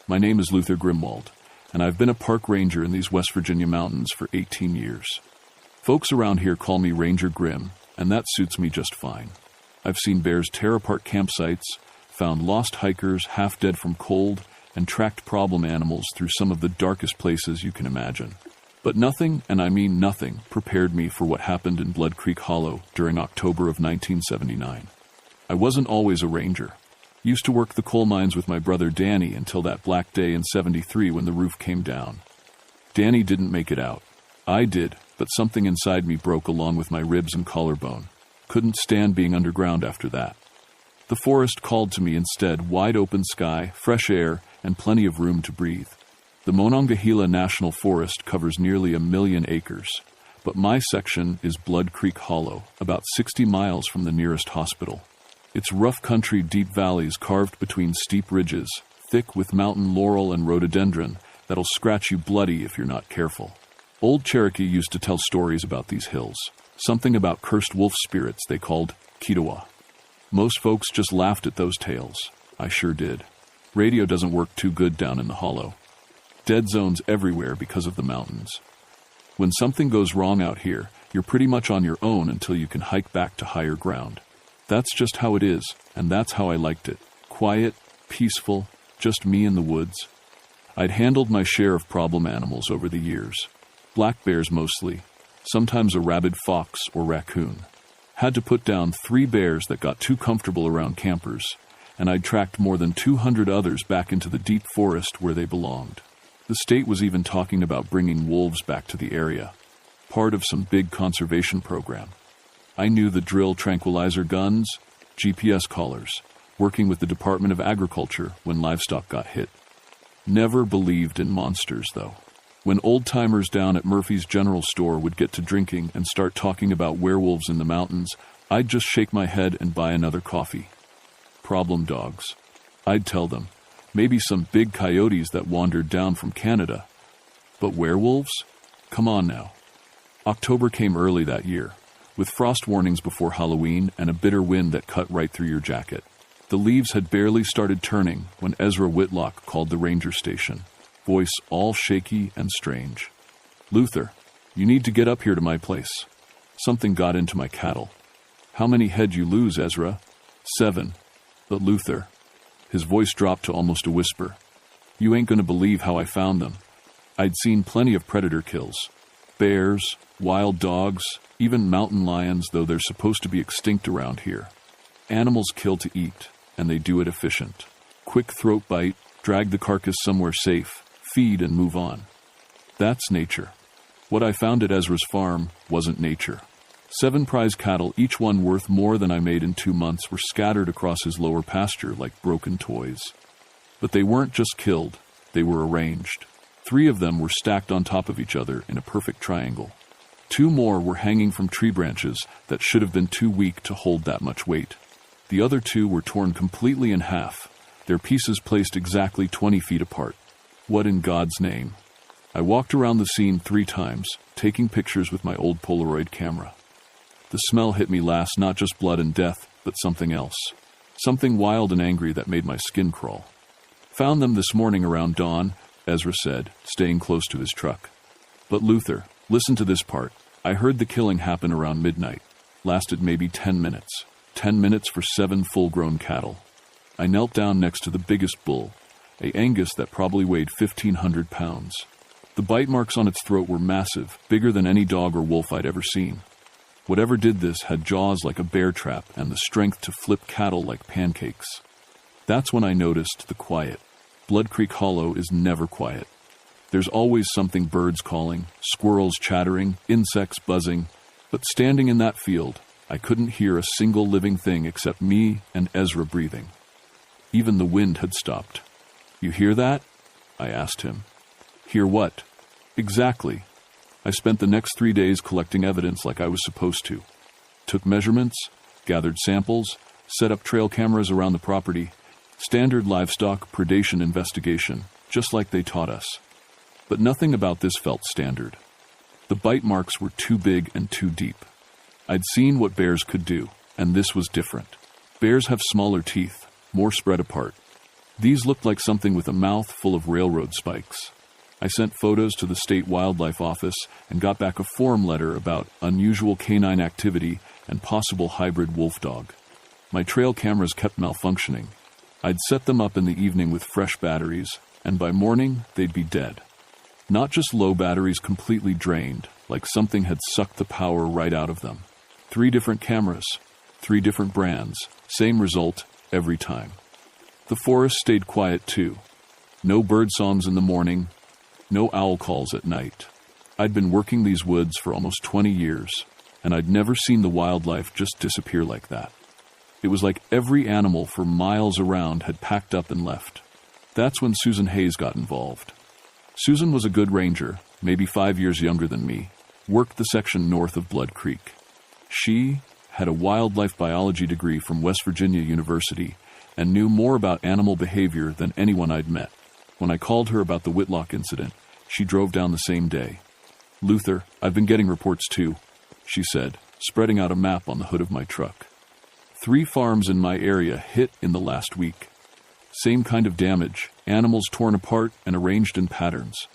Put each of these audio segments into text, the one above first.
My name is Luther Grimwald, and I've been a park ranger in these West Virginia mountains for 18 years. Folks around here call me Ranger Grim, and that suits me just fine. I've seen bears tear apart campsites, found lost hikers half dead from cold, and tracked problem animals through some of the darkest places you can imagine. But nothing, and I mean nothing, prepared me for what happened in Blood Creek Hollow during October of 1979. I wasn't always a ranger. Used to work the coal mines with my brother Danny until that black day in '73 when the roof came down. Danny didn't make it out. I did, but something inside me broke along with my ribs and collarbone. Couldn't stand being underground after that. The forest called to me instead, wide open sky, fresh air, and plenty of room to breathe. The Monongahela National Forest covers nearly 1 million acres, but my section is Blood Creek Hollow, about 60 miles from the nearest hospital. It's rough country, deep valleys carved between steep ridges, thick with mountain laurel and rhododendron that'll scratch you bloody if you're not careful. Old Cherokee used to tell stories about these hills, something about cursed wolf spirits they called Kitawa. Most folks just laughed at those tales. I sure did. Radio doesn't work too good down in the hollow. Dead zones everywhere because of the mountains. When something goes wrong out here, you're pretty much on your own until you can hike back to higher ground. That's just how it is, and that's how I liked it. Quiet, peaceful, just me in the woods. I'd handled my share of problem animals over the years. Black bears mostly, sometimes a rabid fox or raccoon. Had to put down 3 bears that got too comfortable around campers, and I'd tracked more than 200 others back into the deep forest where they belonged. The state was even talking about bringing wolves back to the area, part of some big conservation program. I knew the drill: tranquilizer guns, GPS collars, working with the Department of Agriculture when livestock got hit. Never believed in monsters, though. When old-timers down at Murphy's General Store would get to drinking and start talking about werewolves in the mountains, I'd just shake my head and buy another coffee. Problem dogs. I'd tell them. Maybe some big coyotes that wandered down from Canada. But werewolves? Come on now. October came early that year, with frost warnings before Halloween and a bitter wind that cut right through your jacket. The leaves had barely started turning when Ezra Whitlock called the ranger station, voice all shaky and strange. "Luther, you need to get up here to my place. Something got into my cattle." "How many head you lose, Ezra?" "7. But Luther," his voice dropped to almost a whisper, "you ain't gonna believe how I found them. I'd seen plenty of predator kills. Bears, wild dogs, even mountain lions, though they're supposed to be extinct around here. Animals kill to eat, and they do it efficient. Quick throat bite, drag the carcass somewhere safe, feed and move on. That's nature. What I found at Ezra's farm wasn't nature. 7 prize cattle, each one worth more than I made in 2 months, were scattered across his lower pasture like broken toys. But they weren't just killed, they were arranged. 3 of them were stacked on top of each other in a perfect triangle. 2 more were hanging from tree branches that should have been too weak to hold that much weight. The other 2 were torn completely in half, their pieces placed exactly 20 feet apart. What in God's name? I walked around the scene 3 times, taking pictures with my old Polaroid camera. The smell hit me last, not just blood and death, but something else. Something wild and angry that made my skin crawl. "Found them this morning around dawn," Ezra said, staying close to his truck. "But Luther, listen to this part. I heard the killing happen around midnight. Lasted maybe 10 minutes. 10 minutes for 7 full-grown cattle. I knelt down next to the biggest bull, a Angus that probably weighed 1,500 pounds. The bite marks on its throat were massive, bigger than any dog or wolf I'd ever seen. Whatever did this had jaws like a bear trap and the strength to flip cattle like pancakes. That's when I noticed the quiet. Blood Creek Hollow is never quiet. There's always something: birds calling, squirrels chattering, insects buzzing. But standing in that field, I couldn't hear a single living thing except me and Ezra breathing. Even the wind had stopped. "You hear that?" I asked him. "Hear what?" "Exactly. I spent the next 3 days collecting evidence like I was supposed to. Took measurements, gathered samples, set up trail cameras around the property. Standard livestock predation investigation, just like they taught us. But nothing about this felt standard. The bite marks were too big and too deep. I'd seen what bears could do, and this was different. Bears have smaller teeth, more spread apart. These looked like something with a mouth full of railroad spikes. I sent photos to the state wildlife office and got back a form letter about unusual canine activity and possible hybrid wolf dog. My trail cameras kept malfunctioning. I'd set them up in the evening with fresh batteries, and by morning, they'd be dead. Not just low batteries completely drained, like something had sucked the power right out of them. 3 different cameras, 3 different brands, same result every time. The forest stayed quiet too. No bird songs in the morning, no owl calls at night. I'd been working these woods for almost 20 years, and I'd never seen the wildlife just disappear like that. It was like every animal for miles around had packed up and left. That's when Susan Hayes got involved. Susan was a good ranger, maybe 5 years younger than me, worked the section north of Blood Creek. She had a wildlife biology degree from West Virginia University and knew more about animal behavior than anyone I'd met. When I called her about the Whitlock incident, she drove down the same day. "Luther, I've been getting reports too," she said, spreading out a map on the hood of my truck. 3 farms in my area hit in the last week. Same kind of damage, animals torn apart and arranged in patterns.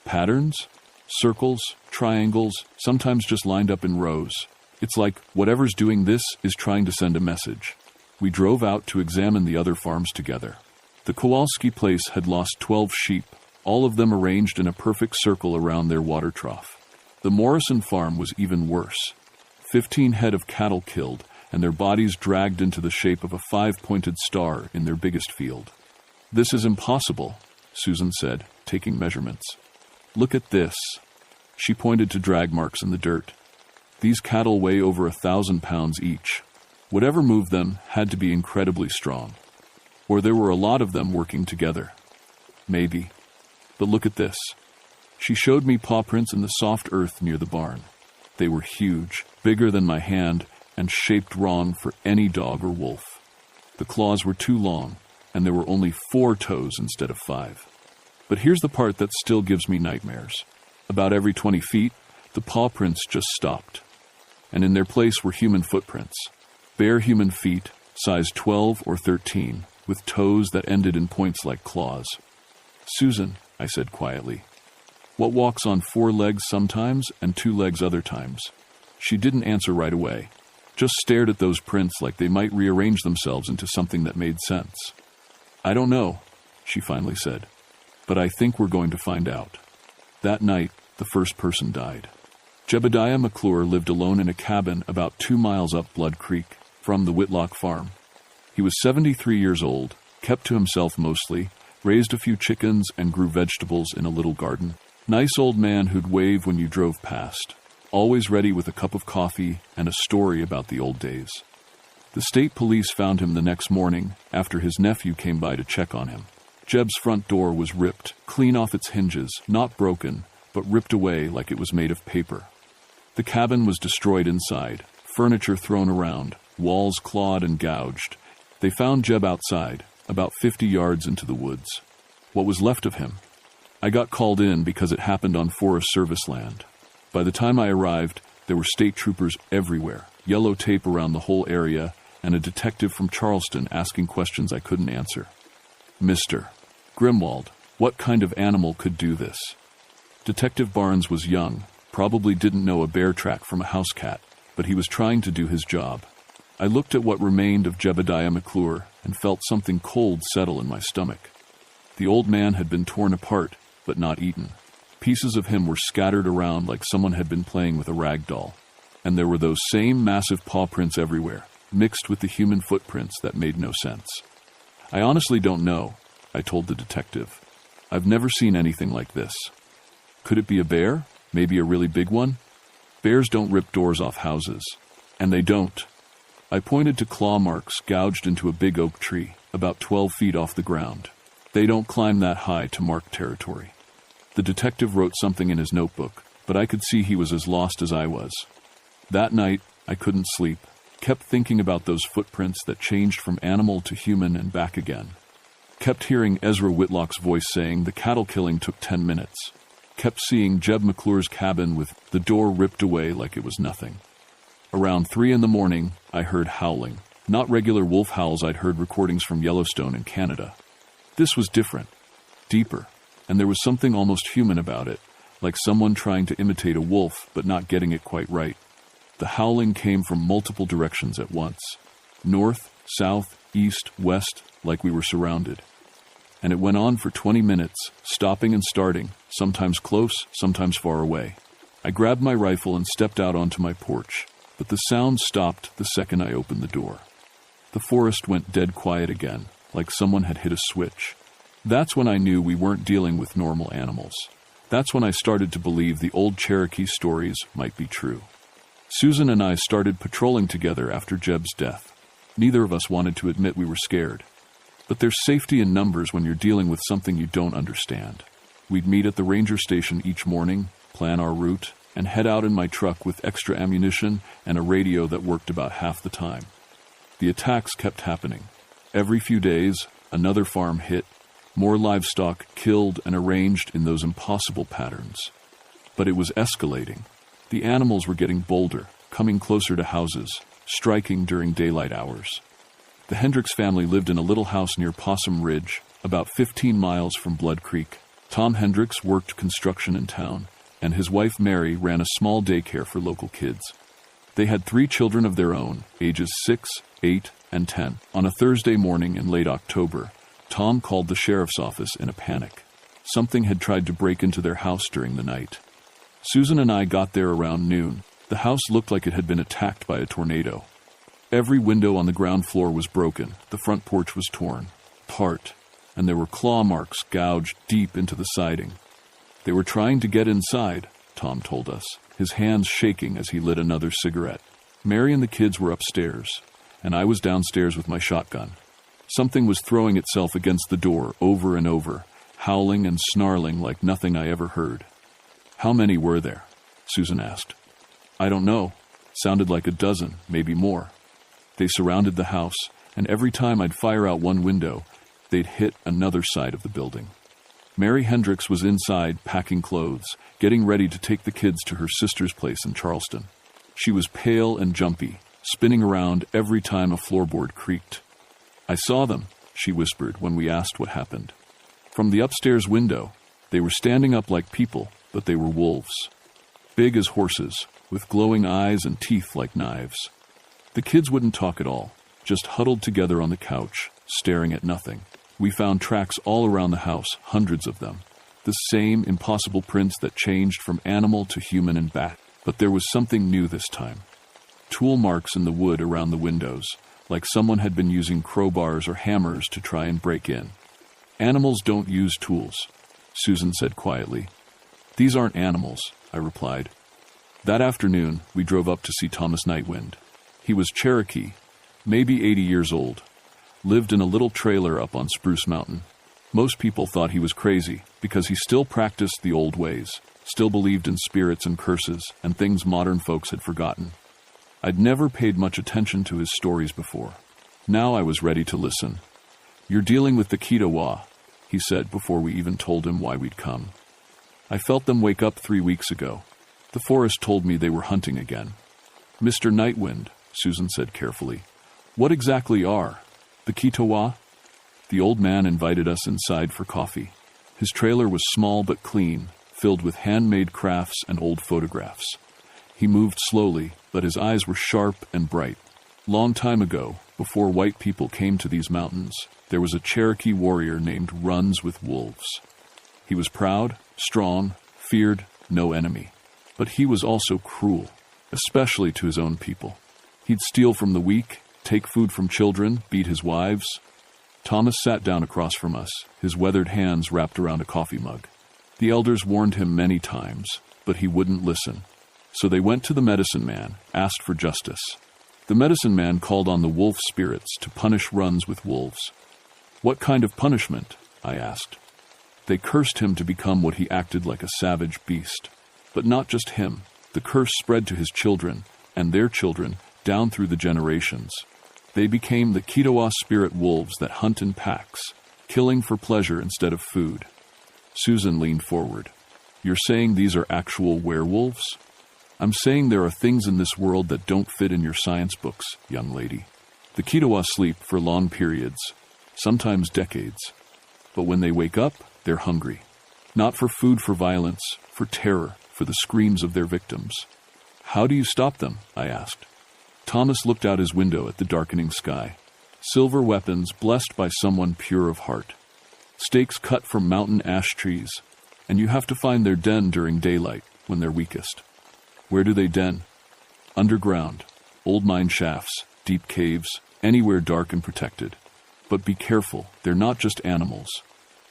Patterns? Circles, triangles, sometimes just lined up in rows. It's like whatever's doing this is trying to send a message. We drove out to examine the other farms together. The Kowalski place had lost 12 sheep, all of them arranged in a perfect circle around their water trough. The Morrison farm was even worse. 15 head of cattle killed, and their bodies dragged into the shape of a 5-pointed star in their biggest field. "This is impossible," Susan said, taking measurements. "Look at this." She pointed to drag marks in the dirt. "These cattle weigh over 1,000 pounds each. Whatever moved them had to be incredibly strong. Or there were a lot of them working together. Maybe. But look at this." She showed me paw prints in the soft earth near the barn. They were huge, bigger than my hand, and shaped wrong for any dog or wolf. The claws were too long, and there were only 4 toes instead of 5. But here's the part that still gives me nightmares. About every 20 feet, the paw prints just stopped. And in their place were human footprints. Bare human feet, size 12 or 13, with toes that ended in points like claws. "Susan," I said quietly, "what walks on 4 legs sometimes and 2 legs other times?" She didn't answer right away, just stared at those prints like they might rearrange themselves into something that made sense. "I don't know," she finally said, "but I think we're going to find out." That night, the first person died. Jebediah McClure lived alone in a cabin about 2 miles up Blood Creek from the Whitlock farm. He was 73 years old, kept to himself mostly, raised a few chickens and grew vegetables in a little garden. Nice old man who'd wave when you drove past, always ready with a cup of coffee and a story about the old days. The state police found him the next morning after his nephew came by to check on him. Jeb's front door was ripped, clean off its hinges, not broken, but ripped away like it was made of paper. The cabin was destroyed inside, furniture thrown around, walls clawed and gouged. They found Jeb outside, about 50 yards into the woods. What was left of him? I got called in because it happened on Forest Service land. By the time I arrived, there were state troopers everywhere, yellow tape around the whole area, and a detective from Charleston asking questions I couldn't answer. "Mr. Grimwald, what kind of animal could do this?" Detective Barnes was young, probably didn't know a bear track from a house cat, but he was trying to do his job. I looked at what remained of Jebediah McClure and felt something cold settle in my stomach. The old man had been torn apart, but not eaten. Pieces of him were scattered around like someone had been playing with a rag doll. And there were those same massive paw prints everywhere, mixed with the human footprints that made no sense. "I honestly don't know," I told the detective. "I've never seen anything like this. Could it be a bear? Maybe a really big one? Bears don't rip doors off houses. And they don't." I pointed to claw marks gouged into a big oak tree, about 12 feet off the ground. They don't climb that high to mark territory. The detective wrote something in his notebook, but I could see he was as lost as I was. That night, I couldn't sleep, kept thinking about those footprints that changed from animal to human and back again. Kept hearing Ezra Whitlock's voice saying the cattle killing took 10 minutes. Kept seeing Jeb McClure's cabin with the door ripped away like it was nothing. Around 3 in the morning, I heard howling. Not regular wolf howls I'd heard recordings from Yellowstone in Canada. This was different, deeper, and there was something almost human about it, like someone trying to imitate a wolf but not getting it quite right. The howling came from multiple directions at once. North, south, east, west, like we were surrounded. And it went on for 20 minutes, stopping and starting, sometimes close, sometimes far away. I grabbed my rifle and stepped out onto my porch, but the sound stopped the second I opened the door. The forest went dead quiet again, like someone had hit a switch. That's when I knew we weren't dealing with normal animals. That's when I started to believe the old Cherokee stories might be true. Susan and I started patrolling together after Jeb's death. Neither of us wanted to admit we were scared. But there's safety in numbers when you're dealing with something you don't understand. We'd meet at the ranger station each morning, plan our route, and head out in my truck with extra ammunition and a radio that worked about half the time. The attacks kept happening. Every few days, another farm hit, more livestock killed and arranged in those impossible patterns. But it was escalating. The animals were getting bolder, coming closer to houses, striking during daylight hours. The Hendricks family lived in a little house near Possum Ridge, about 15 miles from Blood Creek. Tom Hendricks worked construction in town, and his wife Mary ran a small daycare for local kids. They had 3 children of their own, ages 6, 8, and 10. On a Thursday morning in late October, Tom called the sheriff's office in a panic. Something had tried to break into their house during the night. Susan and I got there around noon. The house looked like it had been attacked by a tornado. Every window on the ground floor was broken, the front porch was torn apart, and there were claw marks gouged deep into the siding. They were trying to get inside, Tom told us, his hands shaking as he lit another cigarette. Mary and the kids were upstairs, and I was downstairs with my shotgun. Something was throwing itself against the door over and over, howling and snarling like nothing I ever heard. How many were there? Susan asked. I don't know. Sounded like a dozen, maybe more. They surrounded the house, and every time I'd fire out one window, they'd hit another side of the building. Mary Hendricks was inside packing clothes, getting ready to take the kids to her sister's place in Charleston. She was pale and jumpy, spinning around every time a floorboard creaked. I saw them, she whispered when we asked what happened. From the upstairs window, they were standing up like people, but they were wolves. Big as horses, with glowing eyes and teeth like knives. The kids wouldn't talk at all, just huddled together on the couch, staring at nothing. We found tracks all around the house, hundreds of them. The same impossible prints that changed from animal to human and back. But there was something new this time. Tool marks in the wood around the windows, like someone had been using crowbars or hammers to try and break in. Animals don't use tools, Susan said quietly. These aren't animals, I replied. That afternoon, we drove up to see Thomas Nightwind. He was Cherokee, maybe 80 years old, lived in a little trailer up on Spruce Mountain. Most people thought he was crazy because he still practiced the old ways, still believed in spirits and curses and things modern folks had forgotten. I'd never paid much attention to his stories before. Now I was ready to listen. You're dealing with the Kitawa, he said before we even told him why we'd come. I felt them wake up 3 weeks ago. The forest told me they were hunting again. Mr. Nightwind, Susan said carefully. What exactly are the Kitawa? The old man invited us inside for coffee. His trailer was small but clean, filled with handmade crafts and old photographs. He moved slowly, but his eyes were sharp and bright. Long time ago, before white people came to these mountains, there was a Cherokee warrior named Runs with Wolves. He was proud, strong, feared no enemy. But he was also cruel, especially to his own people. He'd steal from the weak, take food from children, beat his wives. Thomas sat down across from us, his weathered hands wrapped around a coffee mug. The elders warned him many times, but he wouldn't listen. So they went to the medicine man, asked for justice. The medicine man called on the wolf spirits to punish Runs with Wolves. What kind of punishment? I asked. They cursed him to become what he acted like a savage beast. But not just him. The curse spread to his children, and their children, down through the generations. They became the Kitawa spirit wolves that hunt in packs, killing for pleasure instead of food. Susan leaned forward. You're saying these are actual werewolves? I'm saying there are things in this world that don't fit in your science books, young lady. The Kitawa sleep for long periods, sometimes decades. But when they wake up, they're hungry. Not for food, for violence, for terror, for the screams of their victims. How do you stop them? I asked. Thomas looked out his window at the darkening sky. Silver weapons blessed by someone pure of heart. Stakes cut from mountain ash trees, and you have to find their den during daylight when they're weakest. Where do they den? Underground, old mine shafts, deep caves, anywhere dark and protected. But be careful, they're not just animals.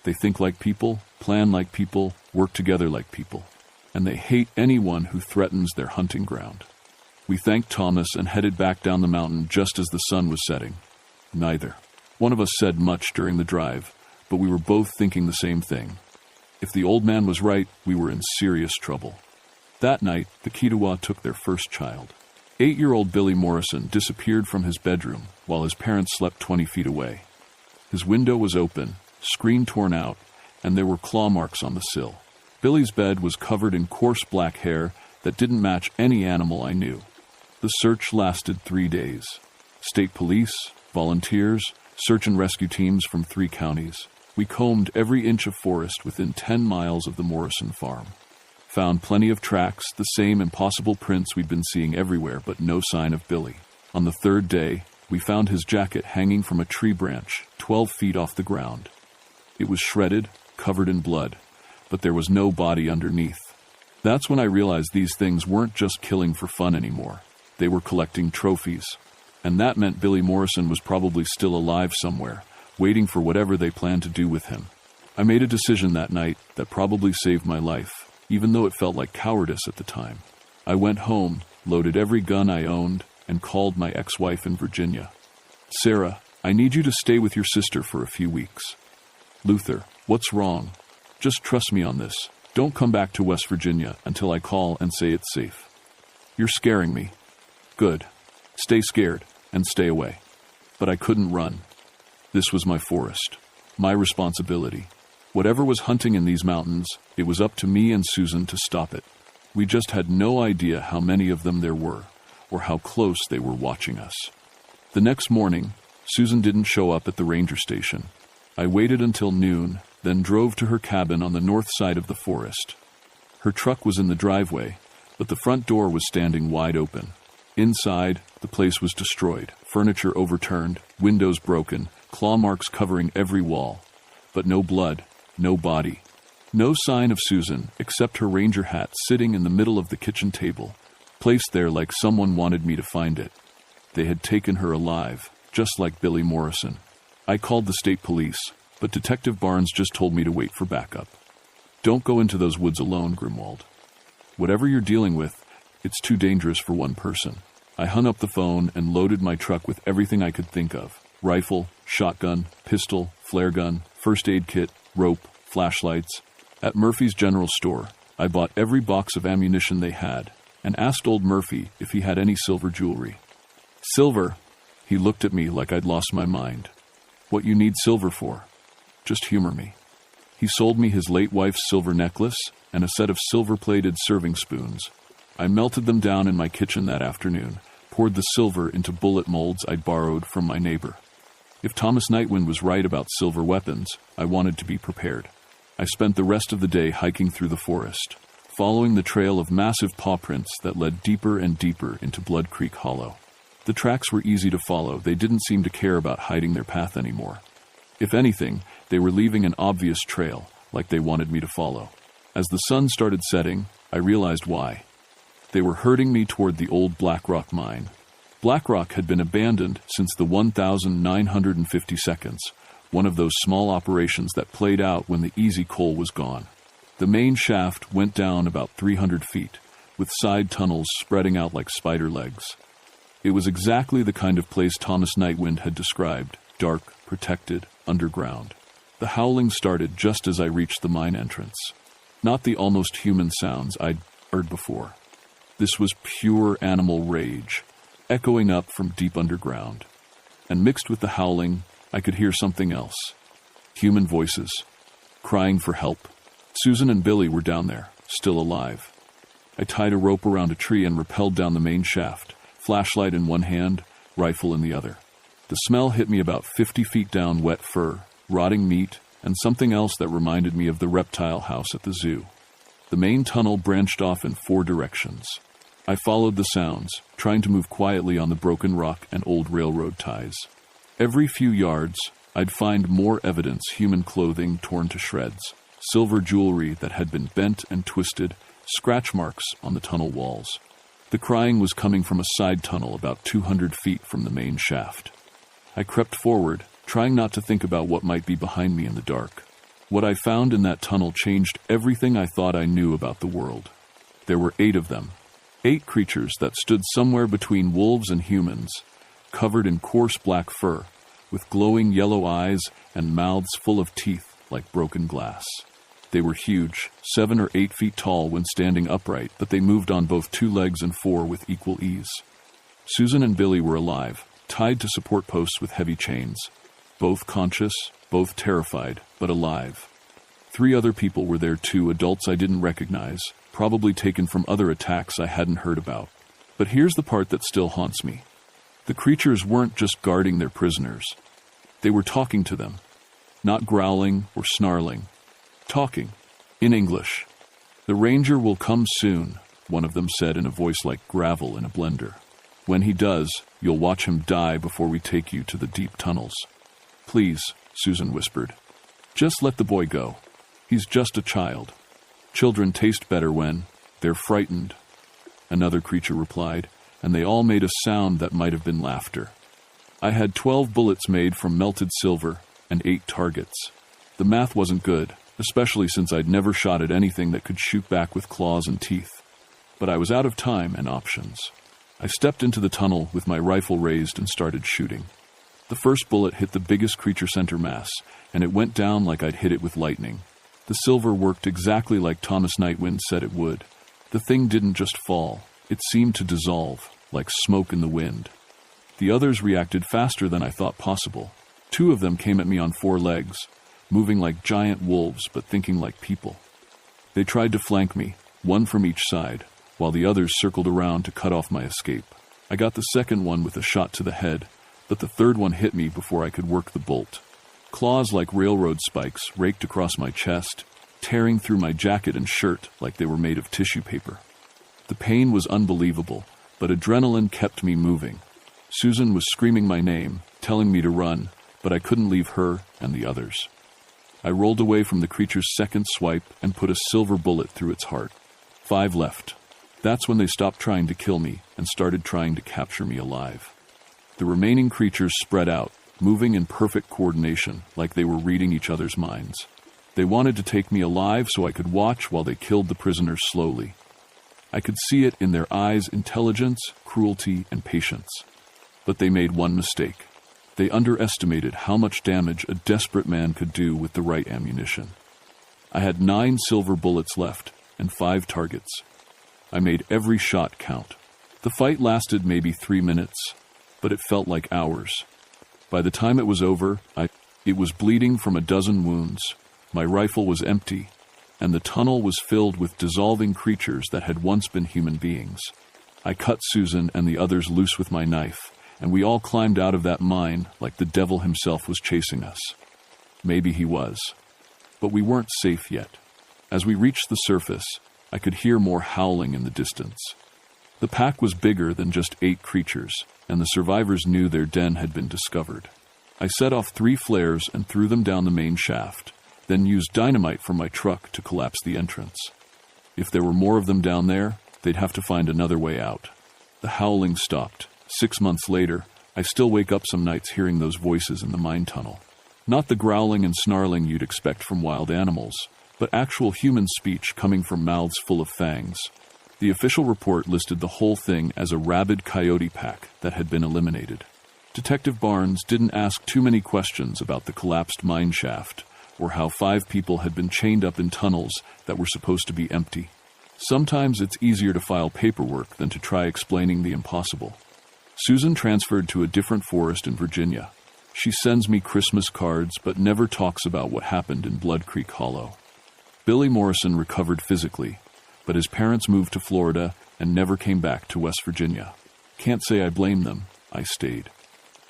They think like people, plan like people, work together like people. And they hate anyone who threatens their hunting ground. We thanked Thomas and headed back down the mountain just as the sun was setting. Neither one of us said much during the drive, but we were both thinking the same thing. If the old man was right, we were in serious trouble. That night, the Kituwa took their first child. 8-year-old Billy Morrison disappeared from his bedroom while his parents slept 20 feet away. His window was open, screen torn out, and there were claw marks on the sill. Billy's bed was covered in coarse black hair that didn't match any animal I knew. The search lasted 3 days. State police, volunteers, search and rescue teams from 3 counties. We combed every inch of forest within 10 miles of the Morrison farm. Found plenty of tracks, the same impossible prints we'd been seeing everywhere, but no sign of Billy. On the 3rd day, we found his jacket hanging from a tree branch 12 feet off the ground. It was shredded, covered in blood, but there was no body underneath. That's when I realized these things weren't just killing for fun anymore. They were collecting trophies. And that meant Billy Morrison was probably still alive somewhere, waiting for whatever they planned to do with him. I made a decision that night that probably saved my life, even though it felt like cowardice at the time. I went home, loaded every gun I owned, and called my ex-wife in Virginia. Sarah, I need you to stay with your sister for a few weeks. Luther, what's wrong? Just trust me on this. Don't come back to West Virginia until I call and say it's safe. You're scaring me. Good. Stay scared and stay away. But I couldn't run. This was my forest, my responsibility. Whatever was hunting in these mountains, it was up to me and Susan to stop it. We just had no idea how many of them there were, or how close they were watching us. The next morning, Susan didn't show up at the ranger station. I waited until noon, then drove to her cabin on the north side of the forest. Her truck was in the driveway, but the front door was standing wide open. Inside, the place was destroyed, furniture overturned, windows broken, claw marks covering every wall. But no blood, no body. No sign of Susan, except her ranger hat sitting in the middle of the kitchen table, placed there like someone wanted me to find it. They had taken her alive, just like Billy Morrison. I called the state police, but Detective Barnes just told me to wait for backup. Don't go into those woods alone, Grimwald. Whatever you're dealing with, it's too dangerous for one person. I hung up the phone and loaded my truck with everything I could think of. Rifle, shotgun, pistol, flare gun, first aid kit, rope, flashlights. At Murphy's General Store, I bought every box of ammunition they had and asked old Murphy if he had any silver jewelry. Silver? He looked at me like I'd lost my mind. What you need silver for? Just humor me. He sold me his late wife's silver necklace and a set of silver-plated serving spoons. I melted them down in my kitchen that afternoon, poured the silver into bullet molds I'd borrowed from my neighbor. If Thomas Nightwind was right about silver weapons, I wanted to be prepared. I spent the rest of the day hiking through the forest, following the trail of massive paw prints that led deeper and deeper into Blood Creek Hollow. The tracks were easy to follow. They didn't seem to care about hiding their path anymore. If anything, they were leaving an obvious trail, like they wanted me to follow. As the sun started setting, I realized why. They were herding me toward the old Black Rock mine. Black Rock had been abandoned since the 1950 seconds, one of those small operations that played out when the easy coal was gone. The main shaft went down about 300 feet, with side tunnels spreading out like spider legs. It was exactly the kind of place Thomas Nightwind had described, dark, protected, underground. The howling started just as I reached the mine entrance. Not the almost human sounds I'd heard before. This was pure animal rage, echoing up from deep underground. And mixed with the howling, I could hear something else. Human voices, crying for help. Susan and Billy were down there, still alive. I tied a rope around a tree and rappelled down the main shaft, flashlight in one hand, rifle in the other. The smell hit me about 50 feet down, wet fur, rotting meat, and something else that reminded me of the reptile house at the zoo. The main tunnel branched off in 4 directions. I followed the sounds, trying to move quietly on the broken rock and old railroad ties. Every few yards, I'd find more evidence: human clothing torn to shreds, silver jewelry that had been bent and twisted, scratch marks on the tunnel walls. The crying was coming from a side tunnel about 200 feet from the main shaft. I crept forward, trying not to think about what might be behind me in the dark. What I found in that tunnel changed everything I thought I knew about the world. There were 8 of them, 8 creatures that stood somewhere between wolves and humans, covered in coarse black fur, with glowing yellow eyes and mouths full of teeth like broken glass. They were huge, 7 or 8 feet tall when standing upright, but they moved on both 2 legs and 4 with equal ease. Susan and Billy were alive, tied to support posts with heavy chains. Both conscious, both terrified, but alive. 3 other people were there too, adults I didn't recognize, probably taken from other attacks I hadn't heard about. But here's the part that still haunts me. The creatures weren't just guarding their prisoners. They were talking to them. Not growling or snarling. Talking. In English. "The ranger will come soon," one of them said in a voice like gravel in a blender. "When he does, you'll watch him die before we take you to the deep tunnels." "Please," Susan whispered. "Just let the boy go. He's just a child. Children taste better when they're frightened." Another creature replied, and they all made a sound that might have been laughter. I had 12 bullets made from melted silver and 8 targets. The math wasn't good, especially since I'd never shot at anything that could shoot back with claws and teeth. But I was out of time and options. I stepped into the tunnel with my rifle raised and started shooting. The first bullet hit the biggest creature center mass, and it went down like I'd hit it with lightning. The silver worked exactly like Thomas Nightwind said it would. The thing didn't just fall, it seemed to dissolve, like smoke in the wind. The others reacted faster than I thought possible. 2 of them came at me on 4 legs, moving like giant wolves but thinking like people. They tried to flank me, 1 from each side, while the others circled around to cut off my escape. I got the second one with a shot to the head, but the third one hit me before I could work the bolt. Claws like railroad spikes raked across my chest, tearing through my jacket and shirt like they were made of tissue paper. The pain was unbelievable, but adrenaline kept me moving. Susan was screaming my name, telling me to run, but I couldn't leave her and the others. I rolled away from the creature's second swipe and put a silver bullet through its heart. 5 left. That's when they stopped trying to kill me and started trying to capture me alive. The remaining creatures spread out, moving in perfect coordination, like they were reading each other's minds. They wanted to take me alive so I could watch while they killed the prisoners slowly. I could see it in their eyes: intelligence, cruelty, and patience. But they made one mistake. They underestimated how much damage a desperate man could do with the right ammunition. I had 9 silver bullets left and 5 targets. I made every shot count. The fight lasted maybe 3 minutes, but it felt like hours. By the time it was over, it was bleeding from a dozen wounds. My rifle was empty, and the tunnel was filled with dissolving creatures that had once been human beings. I cut Susan and the others loose with my knife, and we all climbed out of that mine like the devil himself was chasing us. Maybe he was. But we weren't safe yet. As we reached the surface, I could hear more howling in the distance. The pack was bigger than just 8 creatures, and the survivors knew their den had been discovered. I set off 3 flares and threw them down the main shaft, then used dynamite from my truck to collapse the entrance. If there were more of them down there, they'd have to find another way out. The howling stopped. 6 months later, I still wake up some nights hearing those voices in the mine tunnel. Not the growling and snarling you'd expect from wild animals, but actual human speech coming from mouths full of fangs. The official report listed the whole thing as a rabid coyote pack that had been eliminated. Detective Barnes didn't ask too many questions about the collapsed mine shaft, or how 5 people had been chained up in tunnels that were supposed to be empty. Sometimes it's easier to file paperwork than to try explaining the impossible. Susan transferred to a different forest in Virginia. She sends me Christmas cards but never talks about what happened in Blood Creek Hollow. Billy Morrison recovered physically, but his parents moved to Florida and never came back to West Virginia. Can't say I blame them. I stayed.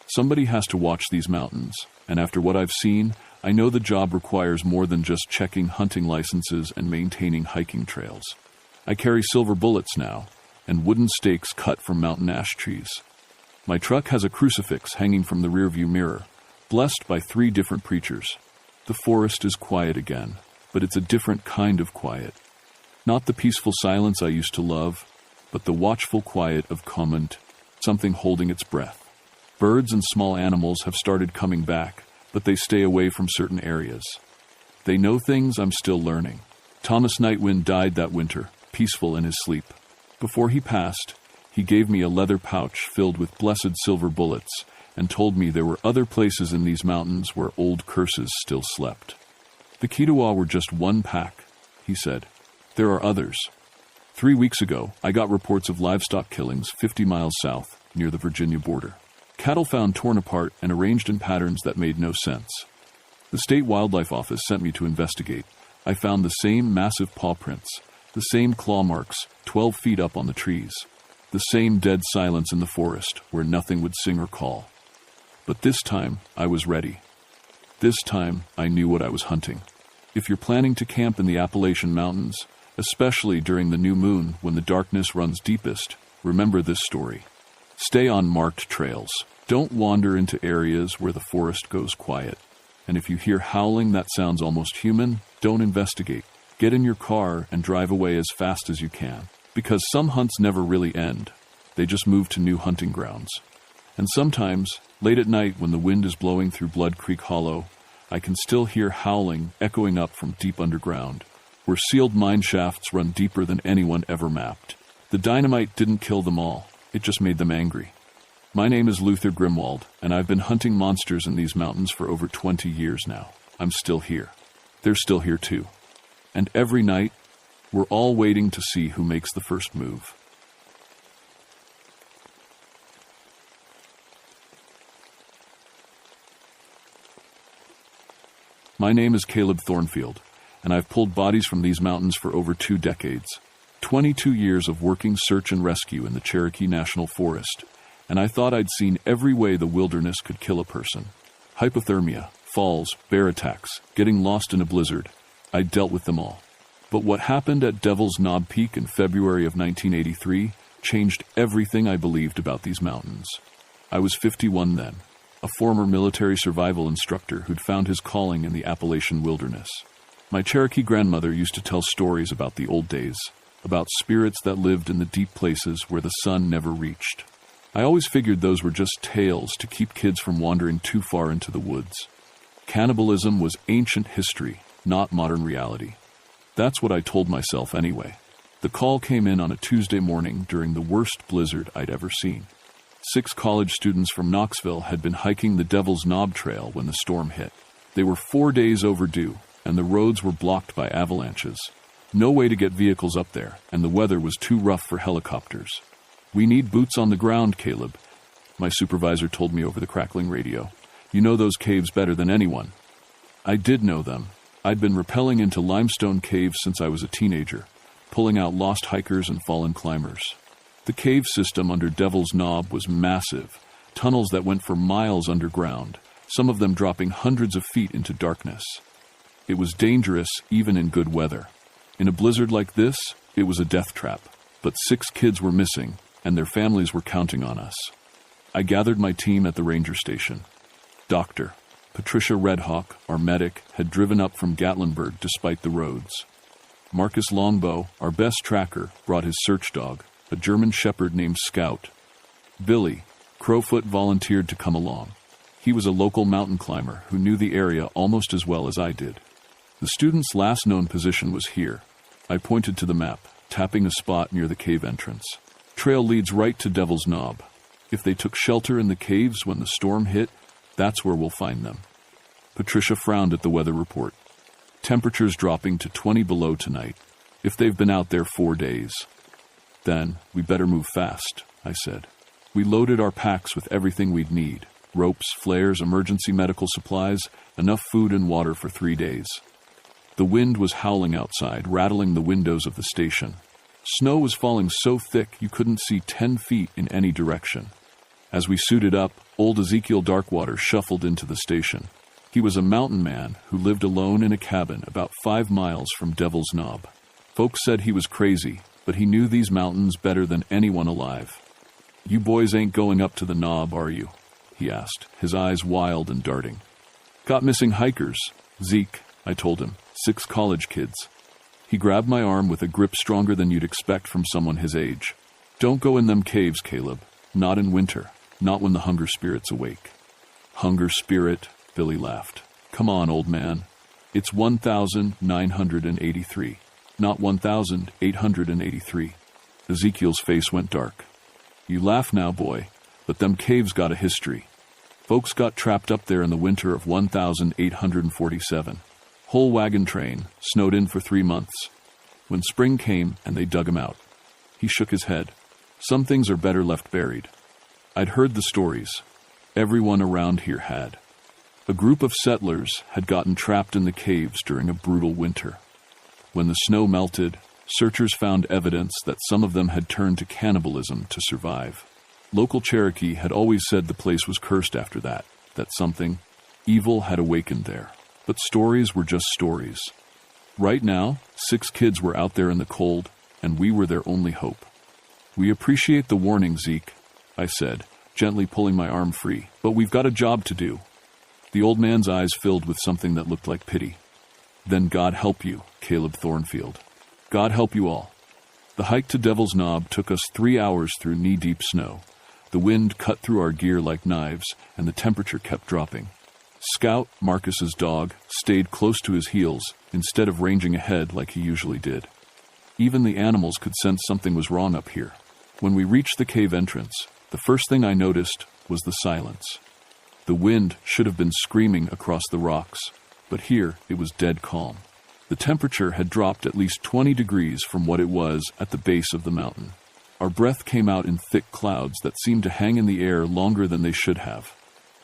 Somebody has to watch these mountains, and after what I've seen, I know the job requires more than just checking hunting licenses and maintaining hiking trails. I carry silver bullets now, and wooden stakes cut from mountain ash trees. My truck has a crucifix hanging from the rearview mirror, blessed by 3 different preachers. The forest is quiet again, but it's a different kind of quiet. Not the peaceful silence I used to love, but the watchful quiet of comment, something holding its breath. Birds and small animals have started coming back, but they stay away from certain areas. They know things I'm still learning. Thomas Nightwind died that winter, peaceful in his sleep. Before he passed, he gave me a leather pouch filled with blessed silver bullets and told me there were other places in these mountains where old curses still slept. The Kiowa were just one pack, he said. There are others. 3 weeks ago, I got reports of livestock killings 50 miles south, near the Virginia border. Cattle found torn apart and arranged in patterns that made no sense. The state wildlife office sent me to investigate. I found the same massive paw prints, the same claw marks 12 feet up on the trees, the same dead silence in the forest where nothing would sing or call. But this time, I was ready. This time, I knew what I was hunting. If you're planning to camp in the Appalachian Mountains, especially during the new moon when the darkness runs deepest, remember this story. Stay on marked trails. Don't wander into areas where the forest goes quiet. And if you hear howling that sounds almost human, don't investigate. Get in your car and drive away as fast as you can. Because some hunts never really end. They just move to new hunting grounds. And sometimes, late at night when the wind is blowing through Blood Creek Hollow, I can still hear howling echoing up from deep underground, where sealed mine shafts run deeper than anyone ever mapped. The dynamite didn't kill them all. It just made them angry. My name is Luther Grimwald, and I've been hunting monsters in these mountains for over 20 years now. I'm still here. They're still here too. And every night, we're all waiting to see who makes the first move. My name is Caleb Thornfield, and I've pulled bodies from these mountains for over 2 decades. 22 years of working search and rescue in the Cherokee National Forest, and I thought I'd seen every way the wilderness could kill a person. Hypothermia, falls, bear attacks, getting lost in a blizzard. I'd dealt with them all. But what happened at Devil's Knob Peak in February of 1983 changed everything I believed about these mountains. I was 51 then, a former military survival instructor who'd found his calling in the Appalachian wilderness. My Cherokee grandmother used to tell stories about the old days, about spirits that lived in the deep places where the sun never reached. I always figured those were just tales to keep kids from wandering too far into the woods. Cannibalism was ancient history, not modern reality. That's what I told myself anyway. The call came in on a Tuesday morning during the worst blizzard I'd ever seen. 6 college students from Knoxville had been hiking the Devil's Knob Trail when the storm hit. They were 4 days overdue, and the roads were blocked by avalanches. No way to get vehicles up there, and the weather was too rough for helicopters. "We need boots on the ground, Caleb," my supervisor told me over the crackling radio. "You know those caves better than anyone." I did know them. I'd been rappelling into limestone caves since I was a teenager, pulling out lost hikers and fallen climbers. The cave system under Devil's Knob was massive, tunnels that went for miles underground, some of them dropping hundreds of feet into darkness. It was dangerous even in good weather. In a blizzard like this, it was a death trap, but 6 kids were missing, and their families were counting on us. I gathered my team at the ranger station. Dr. Patricia Redhawk, our medic, had driven up from Gatlinburg despite the roads. Marcus Longbow, our best tracker, brought his search dog, a German shepherd named Scout. Billy, Crowfoot, volunteered to come along. He was a local mountain climber who knew the area almost as well as I did. The student's last known position was here. I pointed to the map, tapping a spot near the cave entrance. Trail leads right to Devil's Knob. If they took shelter in the caves when the storm hit, that's where we'll find them. Patricia frowned at the weather report. Temperatures dropping to 20 below tonight, if they've been out there 4 days. Then, we better move fast, I said. We loaded our packs with everything we'd need. Ropes, flares, emergency medical supplies, enough food and water for 3 days. The wind was howling outside, rattling the windows of the station. Snow was falling so thick you couldn't see 10 feet in any direction. As we suited up, old Ezekiel Darkwater shuffled into the station. He was a mountain man who lived alone in a cabin about 5 miles from Devil's Knob. Folks said he was crazy, but he knew these mountains better than anyone alive. "You boys ain't going up to the knob, are you?" he asked, his eyes wild and darting. "Got missing hikers, Zeke," I told him, 6 college kids. He grabbed my arm with a grip stronger than you'd expect from someone his age. "Don't go in them caves, Caleb. Not in winter. Not when the hunger spirit's awake." "Hunger spirit," Billy laughed. "Come on, old man. It's 1,983, not 1,883. Ezekiel's face went dark. "You laugh now, boy, but them caves got a history. Folks got trapped up there in the winter of 1,847. Whole wagon train, snowed in for 3 months. When spring came and they dug 'em out." He shook his head. "Some things are better left buried." I'd heard the stories. Everyone around here had. A group of settlers had gotten trapped in the caves during a brutal winter. When the snow melted, searchers found evidence that some of them had turned to cannibalism to survive. Local Cherokee had always said the place was cursed after that something evil had awakened there. But stories were just stories. Right now, 6 kids were out there in the cold, and we were their only hope. "We appreciate the warning, Zeke," I said, gently pulling my arm free, "but we've got a job to do." The old man's eyes filled with something that looked like pity. "Then God help you, Caleb Thornfield. God help you all." The hike to Devil's Knob took us 3 hours through knee-deep snow. The wind cut through our gear like knives, and the temperature kept dropping. Scout, Marcus's dog, stayed close to his heels instead of ranging ahead like he usually did. Even the animals could sense something was wrong up here. When we reached the cave entrance, the first thing I noticed was the silence. The wind should have been screaming across the rocks, but here it was dead calm. The temperature had dropped at least 20 degrees from what it was at the base of the mountain. Our breath came out in thick clouds that seemed to hang in the air longer than they should have.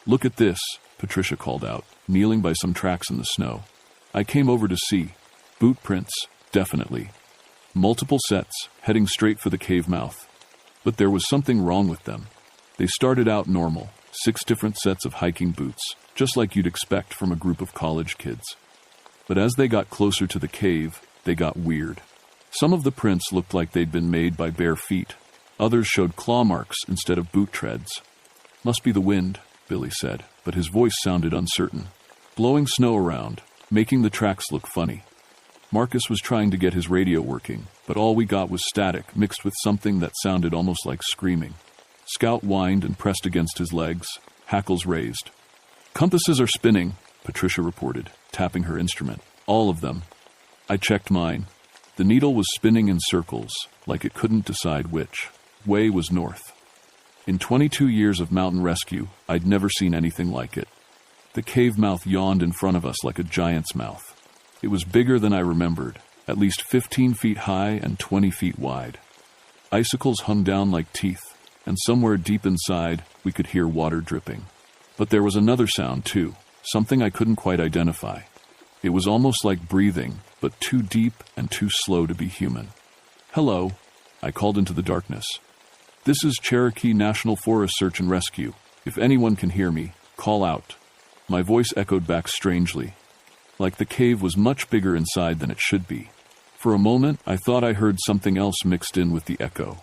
"Look at this," Patricia called out, kneeling by some tracks in the snow. I came over to see. Boot prints, definitely. Multiple sets, heading straight for the cave mouth. But there was something wrong with them. They started out normal, 6 different sets of hiking boots, just like you'd expect from a group of college kids. But as they got closer to the cave, they got weird. Some of the prints looked like they'd been made by bare feet. Others showed claw marks instead of boot treads. "Must be the wind," Billy said, but his voice sounded uncertain. "Blowing snow around, making the tracks look funny." Marcus was trying to get his radio working, but all we got was static mixed with something that sounded almost like screaming. Scout whined and pressed against his legs, hackles raised. "Compasses are spinning," Patricia reported, tapping her instrument. "All of them." I checked mine. The needle was spinning in circles, like it couldn't decide which way was north. In 22 years of mountain rescue, I'd never seen anything like it. The cave mouth yawned in front of us like a giant's mouth. It was bigger than I remembered, at least 15 feet high and 20 feet wide. Icicles hung down like teeth, and somewhere deep inside, we could hear water dripping. But there was another sound, too, something I couldn't quite identify. It was almost like breathing, but too deep and too slow to be human. "Hello," I called into the darkness. "This is Cherokee National Forest Search and Rescue. If anyone can hear me, call out." My voice echoed back strangely, like the cave was much bigger inside than it should be. For a moment, I thought I heard something else mixed in with the echo,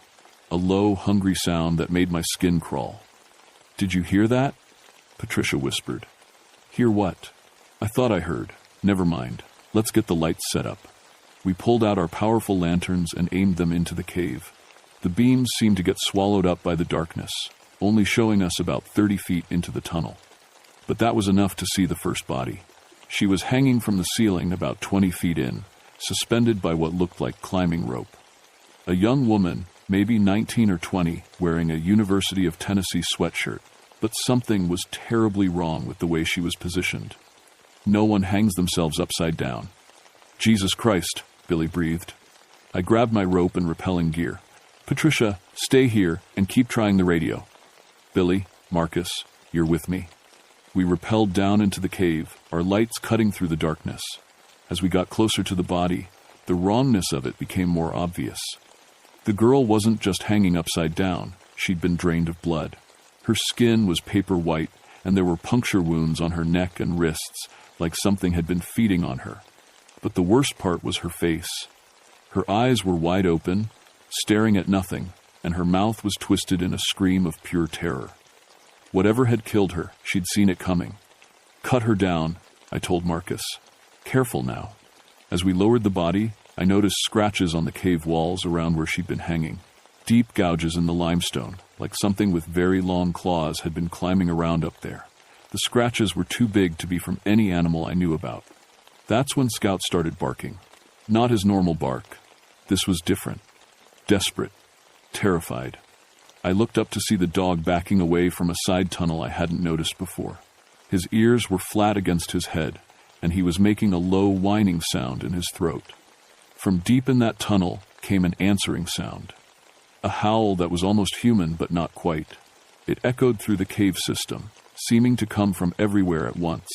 a low, hungry sound that made my skin crawl. "Did you hear that?" Patricia whispered. "Hear what?" I thought I heard. Never mind. Let's get the lights set up. We pulled out our powerful lanterns and aimed them into the cave. The beams seemed to get swallowed up by the darkness, only showing us about 30 feet into the tunnel. But that was enough to see the first body. She was hanging from the ceiling about 20 feet in, suspended by what looked like climbing rope. A young woman, maybe 19 or 20, wearing a University of Tennessee sweatshirt, but something was terribly wrong with the way she was positioned. No one hangs themselves upside down. "Jesus Christ," Billy breathed. I grabbed my rope and rappelling gear. "Patricia, stay here and keep trying the radio." "Billy, Marcus, you're with me." We rappelled down into the cave, our lights cutting through the darkness. As we got closer to the body, the wrongness of it became more obvious. The girl wasn't just hanging upside down, she'd been drained of blood. Her skin was paper white, and there were puncture wounds on her neck and wrists, like something had been feeding on her. But the worst part was her face. Her eyes were wide open, staring at nothing, and her mouth was twisted in a scream of pure terror. Whatever had killed her, she'd seen it coming. "Cut her down," I told Marcus. "Careful now." As we lowered the body, I noticed scratches on the cave walls around where she'd been hanging. Deep gouges in the limestone, like something with very long claws had been climbing around up there. The scratches were too big to be from any animal I knew about. That's when Scout started barking. Not his normal bark. This was different. Desperate. Terrified. I looked up to see the dog backing away from a side tunnel I hadn't noticed before. His ears were flat against his head, and he was making a low whining sound in his throat. From deep in that tunnel came an answering sound. A howl that was almost human but not quite. It echoed through the cave system, seeming to come from everywhere at once.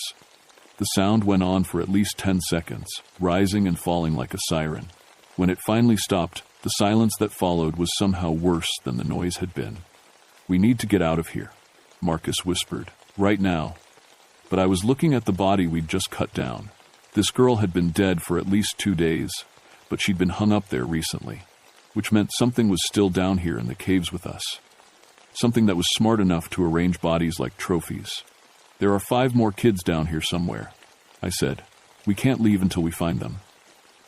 The sound went on for at least 10 seconds, rising and falling like a siren. When it finally stopped, the silence that followed was somehow worse than the noise had been. "We need to get out of here," Marcus whispered. "Right now." But I was looking at the body we'd just cut down. This girl had been dead for at least 2 days, but she'd been hung up there recently, which meant something was still down here in the caves with us. Something that was smart enough to arrange bodies like trophies. "There are 5 more kids down here somewhere," I said. "We can't leave until we find them."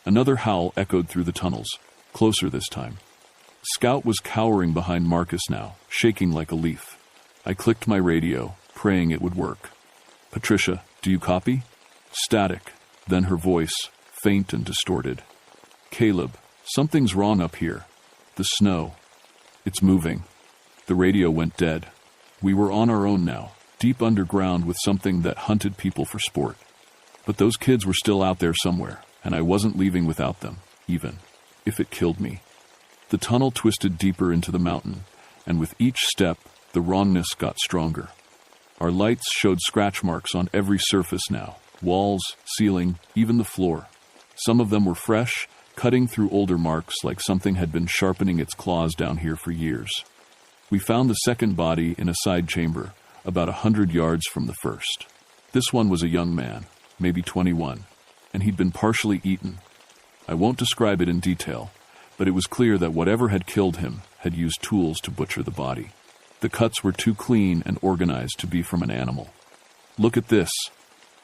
Another howl echoed through the tunnels, closer this time. Scout was cowering behind Marcus now, shaking like a leaf. I clicked my radio, praying it would work. "Patricia, do you copy?" Static, then her voice, faint and distorted. "Caleb, something's wrong up here. The snow. It's moving." The radio went dead. We were on our own now, deep underground with something that hunted people for sport. But those kids were still out there somewhere, and I wasn't leaving without them, even if it killed me. The tunnel twisted deeper into the mountain, and with each step, the wrongness got stronger. Our lights showed scratch marks on every surface now, walls, ceiling, even the floor. Some of them were fresh, cutting through older marks like something had been sharpening its claws down here for years. We found the second body in a side chamber, about 100 yards from the first. This one was a young man, maybe 21, and he'd been partially eaten. I won't describe it in detail, but it was clear that whatever had killed him had used tools to butcher the body. The cuts were too clean and organized to be from an animal. "Look at this,"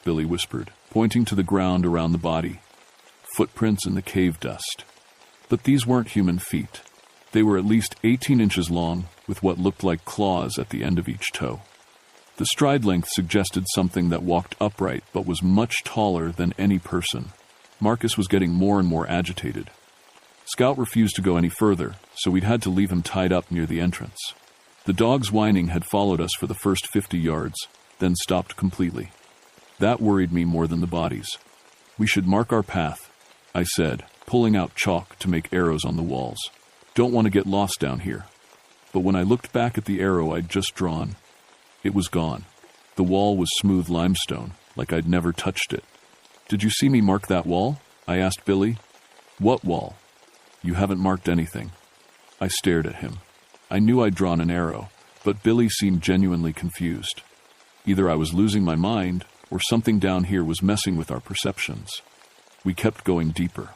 Billy whispered, pointing to the ground around the body. Footprints in the cave dust. But these weren't human feet. They were at least 18 inches long, with what looked like claws at the end of each toe. The stride length suggested something that walked upright but was much taller than any person. Marcus was getting more and more agitated. Scout refused to go any further, so we'd had to leave him tied up near the entrance. The dog's whining had followed us for the first 50 yards, then stopped completely. That worried me more than the bodies. "We should mark our path," I said, pulling out chalk to make arrows on the walls. "Don't want to get lost down here." But when I looked back at the arrow I'd just drawn, it was gone. The wall was smooth limestone, like I'd never touched it. "Did you see me mark that wall?" I asked Billy. "What wall?" "You haven't marked anything." I stared at him. I knew I'd drawn an arrow, but Billy seemed genuinely confused. Either I was losing my mind, or something down here was messing with our perceptions. We kept going deeper.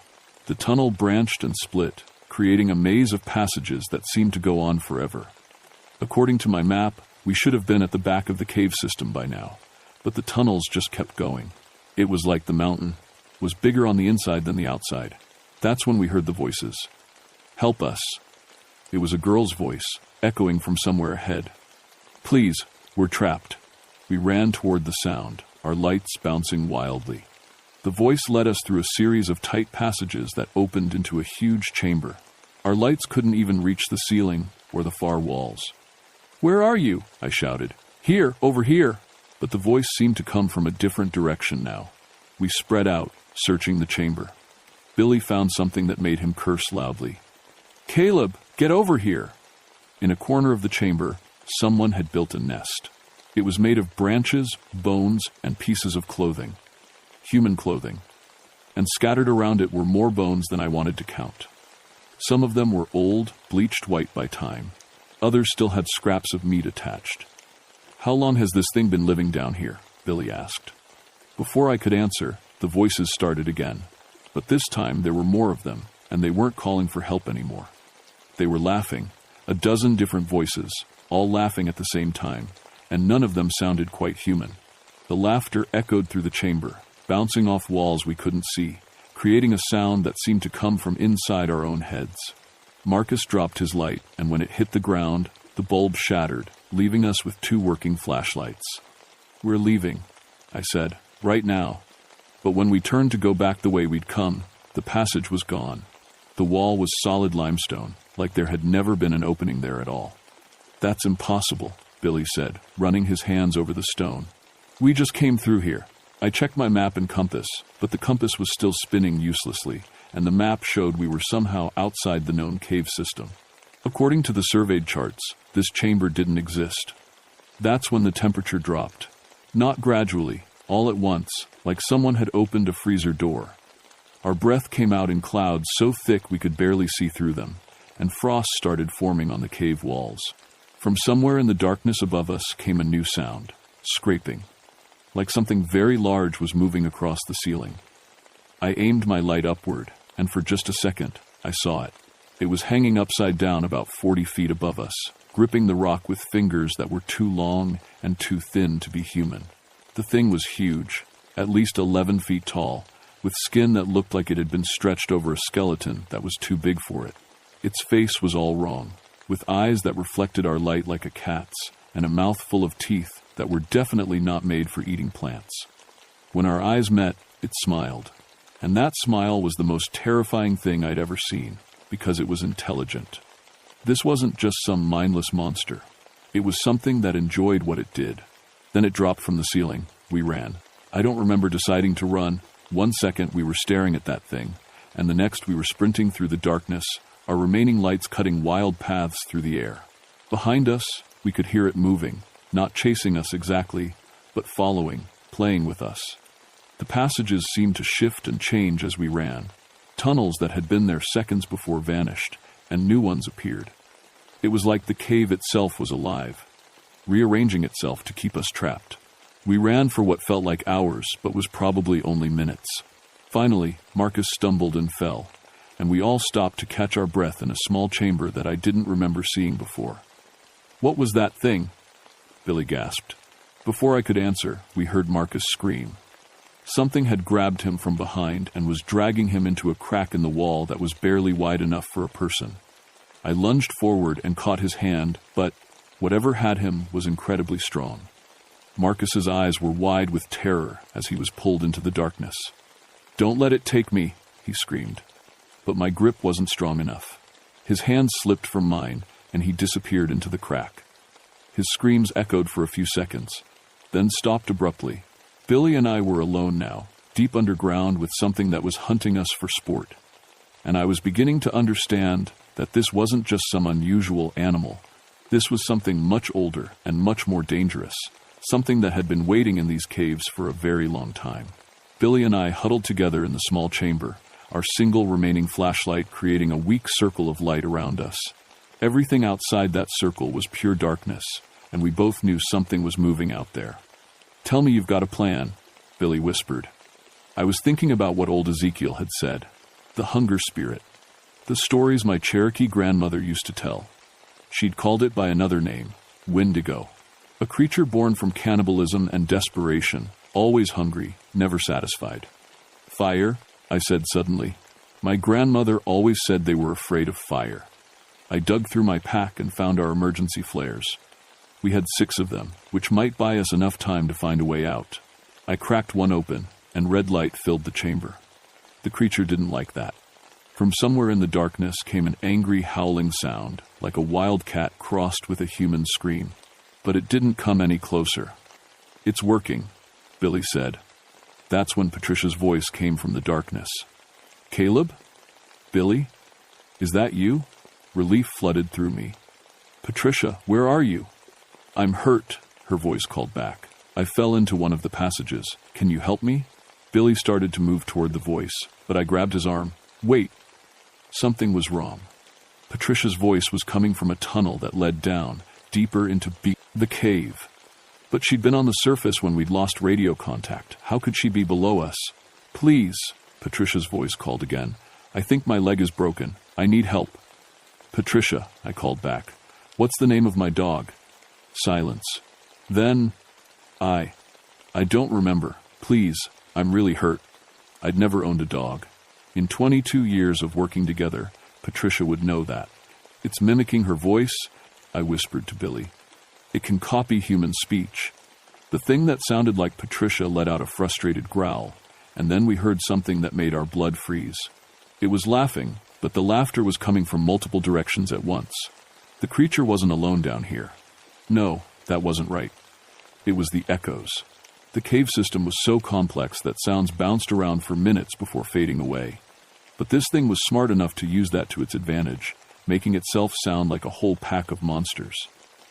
The tunnel branched and split, creating a maze of passages that seemed to go on forever. According to my map, we should have been at the back of the cave system by now, but the tunnels just kept going. It was like the mountain was bigger on the inside than the outside. That's when we heard the voices. "Help us." It was a girl's voice, echoing from somewhere ahead. "Please, we're trapped." We ran toward the sound, our lights bouncing wildly. The voice led us through a series of tight passages that opened into a huge chamber. Our lights couldn't even reach the ceiling or the far walls. "Where are you?" I shouted. "Here, over here." But the voice seemed to come from a different direction now. We spread out, searching the chamber. Billy found something that made him curse loudly. "Caleb, get over here!" In a corner of the chamber, someone had built a nest. It was made of branches, bones, and pieces of clothing. Human clothing. And scattered around it were more bones than I wanted to count. Some of them were old, bleached white by time. Others still had scraps of meat attached. How long has this thing been living down here? Billy asked. Before I could answer, the voices started again. But this time there were more of them, and they weren't calling for help anymore. They were laughing, a dozen different voices, all laughing at the same time, and none of them sounded quite human. The laughter echoed through the chamber, bouncing off walls we couldn't see, creating a sound that seemed to come from inside our own heads. Marcus dropped his light, and when it hit the ground, the bulb shattered, leaving us with 2 working flashlights. "We're leaving," I said, "right now." But when we turned to go back the way we'd come, the passage was gone. The wall was solid limestone, like there had never been an opening there at all. "That's impossible," Billy said, running his hands over the stone. "We just came through here. I checked my map and compass, but the compass was still spinning uselessly, and the map showed we were somehow outside the known cave system. According to the surveyed charts, this chamber didn't exist." That's when the temperature dropped. Not gradually, all at once, like someone had opened a freezer door. Our breath came out in clouds so thick we could barely see through them, and frost started forming on the cave walls. From somewhere in the darkness above us came a new sound, scraping, like something very large was moving across the ceiling. I aimed my light upward, and for just a second, I saw it. It was hanging upside down about 40 feet above us, gripping the rock with fingers that were too long and too thin to be human. The thing was huge, at least 11 feet tall, with skin that looked like it had been stretched over a skeleton that was too big for it. Its face was all wrong, with eyes that reflected our light like a cat's, and a mouth full of teeth that were definitely not made for eating plants. When our eyes met, it smiled, and that smile was the most terrifying thing I'd ever seen, because it was intelligent. This wasn't just some mindless monster. It was something that enjoyed what it did. Then it dropped from the ceiling. We ran. I don't remember deciding to run. One second we were staring at that thing, and the next we were sprinting through the darkness, our remaining lights cutting wild paths through the air. Behind us, we could hear it moving, not chasing us exactly, but following, playing with us. The passages seemed to shift and change as we ran. Tunnels that had been there seconds before vanished, and new ones appeared. It was like the cave itself was alive, rearranging itself to keep us trapped. We ran for what felt like hours, but was probably only minutes. Finally, Marcus stumbled and fell, and we all stopped to catch our breath in a small chamber that I didn't remember seeing before. "What was that thing?" Billy gasped. Before I could answer, we heard Marcus scream. Something had grabbed him from behind and was dragging him into a crack in the wall that was barely wide enough for a person. I lunged forward and caught his hand, but whatever had him was incredibly strong. Marcus's eyes were wide with terror as he was pulled into the darkness. "Don't let it take me," he screamed. But my grip wasn't strong enough. His hand slipped from mine, and he disappeared into the crack. His screams echoed for a few seconds, then stopped abruptly. Billy and I were alone now, deep underground with something that was hunting us for sport. And I was beginning to understand that this wasn't just some unusual animal. This was something much older and much more dangerous, something that had been waiting in these caves for a very long time. Billy and I huddled together in the small chamber, our single remaining flashlight creating a weak circle of light around us. Everything outside that circle was pure darkness, and we both knew something was moving out there. "Tell me you've got a plan," Billy whispered. I was thinking about what old Ezekiel had said, the hunger spirit, the stories my Cherokee grandmother used to tell. She'd called it by another name, Wendigo, a creature born from cannibalism and desperation, always hungry, never satisfied. "Fire," I said suddenly. My grandmother always said they were afraid of fire. I dug through my pack and found our emergency flares. We had 6 of them, which might buy us enough time to find a way out. I cracked one open, and red light filled the chamber. The creature didn't like that. From somewhere in the darkness came an angry howling sound, like a wild cat crossed with a human scream. But it didn't come any closer. "It's working," Billy said. That's when Patricia's voice came from the darkness. "Caleb? Billy? Is that you?" Relief flooded through me. "Patricia, where are you?" "I'm hurt," her voice called back. "I fell into one of the passages. Can you help me?" Billy started to move toward the voice, but I grabbed his arm. "Wait." Something was wrong. Patricia's voice was coming from a tunnel that led down, deeper into the cave. But she'd been on the surface when we'd lost radio contact. How could she be below us? Please, Patricia's voice called again. I think my leg is broken. I need help. Patricia, I called back. What's the name of my dog? Silence. Then, I don't remember. Please, I'm really hurt. I'd never owned a dog. In 22 years of working together, Patricia would know that. It's mimicking her voice, I whispered to Billy. It can copy human speech. The thing that sounded like Patricia let out a frustrated growl, and then we heard something that made our blood freeze. It was laughing, but the laughter was coming from multiple directions at once. The creature wasn't alone down here. No, that wasn't right. It was the echoes. The cave system was so complex that sounds bounced around for minutes before fading away. But this thing was smart enough to use that to its advantage, making itself sound like a whole pack of monsters.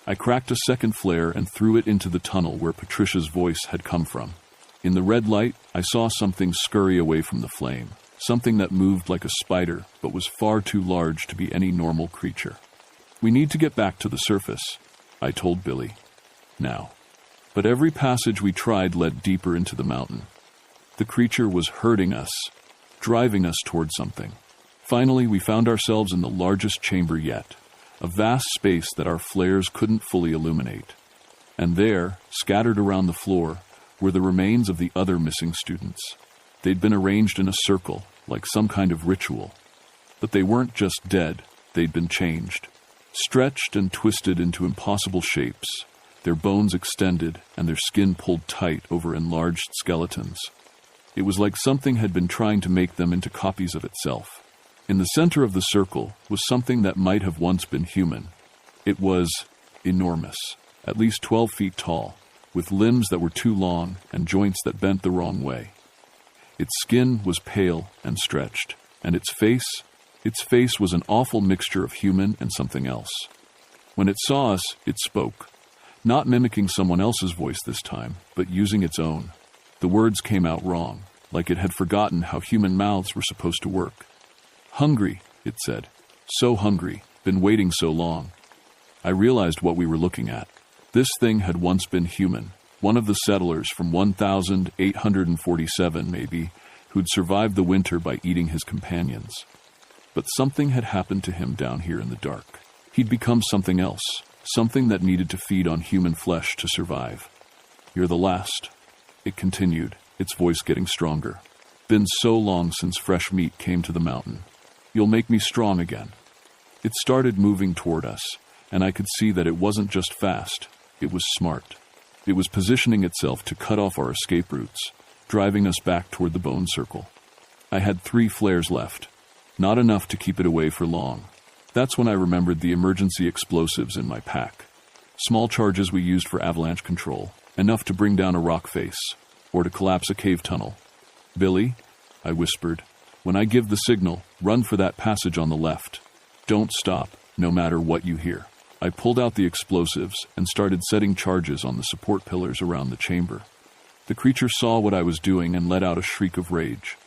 I cracked a second flare and threw it into the tunnel where Patricia's voice had come from. In the red light, I saw something scurry away from the flame, something that moved like a spider but was far too large to be any normal creature. We need to get back to the surface, I told Billy. Now. But every passage we tried led deeper into the mountain. The creature was herding us, driving us toward something. Finally, we found ourselves in the largest chamber yet, a vast space that our flares couldn't fully illuminate. And there, scattered around the floor, were the remains of the other missing students. They'd been arranged in a circle, like some kind of ritual. But they weren't just dead, they'd been changed. Stretched and twisted into impossible shapes, their bones extended and their skin pulled tight over enlarged skeletons. It was like something had been trying to make them into copies of itself. In the center of the circle was something that might have once been human. It was enormous, at least 12 feet tall, with limbs that were too long and joints that bent the wrong way. Its skin was pale and stretched, and its face was an awful mixture of human and something else. When it saw us, it spoke, not mimicking someone else's voice this time, but using its own. The words came out wrong, like it had forgotten how human mouths were supposed to work. Hungry, it said. So hungry, been waiting so long. I realized what we were looking at. This thing had once been human, one of the settlers from 1847 maybe, who'd survived the winter by eating his companions. But something had happened to him down here in the dark. He'd become something else, something that needed to feed on human flesh to survive. You're the last, it continued, its voice getting stronger. Been so long since fresh meat came to the mountain. You'll make me strong again. It started moving toward us, and I could see that it wasn't just fast, it was smart. It was positioning itself to cut off our escape routes, driving us back toward the bone circle. I had 3 flares left, not enough to keep it away for long. That's when I remembered the emergency explosives in my pack. Small charges we used for avalanche control, enough to bring down a rock face, or to collapse a cave tunnel. Billy, I whispered, when I give the signal, run for that passage on the left. Don't stop, no matter what you hear. I pulled out the explosives and started setting charges on the support pillars around the chamber. The creature saw what I was doing and let out a shriek of rage.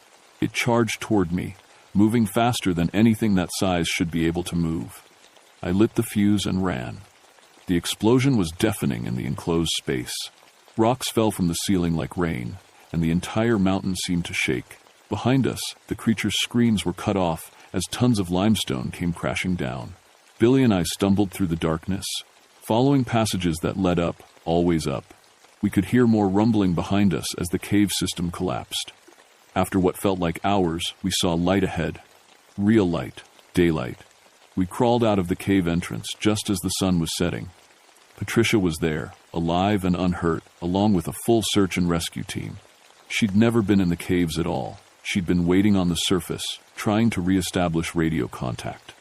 It charged toward me, moving faster than anything that size should be able to move. I lit the fuse and ran. The explosion was deafening in the enclosed space. Rocks fell from the ceiling like rain, and the entire mountain seemed to shake. Behind us, the creature's screams were cut off as tons of limestone came crashing down. Billy and I stumbled through the darkness, following passages that led up, always up. We could hear more rumbling behind us as the cave system collapsed. After what felt like hours, we saw light ahead. Real light, daylight. We crawled out of the cave entrance just as the sun was setting. Patricia was there, alive and unhurt, along with a full search and rescue team. She'd never been in the caves at all. She'd been waiting on the surface, trying to reestablish radio contact.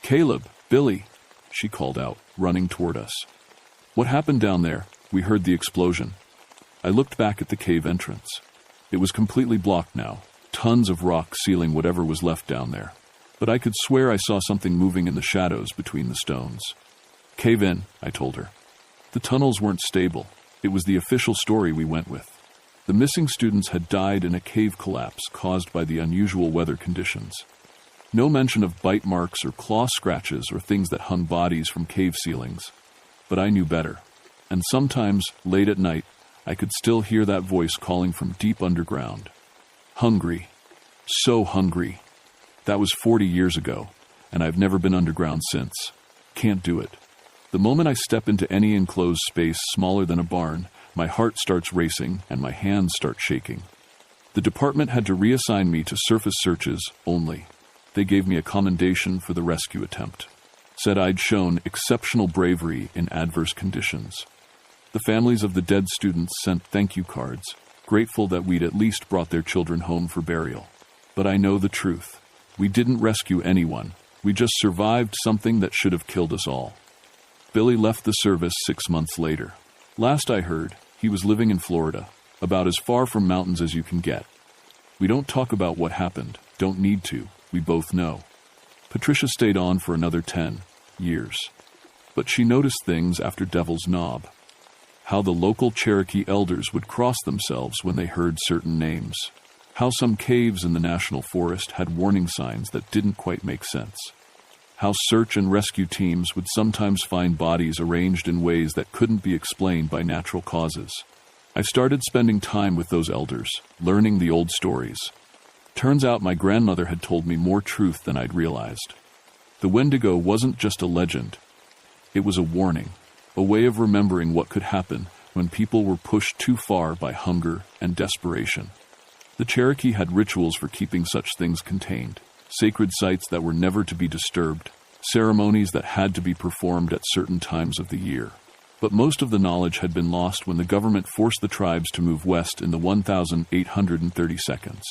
Caleb, Billy, she called out, running toward us. What happened down there? We heard the explosion. I looked back at the cave entrance. It was completely blocked now, tons of rock sealing whatever was left down there. But I could swear I saw something moving in the shadows between the stones. Cave in, I told her. The tunnels weren't stable. It was the official story we went with. The missing students had died in a cave collapse caused by the unusual weather conditions. No mention of bite marks or claw scratches or things that hung bodies from cave ceilings. But I knew better. And sometimes, late at night, I could still hear that voice calling from deep underground. Hungry. So hungry. That was 40 years ago, and I've never been underground since. Can't do it. The moment I step into any enclosed space smaller than a barn, my heart starts racing and my hands start shaking. The department had to reassign me to surface searches only. They gave me a commendation for the rescue attempt. Said I'd shown exceptional bravery in adverse conditions. The families of the dead students sent thank you cards, grateful that we'd at least brought their children home for burial. But I know the truth. We didn't rescue anyone. We just survived something that should have killed us all. Billy left the service 6 months later. Last I heard, he was living in Florida, about as far from mountains as you can get. We don't talk about what happened, don't need to, we both know. Patricia stayed on for another 10 years. But she noticed things after Devil's Knob. How the local Cherokee elders would cross themselves when they heard certain names. How some caves in the national forest had warning signs that didn't quite make sense. How search and rescue teams would sometimes find bodies arranged in ways that couldn't be explained by natural causes. I started spending time with those elders, learning the old stories. Turns out my grandmother had told me more truth than I'd realized. The Wendigo wasn't just a legend. It was a warning, a way of remembering what could happen when people were pushed too far by hunger and desperation. The Cherokee had rituals for keeping such things contained, sacred sites that were never to be disturbed, ceremonies that had to be performed at certain times of the year. But most of the knowledge had been lost when the government forced the tribes to move west in the 1830 seconds.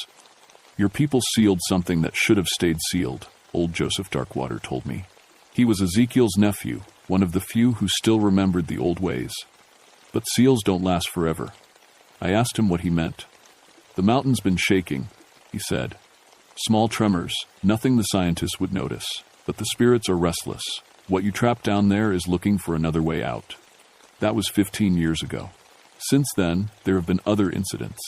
Your people sealed something that should have stayed sealed, old Joseph Darkwater told me. He was Ezekiel's nephew, one of the few who still remembered the old ways. But seals don't last forever. I asked him what he meant. The mountain's been shaking, he said. Small tremors, nothing the scientists would notice, but the spirits are restless. What you trapped down there is looking for another way out. That was 15 years ago. Since then, there have been other incidents.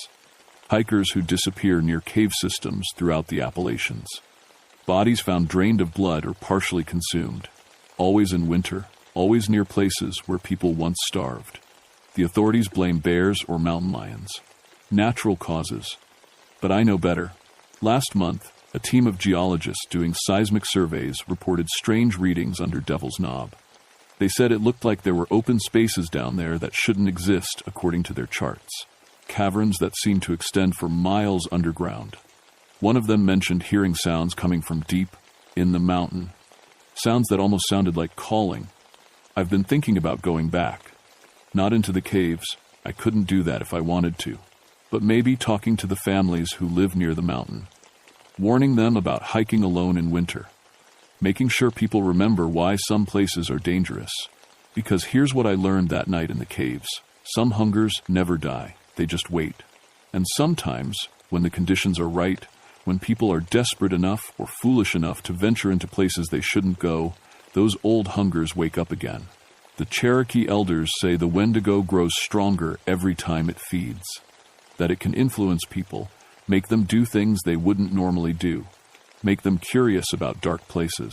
Hikers who disappear near cave systems throughout the Appalachians. Bodies found drained of blood or partially consumed. Always in winter, always near places where people once starved. The authorities blame bears or mountain lions. Natural causes. But I know better. Last month, a team of geologists doing seismic surveys reported strange readings under Devil's Knob. They said it looked like there were open spaces down there that shouldn't exist according to their charts. Caverns that seemed to extend for miles underground. One of them mentioned hearing sounds coming from deep in the mountain. Sounds that almost sounded like calling. I've been thinking about going back. Not into the caves. I couldn't do that if I wanted to. But maybe talking to the families who live near the mountain. Warning them about hiking alone in winter. Making sure people remember why some places are dangerous. Because here's what I learned that night in the caves. Some hungers never die. They just wait. And sometimes, when the conditions are right, when people are desperate enough or foolish enough to venture into places they shouldn't go, those old hungers wake up again. The Cherokee elders say the Wendigo grows stronger every time it feeds. That it can influence people, make them do things they wouldn't normally do, make them curious about dark places,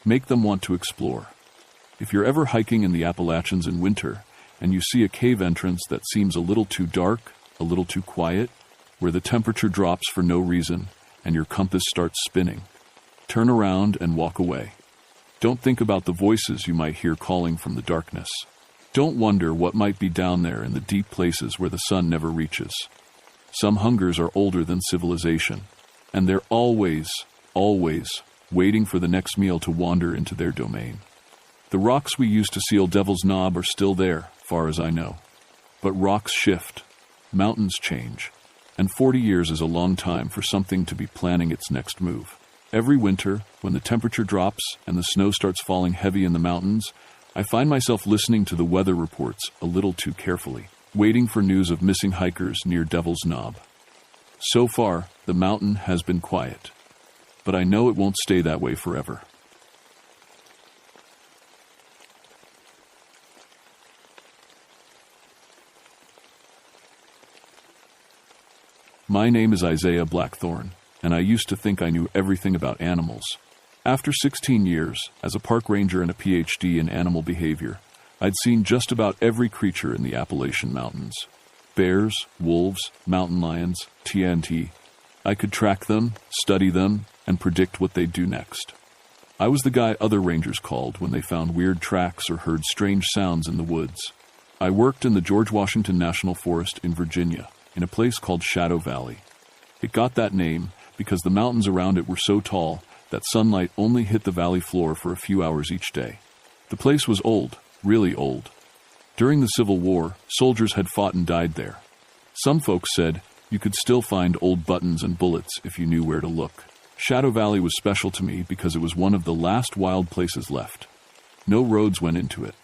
make them want to explore. If you're ever hiking in the Appalachians in winter, and you see a cave entrance that seems a little too dark, a little too quiet, where the temperature drops for no reason, and your compass starts spinning, turn around and walk away. Don't think about the voices you might hear calling from the darkness. Don't wonder what might be down there in the deep places where the sun never reaches. Some hungers are older than civilization, and they're always waiting for the next meal to wander into their domain. The rocks we used to seal Devil's Knob are still there, far as I know. But rocks shift, mountains change, and 40 years is a long time for something to be planning its next move. Every winter, when the temperature drops and the snow starts falling heavy in the mountains, I find myself listening to the weather reports a little too carefully, waiting for news of missing hikers near Devil's Knob. So far, the mountain has been quiet, but I know it won't stay that way forever. My name is Isaiah Blackthorne, and I used to think I knew everything about animals. After 16 years, as a park ranger and a PhD in animal behavior, I'd seen just about every creature in the Appalachian Mountains. Bears, wolves, mountain lions, TNT. I could track them, study them, and predict what they'd do next. I was the guy other rangers called when they found weird tracks or heard strange sounds in the woods. I worked in the George Washington National Forest in Virginia, in a place called Shadow Valley. It got that name because the mountains around it were so tall that sunlight only hit the valley floor for a few hours each day. The place was old, really old. During the Civil War, soldiers had fought and died there. Some folks said you could still find old buttons and bullets if you knew where to look. Shadow Valley was special to me because it was one of the last wild places left. No roads went into it.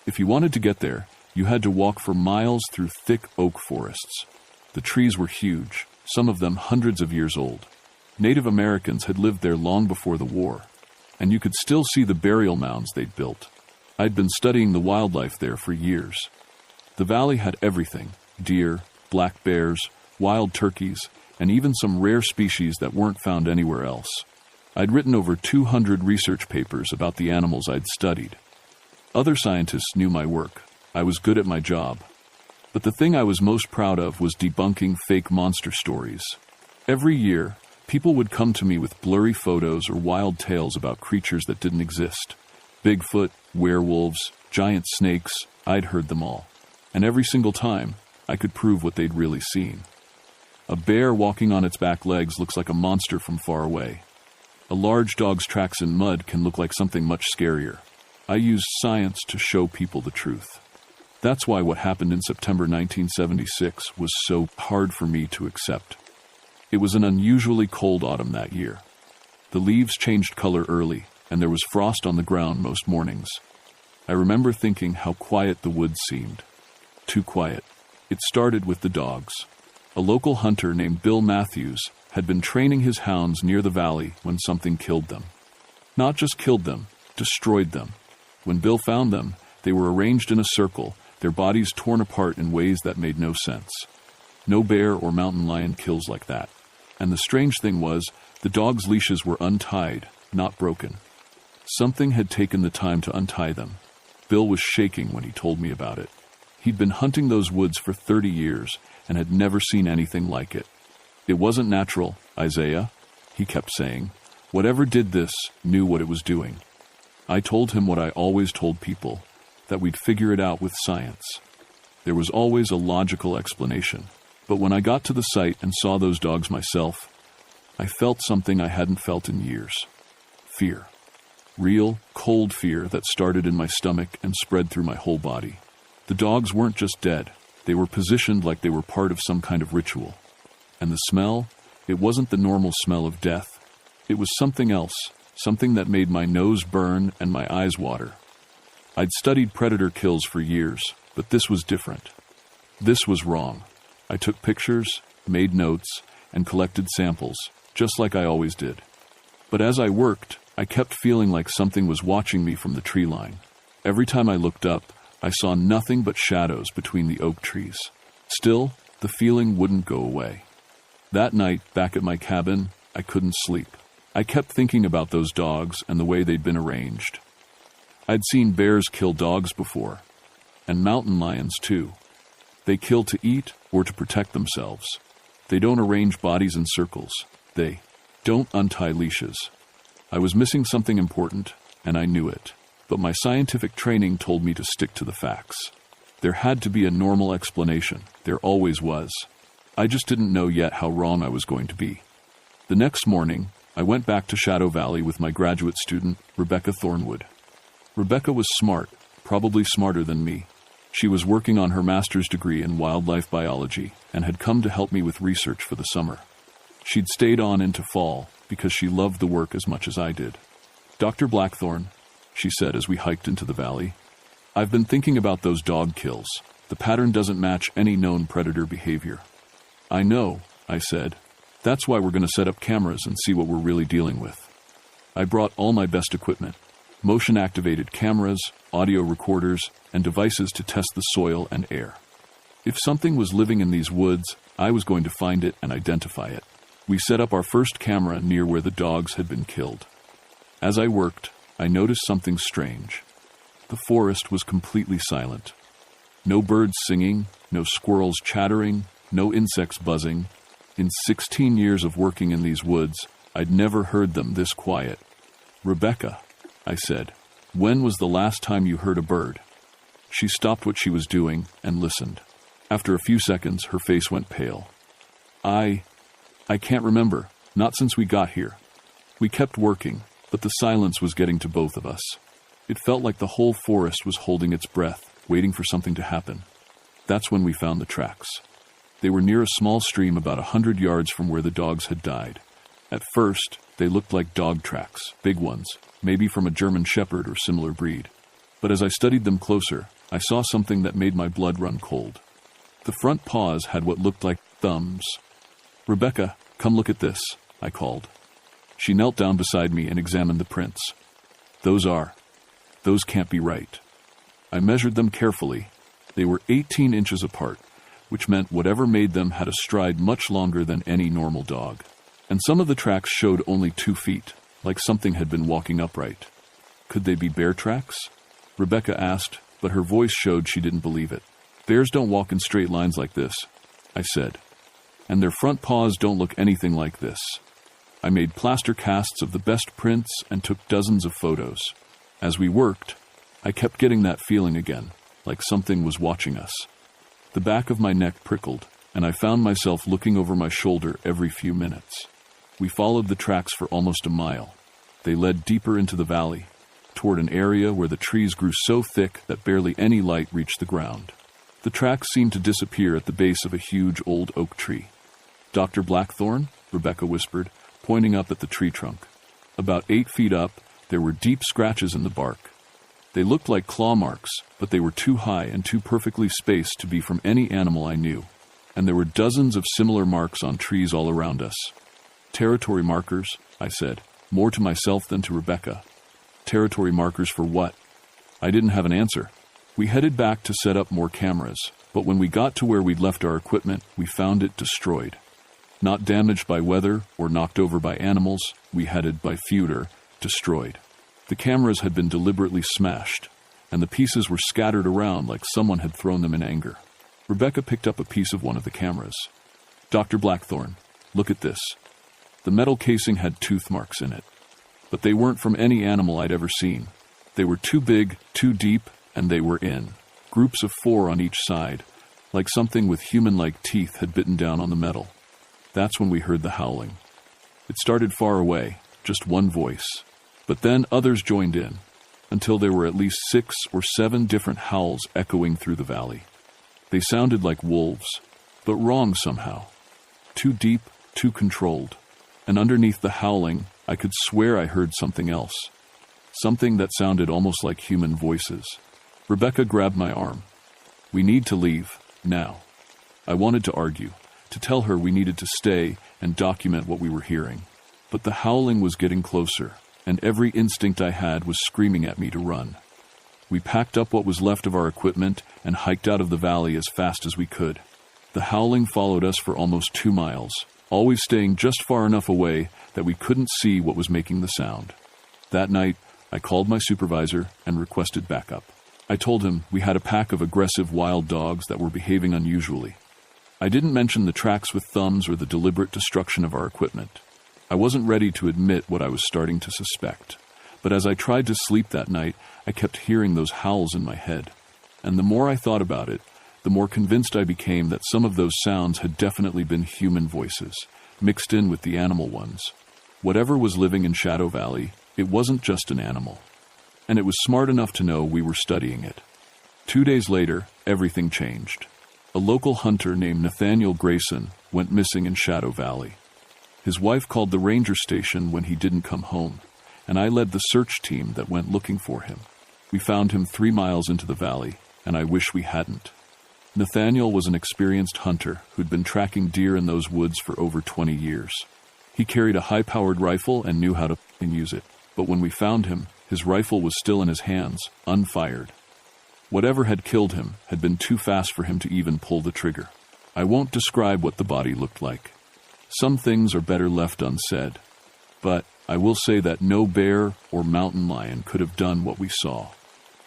If you wanted to get there, you had to walk for miles through thick oak forests. The trees were huge, some of them hundreds of years old. Native Americans had lived there long before the war, and you could still see the burial mounds they'd built. I'd been studying the wildlife there for years. The valley had everything: deer, black bears, wild turkeys, and even some rare species that weren't found anywhere else. I'd written over 200 research papers about the animals I'd studied. Other scientists knew my work. I was good at my job. But the thing I was most proud of was debunking fake monster stories. Every year, people would come to me with blurry photos or wild tales about creatures that didn't exist. Bigfoot, werewolves, giant snakes, I'd heard them all. And every single time, I could prove what they'd really seen. A bear walking on its back legs looks like a monster from far away. A large dog's tracks in mud can look like something much scarier. I used science to show people the truth. That's why what happened in September 1976 was so hard for me to accept. It was an unusually cold autumn that year. The leaves changed color early, and there was frost on the ground most mornings. I remember thinking how quiet the woods seemed. Too quiet. It started with the dogs. A local hunter named Bill Matthews had been training his hounds near the valley when something killed them. Not just killed them, destroyed them. When Bill found them, they were arranged in a circle, their bodies torn apart in ways that made no sense. No bear or mountain lion kills like that. And the strange thing was, the dogs' leashes were untied, not broken. Something had taken the time to untie them. Bill was shaking when he told me about it. He'd been hunting those woods for 30 years and had never seen anything like it. It wasn't natural, Isaiah, he kept saying. Whatever did this knew what it was doing. I told him what I always told people, that we'd figure it out with science. There was always a logical explanation. But when I got to the site and saw those dogs myself, I felt something I hadn't felt in years. Fear. Real, cold fear that started in my stomach and spread through my whole body. The dogs weren't just dead. They were positioned like they were part of some kind of ritual. And the smell, it wasn't the normal smell of death. It was something else, something that made my nose burn and my eyes water. I'd studied predator kills for years, but this was different. This was wrong. I took pictures, made notes, and collected samples, just like I always did. But as I worked, I kept feeling like something was watching me from the tree line. Every time I looked up, I saw nothing but shadows between the oak trees. Still, the feeling wouldn't go away. That night, back at my cabin, I couldn't sleep. I kept thinking about those dogs and the way they'd been arranged. I'd seen bears kill dogs before, and mountain lions too. They kill to eat or to protect themselves. They don't arrange bodies in circles. They don't untie leashes. I was missing something important, and I knew it. But my scientific training told me to stick to the facts. There had to be a normal explanation. There always was. I just didn't know yet how wrong I was going to be. The next morning, I went back to Shadow Valley with my graduate student, Rebecca Thornwood. Rebecca was smart, probably smarter than me. She was working on her master's degree in wildlife biology and had come to help me with research for the summer. She'd stayed on into fall because she loved the work as much as I did. "Dr. Blackthorne," she said as we hiked into the valley, "I've been thinking about those dog kills. The pattern doesn't match any known predator behavior." "I know," I said. "That's why we're going to set up cameras and see what we're really dealing with." I brought all my best equipment: motion-activated cameras, audio recorders, and devices to test the soil and air. If something was living in these woods, I was going to find it and identify it. We set up our first camera near where the dogs had been killed. As I worked, I noticed something strange. The forest was completely silent. No birds singing, no squirrels chattering, no insects buzzing. In 16 years of working in these woods, I'd never heard them this quiet. "Rebecca," I said, "when was the last time you heard a bird?" She stopped what she was doing and listened. After a few seconds, her face went pale. I can't remember, not since we got here." We kept working, but the silence was getting to both of us. It felt like the whole forest was holding its breath, waiting for something to happen. That's when we found the tracks. They were near a small stream about 100 yards from where the dogs had died. At first, they looked like dog tracks, big ones, maybe from a German Shepherd or similar breed. But as I studied them closer, I saw something that made my blood run cold. The front paws had what looked like thumbs. "Rebecca, come look at this," I called. She knelt down beside me and examined the prints. Those can't be right." I measured them carefully. They were 18 inches apart, which meant whatever made them had a stride much longer than any normal dog. And some of the tracks showed only 2 feet, like something had been walking upright. Could they be bear tracks? Rebecca asked, but her voice showed she didn't believe it. "Bears don't walk in straight lines like this," I said. "And their front paws don't look anything like this." I made plaster casts of the best prints and took dozens of photos. As we worked, I kept getting that feeling again, like something was watching us. The back of my neck prickled, and I found myself looking over my shoulder every few minutes. We followed the tracks for almost a mile. They led deeper into the valley, toward an area where the trees grew so thick that barely any light reached the ground. The tracks seemed to disappear at the base of a huge old oak tree. "Dr. Blackthorn?" Rebecca whispered, pointing up at the tree trunk. About 8 feet up, there were deep scratches in the bark. They looked like claw marks, but they were too high and too perfectly spaced to be from any animal I knew. And there were dozens of similar marks on trees all around us. "Territory markers," I said, more to myself than to Rebecca. "Territory markers for what?" I didn't have an answer. We headed back to set up more cameras, but when we got to where we'd left our equipment, we found it destroyed. Not damaged by weather or knocked over by animals, we headed by feuder, destroyed. The cameras had been deliberately smashed, and the pieces were scattered around like someone had thrown them in anger. Rebecca picked up a piece of one of the cameras. "Dr. Blackthorn, look at this." The metal casing had tooth marks in it, but they weren't from any animal I'd ever seen. They were too big, too deep, and they were in groups of 4 on each side, like something with human-like teeth had bitten down on the metal. That's when we heard the howling. It started far away, just one voice, but then others joined in, until there were at least 6 or 7 different howls echoing through the valley. They sounded like wolves, but wrong somehow. Too deep, too controlled. And underneath the howling, I could swear I heard something else. Something that sounded almost like human voices. Rebecca grabbed my arm. "We need to leave, now." I wanted to argue, to tell her we needed to stay and document what we were hearing. But the howling was getting closer, and every instinct I had was screaming at me to run. We packed up what was left of our equipment and hiked out of the valley as fast as we could. The howling followed us for almost 2 miles, always staying just far enough away that we couldn't see what was making the sound. That night, I called my supervisor and requested backup. I told him we had a pack of aggressive wild dogs that were behaving unusually. I didn't mention the tracks with thumbs or the deliberate destruction of our equipment. I wasn't ready to admit what I was starting to suspect, but as I tried to sleep that night, I kept hearing those howls in my head. And the more I thought about it, the more convinced I became that some of those sounds had definitely been human voices, mixed in with the animal ones. Whatever was living in Shadow Valley, it wasn't just an animal. And it was smart enough to know we were studying it. 2 days later, everything changed. A local hunter named Nathaniel Grayson went missing in Shadow Valley. His wife called the ranger station when he didn't come home, and I led the search team that went looking for him. We found him 3 miles into the valley, and I wish we hadn't. Nathaniel was an experienced hunter who'd been tracking deer in those woods for over 20 years. He carried a high-powered rifle and knew how to use it, but when we found him, his rifle was still in his hands, unfired. Whatever had killed him had been too fast for him to even pull the trigger. I won't describe what the body looked like. Some things are better left unsaid, but I will say that no bear or mountain lion could have done what we saw.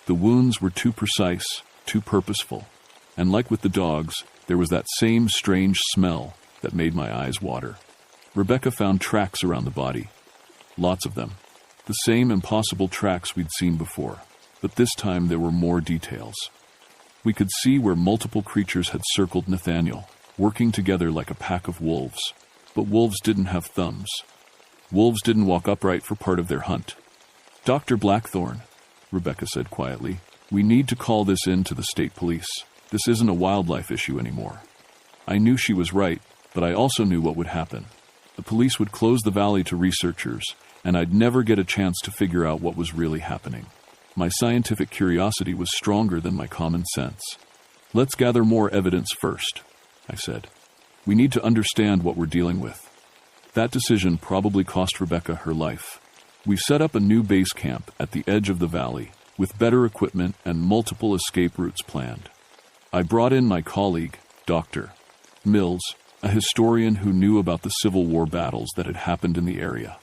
The wounds were too precise, too purposeful, and like with the dogs, there was that same strange smell that made my eyes water. Rebecca found tracks around the body. Lots of them. The same impossible tracks we'd seen before, but this time there were more details. We could see where multiple creatures had circled Nathaniel, working together like a pack of wolves. But wolves didn't have thumbs. Wolves didn't walk upright for part of their hunt. "Dr. Blackthorne," Rebecca said quietly, "we need to call this in to the state police. This isn't a wildlife issue anymore." I knew she was right, but I also knew what would happen. The police would close the valley to researchers, and I'd never get a chance to figure out what was really happening. My scientific curiosity was stronger than my common sense. "Let's gather more evidence first," I said. "We need to understand what we're dealing with." That decision probably cost Rebecca her life. We set up a new base camp at the edge of the valley, with better equipment and multiple escape routes planned. I brought in my colleague, Dr. Mills, a historian who knew about the Civil War battles that had happened in the area.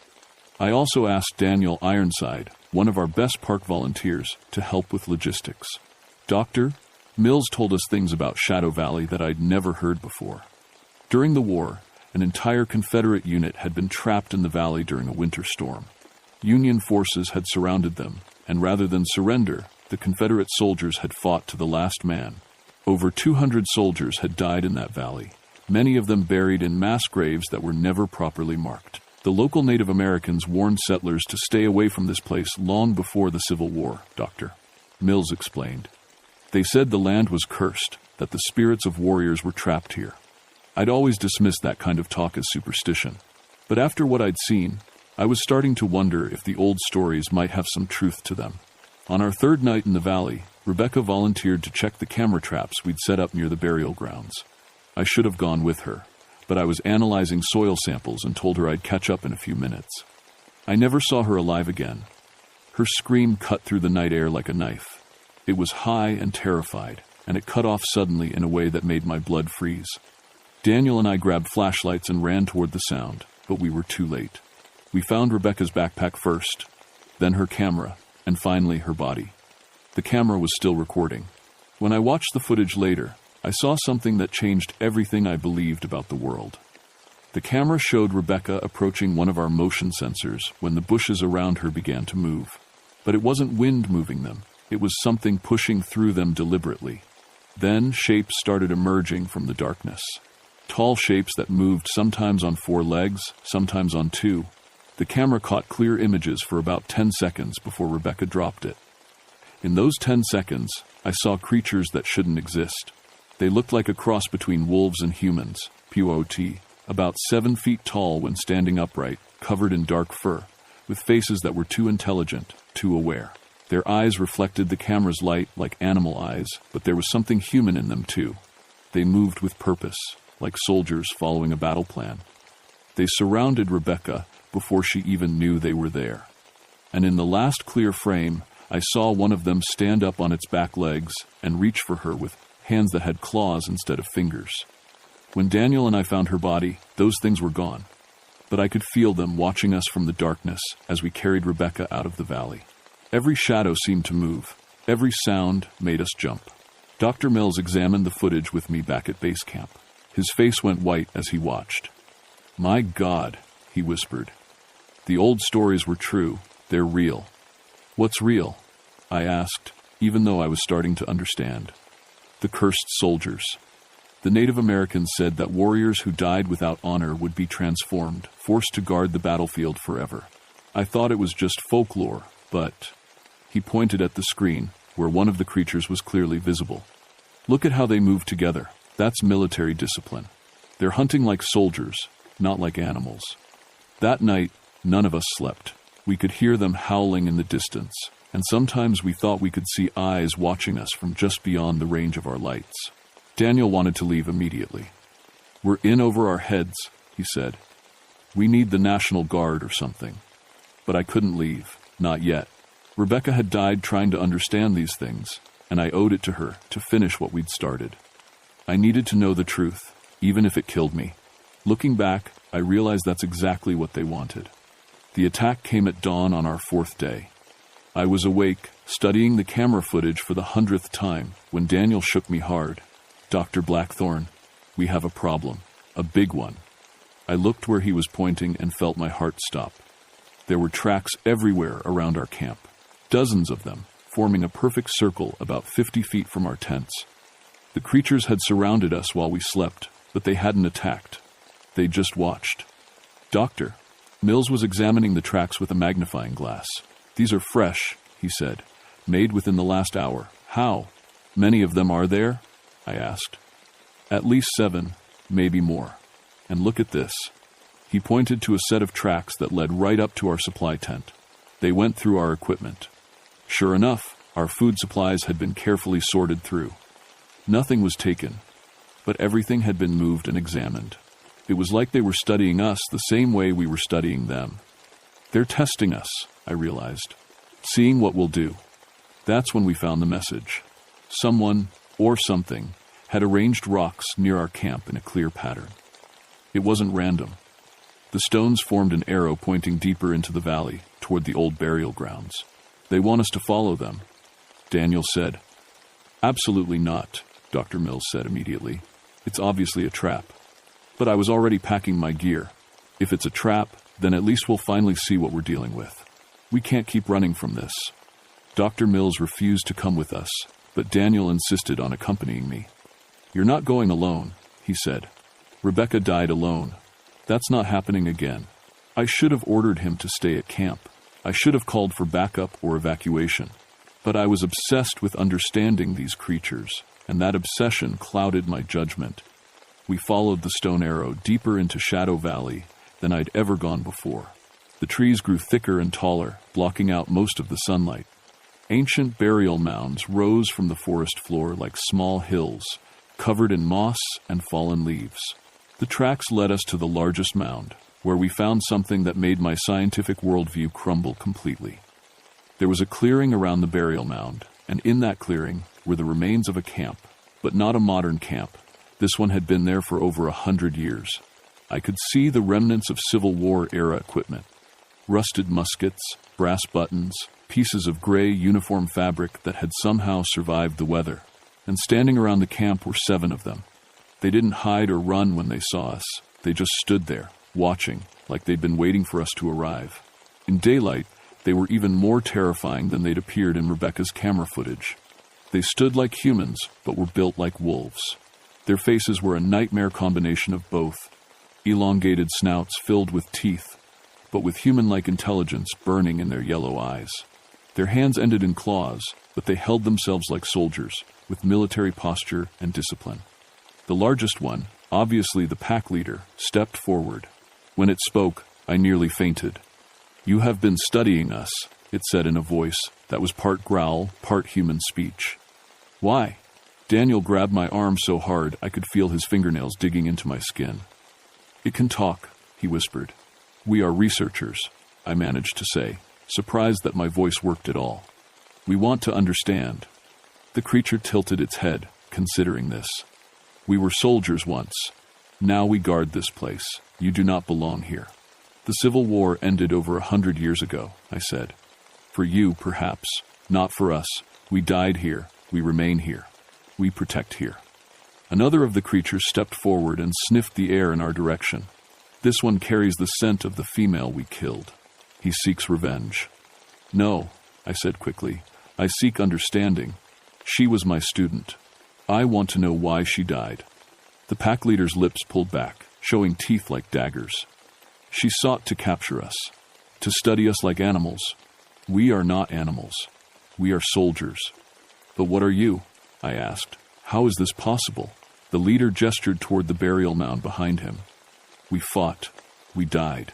I also asked Daniel Ironside, one of our best park volunteers, to help with logistics. Dr. Mills told us things about Shadow Valley that I'd never heard before. During the war, an entire Confederate unit had been trapped in the valley during a winter storm. Union forces had surrounded them, and rather than surrender, the Confederate soldiers had fought to the last man. Over 200 soldiers had died in that valley, many of them buried in mass graves that were never properly marked. The local Native Americans warned settlers to stay away from this place long before the Civil War, Dr. Mills explained. They said the land was cursed, that the spirits of warriors were trapped here. I'd always dismissed that kind of talk as superstition. But after what I'd seen, I was starting to wonder if the old stories might have some truth to them. On our third night in the valley, Rebecca volunteered to check the camera traps we'd set up near the burial grounds. I should have gone with her, but I was analyzing soil samples and told her I'd catch up in a few minutes. I never saw her alive again. Her scream cut through the night air like a knife. It was high and terrified, and it cut off suddenly in a way that made my blood freeze. Daniel and I grabbed flashlights and ran toward the sound, but we were too late. We found Rebecca's backpack first, then her camera, and finally her body. The camera was still recording. When I watched the footage later, I saw something that changed everything I believed about the world. The camera showed Rebecca approaching one of our motion sensors when the bushes around her began to move. But it wasn't wind moving them. It was something pushing through them deliberately. Then shapes started emerging from the darkness. Tall shapes that moved sometimes on 4 legs, sometimes on 2. The camera caught clear images for about 10 seconds before Rebecca dropped it. In those 10 seconds, I saw creatures that shouldn't exist. They looked like a cross between wolves and humans, POT, about 7 feet tall when standing upright, covered in dark fur, with faces that were too intelligent, too aware. Their eyes reflected the camera's light like animal eyes, but there was something human in them too. They moved with purpose, like soldiers following a battle plan. They surrounded Rebecca before she even knew they were there. And in the last clear frame, I saw one of them stand up on its back legs and reach for her with hands that had claws instead of fingers. When Daniel and I found her body, those things were gone. But I could feel them watching us from the darkness as we carried Rebecca out of the valley. Every shadow seemed to move. Every sound made us jump. Dr. Mills examined the footage with me back at base camp. His face went white as he watched. "My God," he whispered. "The old stories were true. They're real." "What's real?" I asked, even though I was starting to understand. "The cursed soldiers." The Native Americans said that warriors who died without honor would be transformed, forced to guard the battlefield forever. I thought it was just folklore, but... He pointed at the screen, where one of the creatures was clearly visible. "Look at how they move together. That's military discipline. They're hunting like soldiers, not like animals." That night, none of us slept. We could hear them howling in the distance, and sometimes we thought we could see eyes watching us from just beyond the range of our lights. Daniel wanted to leave immediately. "We're in over our heads," he said. "We need the National Guard or something." But I couldn't leave, not yet. Rebecca had died trying to understand these things, and I owed it to her to finish what we'd started. I needed to know the truth, even if it killed me. Looking back, I realized that's exactly what they wanted. The attack came at dawn on our 4th day. I was awake, studying the camera footage for the 100th time, when Daniel shook me hard. "Dr. Blackthorne, we have a problem. A big one." I looked where he was pointing and felt my heart stop. There were tracks everywhere around our camp, dozens of them, forming a perfect circle about 50 feet from our tents. The creatures had surrounded us while we slept, but they hadn't attacked. They just watched. "Doctor." Mills was examining the tracks with a magnifying glass. "These are fresh," he said, "made within the last hour." "How many of them are there?" I asked. "At least 7, maybe more. And look at this." He pointed to a set of tracks that led right up to our supply tent. They went through our equipment. Sure enough, our food supplies had been carefully sorted through. Nothing was taken, but everything had been moved and examined. It was like they were studying us the same way we were studying them. "They're testing us," I realized, "seeing what we'll do." That's when we found the message. Someone, or something, had arranged rocks near our camp in a clear pattern. It wasn't random. The stones formed an arrow pointing deeper into the valley, toward the old burial grounds. "They want us to follow them," Daniel said. "Absolutely not," Dr. Mills said immediately. "It's obviously a trap." But I was already packing my gear. If it's a trap, then at least we'll finally see what we're dealing with. We can't keep running from this. Dr. Mills refused to come with us, but Daniel insisted on accompanying me. "You're not going alone," he said. "Rebecca died alone. That's not happening again." I should have ordered him to stay at camp. I should have called for backup or evacuation. But I was obsessed with understanding these creatures, and that obsession clouded my judgment. We followed the stone arrow deeper into Shadow Valley than I'd ever gone before. The trees grew thicker and taller, blocking out most of the sunlight. Ancient burial mounds rose from the forest floor like small hills, covered in moss and fallen leaves. The tracks led us to the largest mound, where we found something that made my scientific worldview crumble completely. There was a clearing around the burial mound, and in that clearing were the remains of a camp, but not a modern camp. This one had been there for over 100 years. I could see the remnants of Civil War-era equipment. Rusted muskets, brass buttons, pieces of gray uniform fabric that had somehow survived the weather. And standing around the camp were 7 of them. They didn't hide or run when they saw us. They just stood there, watching, like they'd been waiting for us to arrive. In daylight, they were even more terrifying than they'd appeared in Rebecca's camera footage. They stood like humans, but were built like wolves. Their faces were a nightmare combination of both. Elongated snouts filled with teeth, but with human-like intelligence burning in their yellow eyes. Their hands ended in claws, but they held themselves like soldiers, with military posture and discipline. The largest one, obviously the pack leader, stepped forward. When it spoke, I nearly fainted. "You have been studying us," it said in a voice that was part growl, part human speech. "Why?" Daniel grabbed my arm so hard I could feel his fingernails digging into my skin. "It can talk," he whispered. "We are researchers," I managed to say, surprised that my voice worked at all. "We want to understand." The creature tilted its head, considering this. "We were soldiers once. Now we guard this place. You do not belong here." "The Civil War ended over 100 years ago," I said. "For you, perhaps. Not for us. We died here. We remain here. We protect here." Another of the creatures stepped forward and sniffed the air in our direction. "This one carries the scent of the female we killed. He seeks revenge." "No," I said quickly. "I seek understanding. She was my student. I want to know why she died." The pack leader's lips pulled back, showing teeth like daggers. "She sought to capture us, to study us like animals. We are not animals. We are soldiers." "But what are you?" I asked. "How is this possible?" The leader gestured toward the burial mound behind him. "We fought. We died.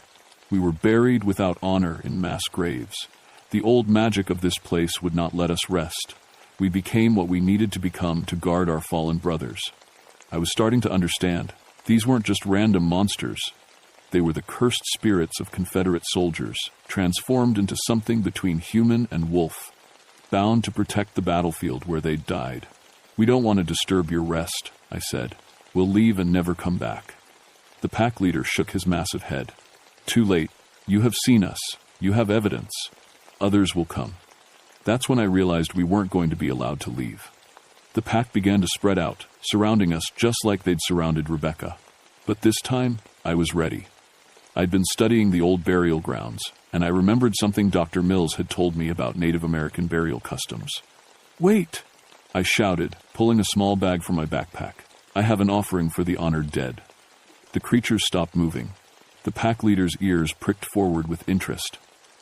We were buried without honor in mass graves. The old magic of this place would not let us rest. We became what we needed to become to guard our fallen brothers." I was starting to understand. These weren't just random monsters. They were the cursed spirits of Confederate soldiers, transformed into something between human and wolf, bound to protect the battlefield where they'd died. "We don't want to disturb your rest," I said. "We'll leave and never come back." The pack leader shook his massive head. "Too late. You have seen us. You have evidence. Others will come." That's when I realized we weren't going to be allowed to leave. The pack began to spread out, surrounding us just like they'd surrounded Rebecca. But this time, I was ready. I'd been studying the old burial grounds, and I remembered something Dr. Mills had told me about Native American burial customs. "Wait!" I shouted, pulling a small bag from my backpack. "I have an offering for the honored dead." The creatures stopped moving. The pack leader's ears pricked forward with interest.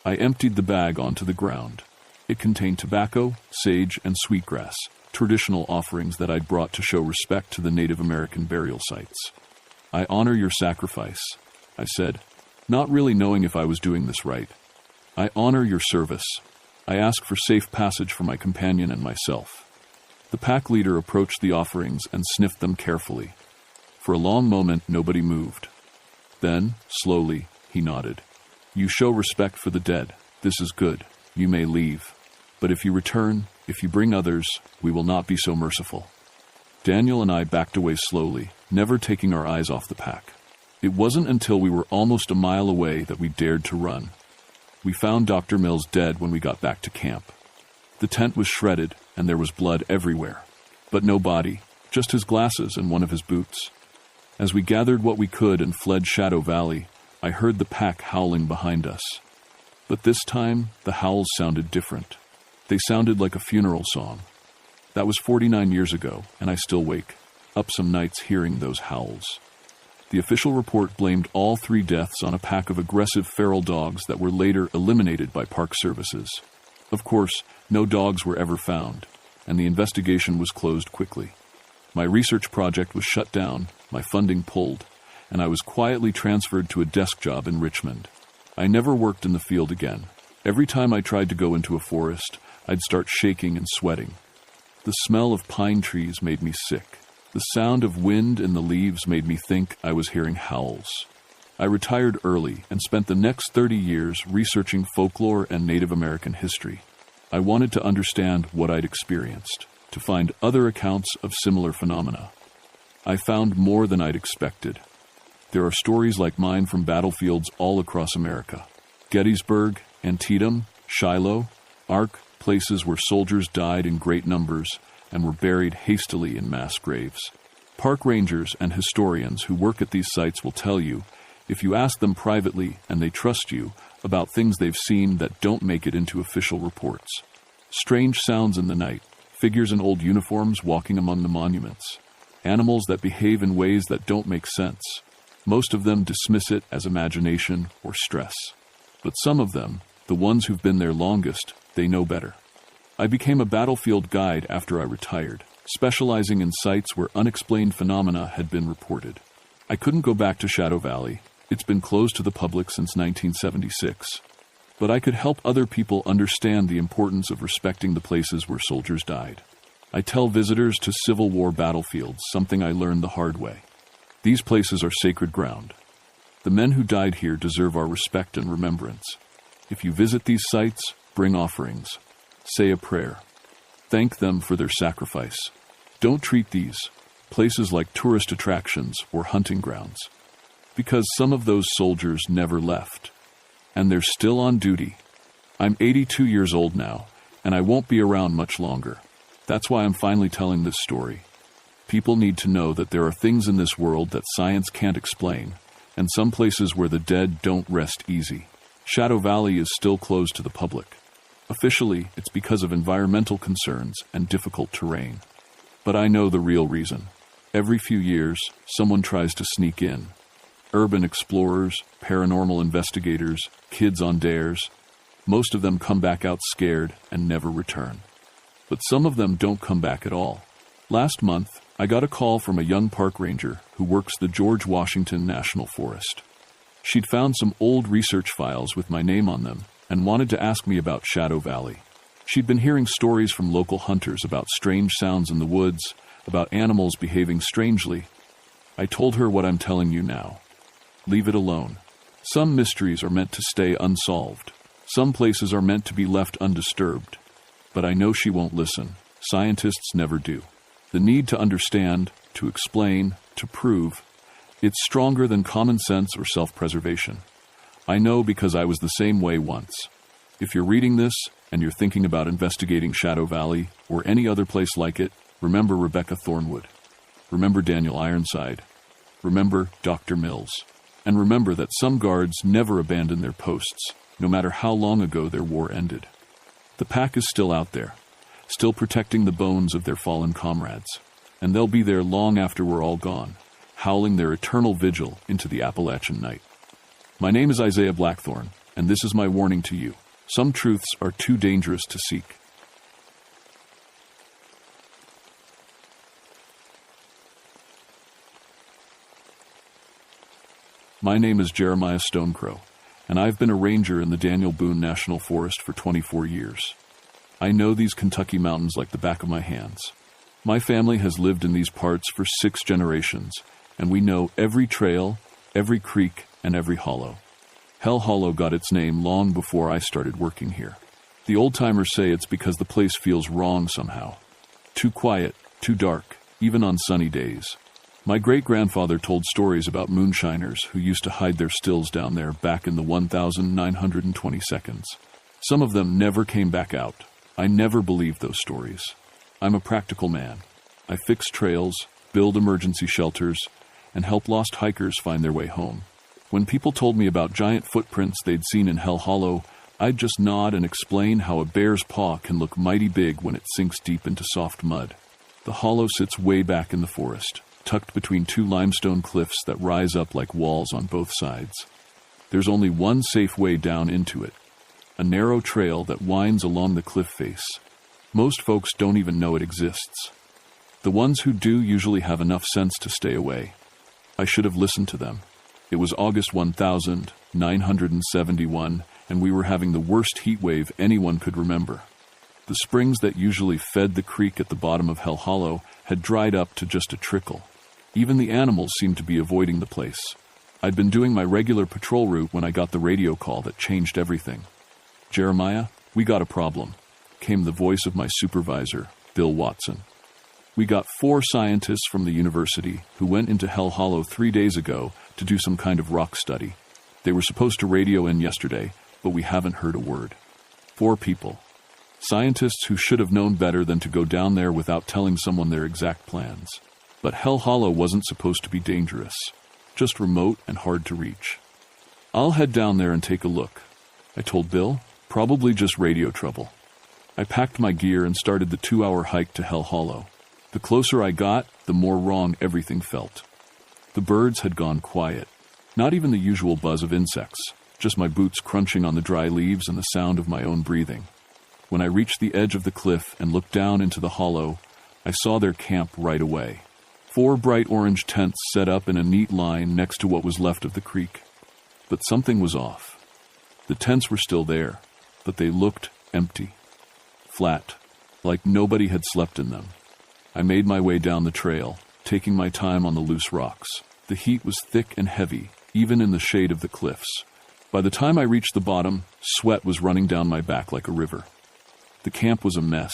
I emptied the bag onto the ground. It contained tobacco, sage, and sweetgrass, traditional offerings that I'd brought to show respect to the Native American burial sites. "I honor your sacrifice," I said, not really knowing if I was doing this right. "I honor your service. I ask for safe passage for my companion and myself." The pack leader approached the offerings and sniffed them carefully. For a long moment, nobody moved. Then, slowly, he nodded. "You show respect for the dead. This is good. You may leave. But if you return, if you bring others, we will not be so merciful." Daniel and I backed away slowly, never taking our eyes off the pack. It wasn't until we were almost a mile away that we dared to run. We found Dr. Mills dead when we got back to camp. The tent was shredded, and there was blood everywhere. But no body, just his glasses and one of his boots. As we gathered what we could and fled Shadow Valley, I heard the pack howling behind us. But this time, the howls sounded different. They sounded like a funeral song. That was 49 years ago, and I still wake up some nights hearing those howls. The official report blamed all 3 deaths on a pack of aggressive feral dogs that were later eliminated by park services. Of course, no dogs were ever found, and the investigation was closed quickly. My research project was shut down, my funding pulled, and I was quietly transferred to a desk job in Richmond. I never worked in the field again. Every time I tried to go into a forest, I'd start shaking and sweating. The smell of pine trees made me sick. The sound of wind in the leaves made me think I was hearing howls. I retired early and spent the next 30 years researching folklore and Native American history. I wanted to understand what I'd experienced, to find other accounts of similar phenomena. I found more than I'd expected. There are stories like mine from battlefields all across America. Gettysburg, Antietam, Shiloh, Ark, places where soldiers died in great numbers and were buried hastily in mass graves. Park rangers and historians who work at these sites will tell you, if you ask them privately and they trust you, about things they've seen that don't make it into official reports. Strange sounds in the night, figures in old uniforms walking among the monuments, animals that behave in ways that don't make sense. Most of them dismiss it as imagination or stress. But some of them, the ones who've been there longest, they know better. I became a battlefield guide after I retired, specializing in sites where unexplained phenomena had been reported. I couldn't go back to Shadow Valley. It's been closed to the public since 1976. But I could help other people understand the importance of respecting the places where soldiers died. I tell visitors to Civil War battlefields something I learned the hard way. These places are sacred ground. The men who died here deserve our respect and remembrance. If you visit these sites, bring offerings. Say a prayer. Thank them for their sacrifice. Don't treat these places like tourist attractions or hunting grounds, because some of those soldiers never left, and they're still on duty. I'm 82 years old now, and I won't be around much longer. That's why I'm finally telling this story. People need to know that there are things in this world that science can't explain, and some places where the dead don't rest easy. Shadow Valley is still closed to the public. Officially, it's because of environmental concerns and difficult terrain. But I know the real reason. Every few years, someone tries to sneak in. Urban explorers, paranormal investigators, kids on dares. Most of them come back out scared and never return. But some of them don't come back at all. Last month, I got a call from a young park ranger who works the George Washington National Forest. She'd found some old research files with my name on them and wanted to ask me about Shadow Valley. She'd been hearing stories from local hunters about strange sounds in the woods, about animals behaving strangely. I told her what I'm telling you now. Leave it alone. Some mysteries are meant to stay unsolved. Some places are meant to be left undisturbed. But I know she won't listen. Scientists never do. The need to understand, to explain, to prove, it's stronger than common sense or self-preservation. I know because I was the same way once. If you're reading this and you're thinking about investigating Shadow Valley or any other place like it, remember Rebecca Thornwood. Remember Daniel Ironside. Remember Dr. Mills. And remember that some guards never abandon their posts, no matter how long ago their war ended. The pack is still out there, still protecting the bones of their fallen comrades, and they'll be there long after we're all gone, howling their eternal vigil into the Appalachian night. My name is Isaiah Blackthorne, and this is my warning to you. Some truths are too dangerous to seek. My name is Jeremiah Stonecrow, and I've been a ranger in the Daniel Boone National Forest for 24 years. I know these Kentucky mountains like the back of my hands. My family has lived in these parts for 6 generations, and we know every trail, every creek, and every hollow. Hell Hollow got its name long before I started working here. The old-timers say it's because the place feels wrong somehow. Too quiet, too dark, even on sunny days. My great-grandfather told stories about moonshiners who used to hide their stills down there back in the 1920 seconds. Some of them never came back out. I never believed those stories. I'm a practical man. I fix trails, build emergency shelters, and help lost hikers find their way home. When people told me about giant footprints they'd seen in Hell Hollow, I'd just nod and explain how a bear's paw can look mighty big when it sinks deep into soft mud. The hollow sits way back in the forest, tucked between 2 limestone cliffs that rise up like walls on both sides. There's only one safe way down into it, a narrow trail that winds along the cliff face. Most folks don't even know it exists. The ones who do usually have enough sense to stay away. I should have listened to them. It was August 1971, and we were having the worst heat wave anyone could remember. The springs that usually fed the creek at the bottom of Hell Hollow had dried up to just a trickle. Even the animals seemed to be avoiding the place. I'd been doing my regular patrol route when I got the radio call that changed everything. "Jeremiah, we got a problem," came the voice of my supervisor, Bill Watson. "We got 4 scientists from the university who went into Hell Hollow 3 days ago to do some kind of rock study. They were supposed to radio in yesterday, but we haven't heard a word. 4 people. Scientists who should have known better than to go down there without telling someone their exact plans. But Hell Hollow wasn't supposed to be dangerous, just remote and hard to reach. I'll head down there and take a look," I told Bill. "Probably just radio trouble." I packed my gear and started the 2-hour hike to Hell Hollow. The closer I got, the more wrong everything felt. The birds had gone quiet. Not even the usual buzz of insects, just my boots crunching on the dry leaves and the sound of my own breathing. When I reached the edge of the cliff and looked down into the hollow, I saw their camp right away. 4 bright orange tents set up in a neat line next to what was left of the creek. But something was off. The tents were still there, but they looked empty. Flat, like nobody had slept in them. I made my way down the trail, taking my time on the loose rocks. The heat was thick and heavy, even in the shade of the cliffs. By the time I reached the bottom, sweat was running down my back like a river. The camp was a mess.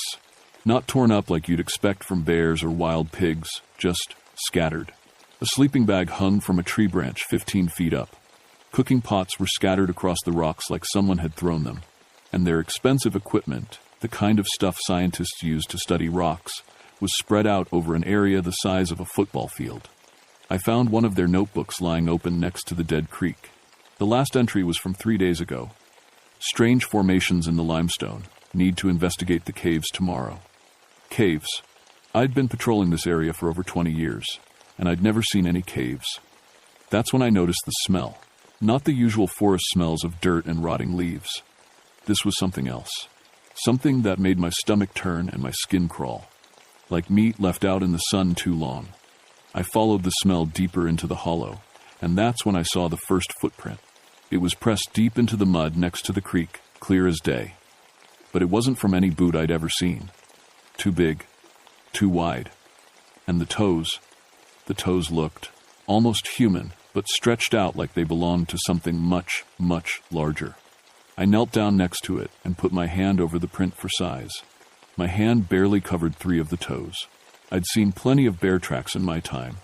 Not torn up like you'd expect from bears or wild pigs, just scattered. A sleeping bag hung from a tree branch 15 feet up. Cooking pots were scattered across the rocks like someone had thrown them. And their expensive equipment, the kind of stuff scientists use to study rocks, was spread out over an area the size of a football field. I found one of their notebooks lying open next to the dead creek. The last entry was from 3 days ago. "Strange formations in the limestone. Need to investigate the caves tomorrow." Caves. I'd been patrolling this area for over 20 years, and I'd never seen any caves. That's when I noticed the smell. Not the usual forest smells of dirt and rotting leaves. This was something else. Something that made my stomach turn and my skin crawl. Like meat left out in the sun too long. I followed the smell deeper into the hollow, and that's when I saw the first footprint. It was pressed deep into the mud next to the creek, clear as day. But it wasn't from any boot I'd ever seen. Too big, too wide. And the toes looked almost human, but stretched out like they belonged to something much, much larger. I knelt down next to it and put my hand over the print for size. My hand barely covered 3 of the toes. I'd seen plenty of bear tracks in my time.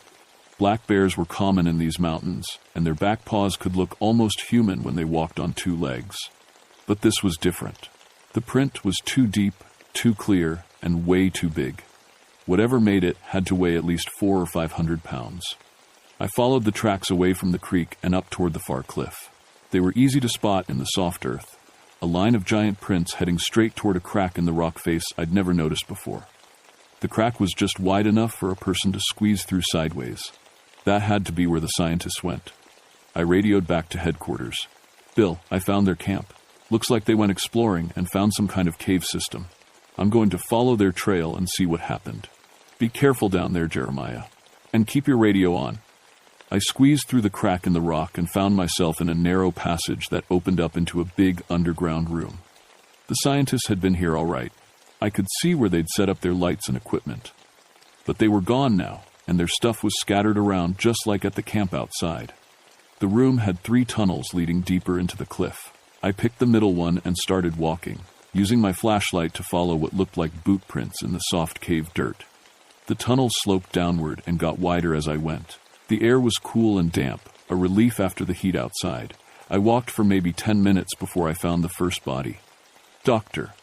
Black bears were common in these mountains, and their back paws could look almost human when they walked on 2 legs. But this was different. The print was too deep, too clear, and way too big. Whatever made it had to weigh at least 400 or 500 pounds. I followed the tracks away from the creek and up toward the far cliff. They were easy to spot in the soft earth, a line of giant prints heading straight toward a crack in the rock face I'd never noticed before. The crack was just wide enough for a person to squeeze through sideways. That had to be where the scientists went. I radioed back to headquarters. "Bill, I found their camp. Looks like they went exploring and found some kind of cave system. I'm going to follow their trail and see what happened. Be careful down there, Jeremiah. And keep your radio on." I squeezed through the crack in the rock and found myself in a narrow passage that opened up into a big underground room. The scientists had been here all right. I could see where they'd set up their lights and equipment. But they were gone now, and their stuff was scattered around just like at the camp outside. The room had 3 tunnels leading deeper into the cliff. I picked the middle one and started walking, using my flashlight to follow what looked like boot prints in the soft cave dirt. The tunnel sloped downward and got wider as I went. The air was cool and damp, a relief after the heat outside. I walked for maybe 10 minutes before I found the first body. Doctor.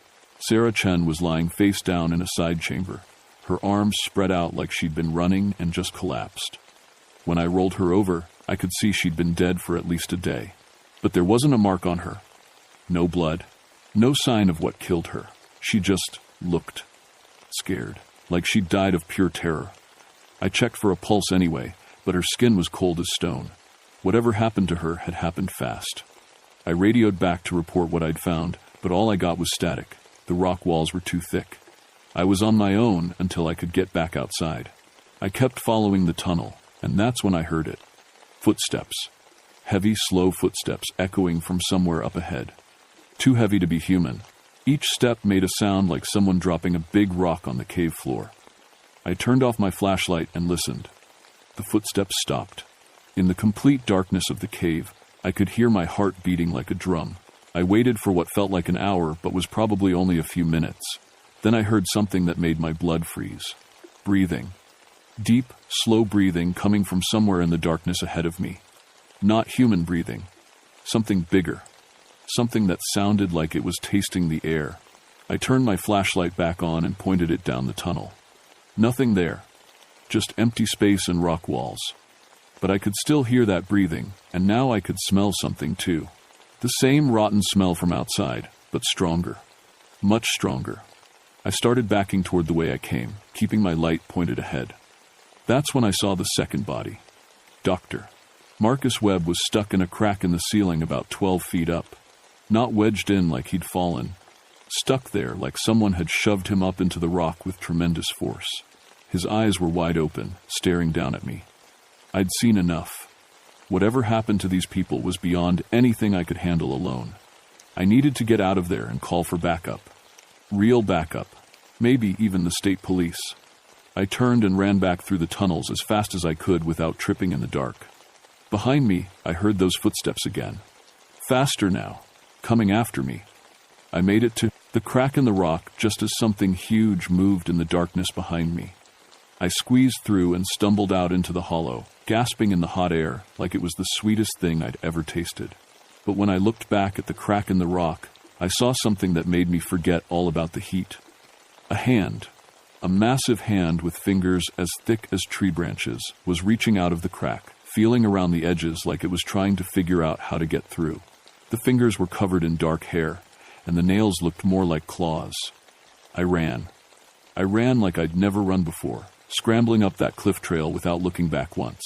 Sarah Chen was lying face down in a side chamber, her arms spread out like she'd been running and just collapsed. When I rolled her over, I could see she'd been dead for at least a day. But there wasn't a mark on her. No blood. No sign of what killed her. She just looked scared, like she'd died of pure terror. I checked for a pulse anyway, but her skin was cold as stone. Whatever happened to her had happened fast. I radioed back to report what I'd found, but all I got was static. The rock walls were too thick. I was on my own until I could get back outside. I kept following the tunnel, and that's when I heard it. Footsteps. Heavy, slow footsteps echoing from somewhere up ahead. Too heavy to be human. Each step made a sound like someone dropping a big rock on the cave floor. I turned off my flashlight and listened. The footsteps stopped. In the complete darkness of the cave, I could hear my heart beating like a drum. I waited for what felt like an hour, but was probably only a few minutes. Then I heard something that made my blood freeze. Breathing. Deep, slow breathing coming from somewhere in the darkness ahead of me. Not human breathing. Something bigger. Something that sounded like it was tasting the air. I turned my flashlight back on and pointed it down the tunnel. Nothing there. Just empty space and rock walls. But I could still hear that breathing, and now I could smell something too. The same rotten smell from outside, but stronger. Much stronger. I started backing toward the way I came, keeping my light pointed ahead. That's when I saw the second body. Dr. Marcus Webb was stuck in a crack in the ceiling about 12 feet up. Not wedged in like he'd fallen. Stuck there like someone had shoved him up into the rock with tremendous force. His eyes were wide open, staring down at me. I'd seen enough. Whatever happened to these people was beyond anything I could handle alone. I needed to get out of there and call for backup. Real backup. Maybe even the state police. I turned and ran back through the tunnels as fast as I could without tripping in the dark. Behind me, I heard those footsteps again. Faster now. Coming after me. I made it to the crack in the rock just as something huge moved in the darkness behind me. I squeezed through and stumbled out into the hollow, gasping in the hot air like it was the sweetest thing I'd ever tasted. But when I looked back at the crack in the rock, I saw something that made me forget all about the heat. A hand, a massive hand with fingers as thick as tree branches, was reaching out of the crack, feeling around the edges like it was trying to figure out how to get through. The fingers were covered in dark hair, and the nails looked more like claws. I ran. I ran like I'd never run before, scrambling up that cliff trail without looking back once.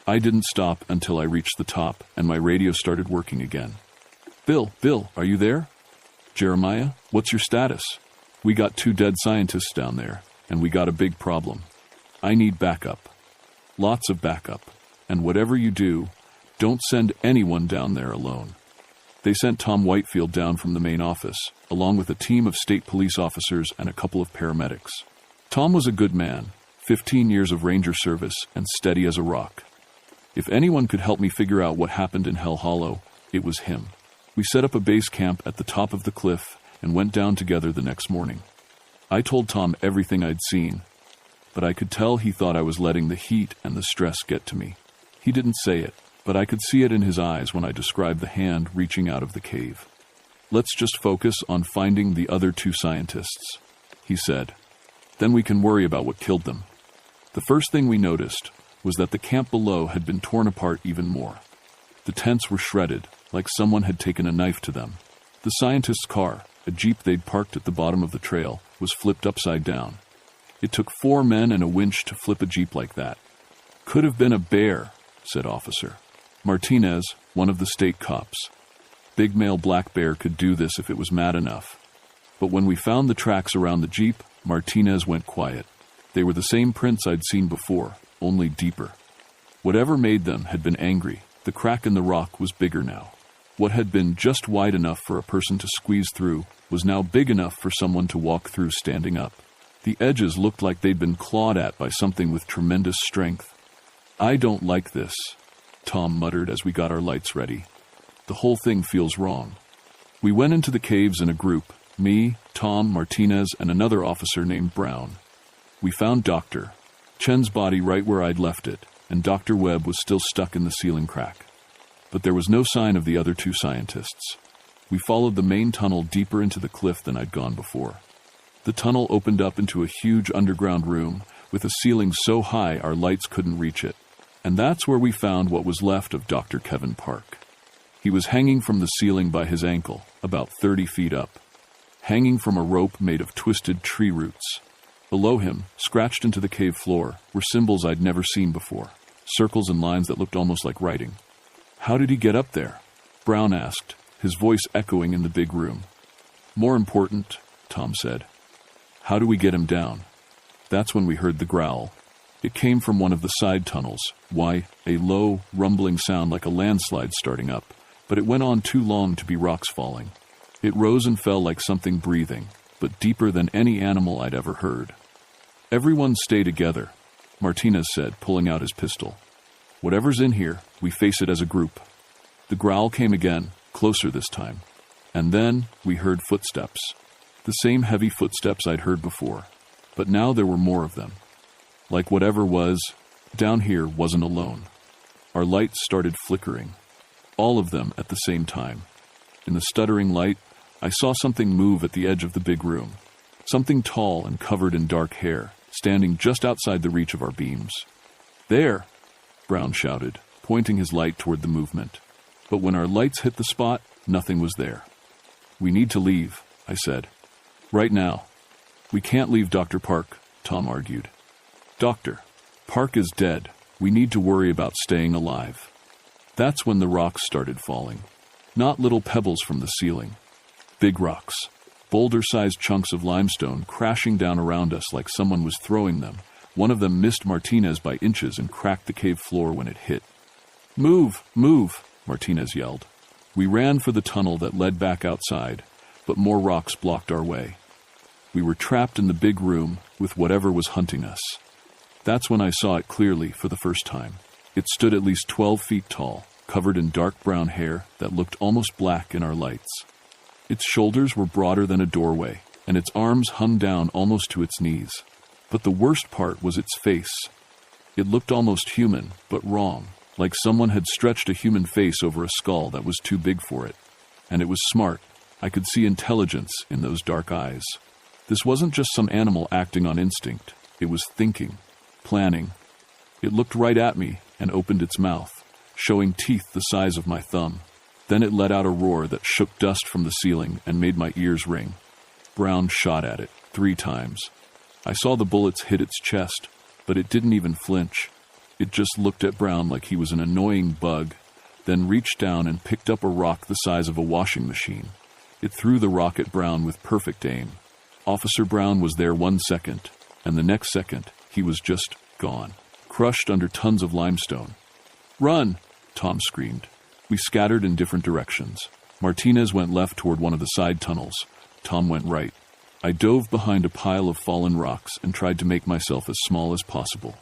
I didn't stop until I reached the top, and my radio started working again. Bill, are you there? Jeremiah, what's your status? We got 2 dead scientists down there, and we got a big problem. I need backup. Lots of backup. And whatever you do, don't send anyone down there alone. They sent Tom Whitefield down from the main office, along with a team of state police officers and a couple of paramedics. Tom was a good man, 15 years of ranger service, and steady as a rock. If anyone could help me figure out what happened in Hell Hollow, it was him. We set up a base camp at the top of the cliff and went down together the next morning. I told Tom everything I'd seen, but I could tell he thought I was letting the heat and the stress get to me. He didn't say it, but I could see it in his eyes when I described the hand reaching out of the cave. Let's just focus on finding the other 2 scientists, he said. Then we can worry about what killed them. The first thing we noticed was that the camp below had been torn apart even more. The tents were shredded, like someone had taken a knife to them. The scientist's car, a jeep they'd parked at the bottom of the trail, was flipped upside down. It took 4 men and a winch to flip a jeep like that. Could have been a bear, said Officer Martinez, one of the state cops. Big male black bear could do this if it was mad enough. But when we found the tracks around the jeep, Martinez went quiet. They were the same prints I'd seen before, only deeper. Whatever made them had been angry. The crack in the rock was bigger now. What had been just wide enough for a person to squeeze through was now big enough for someone to walk through standing up. The edges looked like they'd been clawed at by something with tremendous strength. I don't like this, Tom muttered as we got our lights ready. The whole thing feels wrong. We went into the caves in a group, me, Tom, Martinez, and another officer named Brown. We found Dr. Chen's body right where I'd left it, and Dr. Webb was still stuck in the ceiling crack. But there was no sign of the other 2 scientists. We followed the main tunnel deeper into the cliff than I'd gone before. The tunnel opened up into a huge underground room with a ceiling so high our lights couldn't reach it. And that's where we found what was left of Dr. Kevin Park. He was hanging from the ceiling by his ankle, about 30 feet up, hanging from a rope made of twisted tree roots. Below him, scratched into the cave floor, were symbols I'd never seen before, circles and lines that looked almost like writing. How did he get up there? Brown asked, his voice echoing in the big room. More important, Tom said. How do we get him down? That's when we heard the growl. It came from one of the side tunnels. Why, a low, rumbling sound like a landslide starting up, but it went on too long to be rocks falling. It rose and fell like something breathing, but deeper than any animal I'd ever heard. Everyone stay together, Martinez said, pulling out his pistol. Whatever's in here, we face it as a group. The growl came again, closer this time. And then we heard footsteps. The same heavy footsteps I'd heard before, but now there were more of them. Like whatever was down here wasn't alone. Our lights started flickering, all of them at the same time. In the stuttering light, I saw something move at the edge of the big room. Something tall and covered in dark hair, standing just outside the reach of our beams. There, Brown shouted, pointing his light toward the movement. But when our lights hit the spot, nothing was there. We need to leave, I said. Right now. We can't leave Dr. Park, Tom argued. Doctor, Park is dead. We need to worry about staying alive. That's when the rocks started falling. Not little pebbles from the ceiling. Big rocks. Boulder-sized chunks of limestone crashing down around us like someone was throwing them. One of them missed Martinez by inches and cracked the cave floor when it hit. Move, move, Martinez yelled. We ran for the tunnel that led back outside, but more rocks blocked our way. We were trapped in the big room with whatever was hunting us. That's when I saw it clearly for the first time. It stood at least 12 feet tall, covered in dark brown hair that looked almost black in our lights. Its shoulders were broader than a doorway, and its arms hung down almost to its knees. But the worst part was its face. It looked almost human, but wrong, like someone had stretched a human face over a skull that was too big for it. And it was smart. I could see intelligence in those dark eyes. This wasn't just some animal acting on instinct. It was thinking, planning. It looked right at me and opened its mouth, showing teeth the size of my thumb. Then it let out a roar that shook dust from the ceiling and made my ears ring. Brown shot at it 3 times. I saw the bullets hit its chest, but it didn't even flinch. It just looked at Brown like he was an annoying bug, then reached down and picked up a rock the size of a washing machine. It threw the rock at Brown with perfect aim. Officer Brown was there 1 second, and the next second, he was just gone, crushed under tons of limestone. Run! Tom screamed. We scattered in different directions. Martinez went left toward one of the side tunnels. Tom went right. I dove behind a pile of fallen rocks and tried to make myself as small as possible.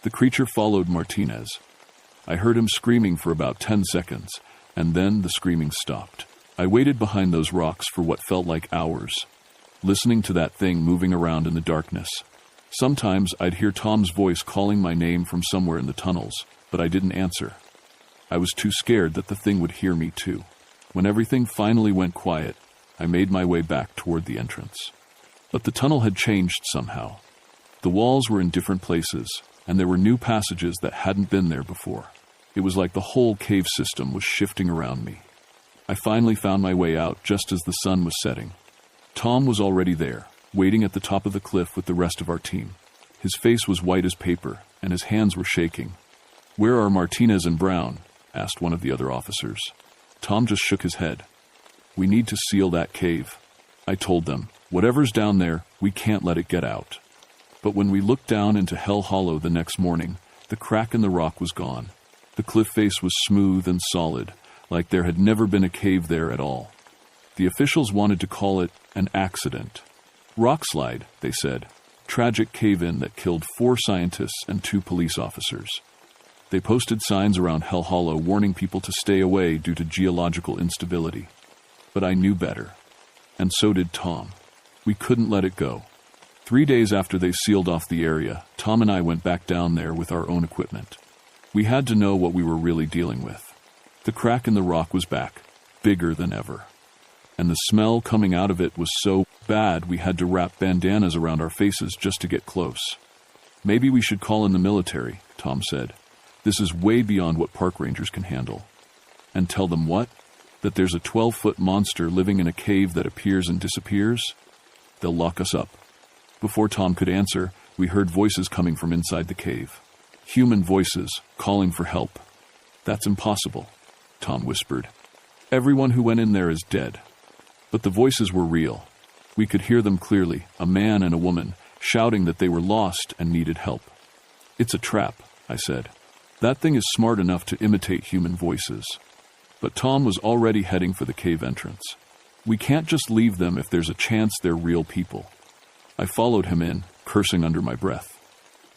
The creature followed Martinez. I heard him screaming for about 10 seconds, and then the screaming stopped. I waited behind those rocks for what felt like hours, listening to that thing moving around in the darkness. Sometimes I'd hear Tom's voice calling my name from somewhere in the tunnels, but I didn't answer. I was too scared that the thing would hear me too. When everything finally went quiet, I made my way back toward the entrance. But the tunnel had changed somehow. The walls were in different places, and there were new passages that hadn't been there before. It was like the whole cave system was shifting around me. I finally found my way out just as the sun was setting. Tom was already there, waiting at the top of the cliff with the rest of our team. His face was white as paper, and his hands were shaking. "Where are Martinez and Brown?" asked one of the other officers. Tom just shook his head. "We need to seal that cave," I told them. "Whatever's down there, we can't let it get out." But when we looked down into Hell Hollow the next morning, the crack in the rock was gone. The cliff face was smooth and solid, like there had never been a cave there at all. The officials wanted to call it an accident. Rockslide, they said. Tragic cave-in that killed 4 scientists and 2 police officers. They posted signs around Hell Hollow warning people to stay away due to geological instability. But I knew better. And so did Tom. We couldn't let it go. 3 days after they sealed off the area, Tom and I went back down there with our own equipment. We had to know what we were really dealing with. The crack in the rock was back, bigger than ever. And the smell coming out of it was so bad we had to wrap bandanas around our faces just to get close. "Maybe we should call in the military," Tom said. "This is way beyond what park rangers can handle." "And tell them what? That there's a 12-foot monster living in a cave that appears and disappears? They'll lock us up." Before Tom could answer, we heard voices coming from inside the cave. Human voices, calling for help. "That's impossible," Tom whispered. "Everyone who went in there is dead." But the voices were real. We could hear them clearly, a man and a woman, shouting that they were lost and needed help. "It's a trap," I said. "That thing is smart enough to imitate human voices." But Tom was already heading for the cave entrance. "We can't just leave them if there's a chance they're real people." I followed him in, cursing under my breath.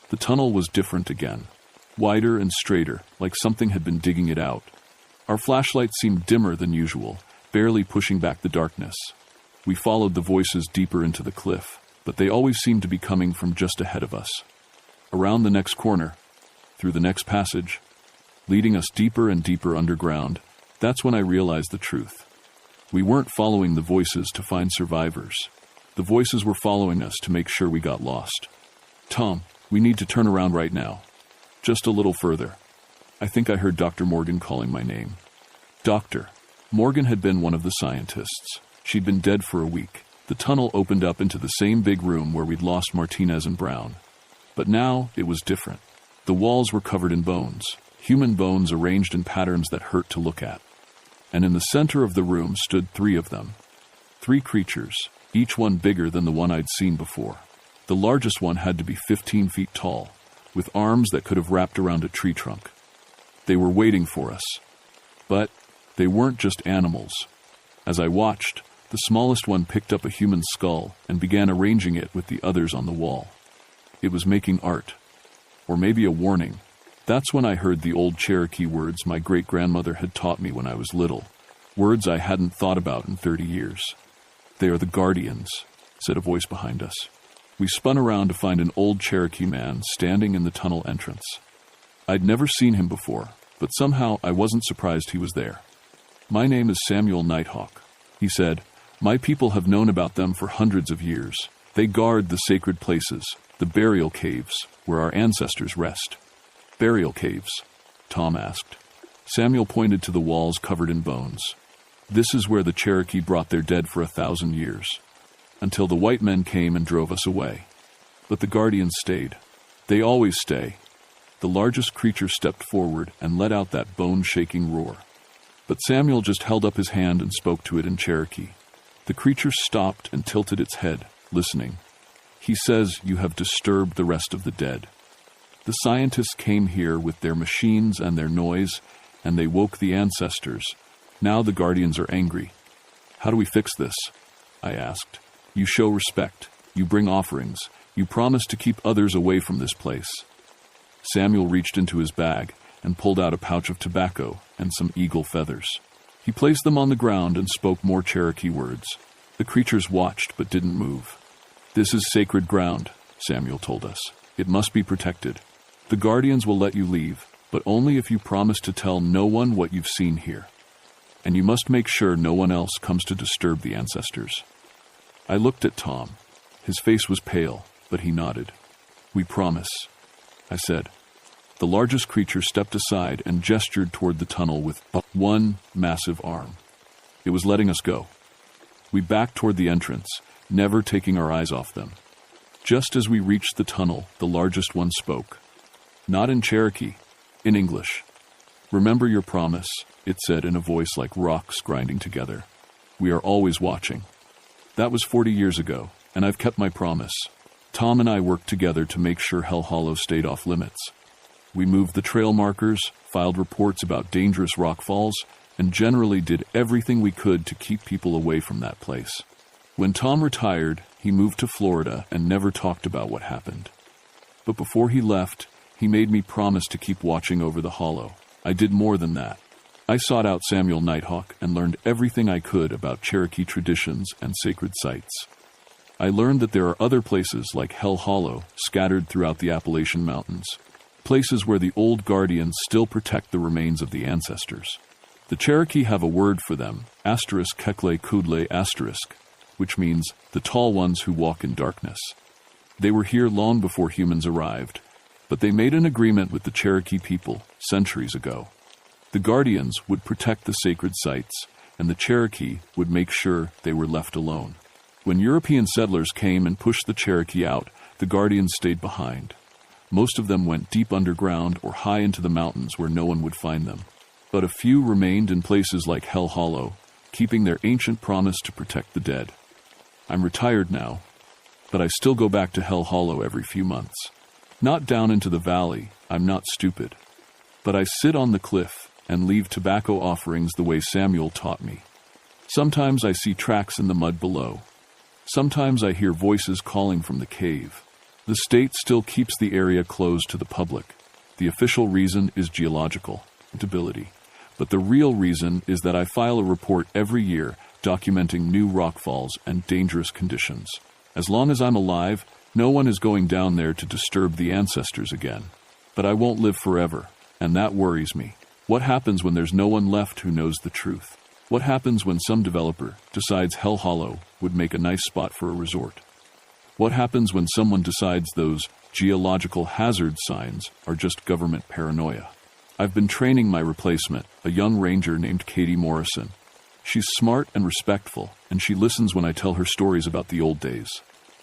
The tunnel was different again, wider and straighter, like something had been digging it out. Our flashlights seemed dimmer than usual, barely pushing back the darkness. We followed the voices deeper into the cliff, but they always seemed to be coming from just ahead of us. Around the next corner, through the next passage, leading us deeper and deeper underground, that's when I realized the truth. We weren't following the voices to find survivors. The voices were following us to make sure we got lost. "Tom, we need to turn around right now. Just a little further." I think I heard Dr. Morgan calling my name. Doctor. Morgan had been one of the scientists. She'd been dead for a week. The tunnel opened up into the same big room where we'd lost Martinez and Brown. But now it was different. The walls were covered in bones, human bones arranged in patterns that hurt to look at. And in the center of the room stood 3 of them. 3 creatures, each one bigger than the one I'd seen before. The largest one had to be 15 feet tall, with arms that could have wrapped around a tree trunk. They were waiting for us. But they weren't just animals. As I watched, the smallest one picked up a human skull and began arranging it with the others on the wall. It was making art. Or maybe a warning. That's when I heard the old Cherokee words my great-grandmother had taught me when I was little. Words I hadn't thought about in 30 years. "They are the guardians," said a voice behind us. We spun around to find an old Cherokee man standing in the tunnel entrance. I'd never seen him before, but somehow I wasn't surprised he was there. "My name is Samuel Nighthawk," he said. "My people have known about them for hundreds of years. They guard the sacred places, the burial caves, where our ancestors rest." "Burial caves?" Tom asked. Samuel pointed to the walls covered in bones. "This is where the Cherokee brought their dead for 1,000 years, until the white men came and drove us away. But the guardians stayed. They always stay." The largest creature stepped forward and let out that bone-shaking roar. But Samuel just held up his hand and spoke to it in Cherokee. The creature stopped and tilted its head, listening. "He says you have disturbed the rest of the dead. The scientists came here with their machines and their noise, and they woke the ancestors. Now the guardians are angry. How do we fix this?" I asked. "You show respect. You bring offerings. You promise to keep others away from this place." Samuel reached into his bag and pulled out a pouch of tobacco and some eagle feathers. He placed them on the ground and spoke more Cherokee words. The creatures watched but didn't move. "This is sacred ground," Samuel told us. "It must be protected. The guardians will let you leave, but only if you promise to tell no one what you've seen here." and you must make sure no one else comes to disturb the ancestors." I looked at Tom. His face was pale, but he nodded. "We promise," I said. The largest creature stepped aside and gestured toward the tunnel with one massive arm. It was letting us go. We backed toward the entrance, never taking our eyes off them. Just as we reached the tunnel, the largest one spoke. Not in Cherokee, in English. "Remember your promise," it said in a voice like rocks grinding together. "We are always watching." That was 40 years ago, and I've kept my promise. Tom and I worked together to make sure Hell Hollow stayed off limits. We moved the trail markers, filed reports about dangerous rockfalls, and generally did everything we could to keep people away from that place. When Tom retired, he moved to Florida and never talked about what happened. But before he left, he made me promise to keep watching over the hollow. I did more than that. I sought out Samuel Nighthawk and learned everything I could about Cherokee traditions and sacred sites. I learned that there are other places like Hell Hollow scattered throughout the Appalachian Mountains, places where the old guardians still protect the remains of the ancestors. The Cherokee have a word for them, *kekle kudle*, which means the tall ones who walk in darkness. They were here long before humans arrived, but they made an agreement with the Cherokee people centuries ago. The guardians would protect the sacred sites, and the Cherokee would make sure they were left alone. When European settlers came and pushed the Cherokee out, the guardians stayed behind. Most of them went deep underground or high into the mountains where no one would find them. But a few remained in places like Hell Hollow, keeping their ancient promise to protect the dead. I'm retired now, but I still go back to Hell Hollow every few months. Not down into the valley, I'm not stupid. But I sit on the cliff and leave tobacco offerings the way Samuel taught me. Sometimes I see tracks in the mud below. Sometimes I hear voices calling from the cave. The state still keeps the area closed to the public. The official reason is geological instability. But the real reason is that I file a report every year documenting new rockfalls and dangerous conditions. As long as I'm alive, no one is going down there to disturb the ancestors again. But I won't live forever, and that worries me. What happens when there's no one left who knows the truth? What happens when some developer decides Hell Hollow would make a nice spot for a resort? What happens when someone decides those geological hazard signs are just government paranoia? I've been training my replacement, a young ranger named Katie Morrison. She's smart and respectful, and she listens when I tell her stories about the old days.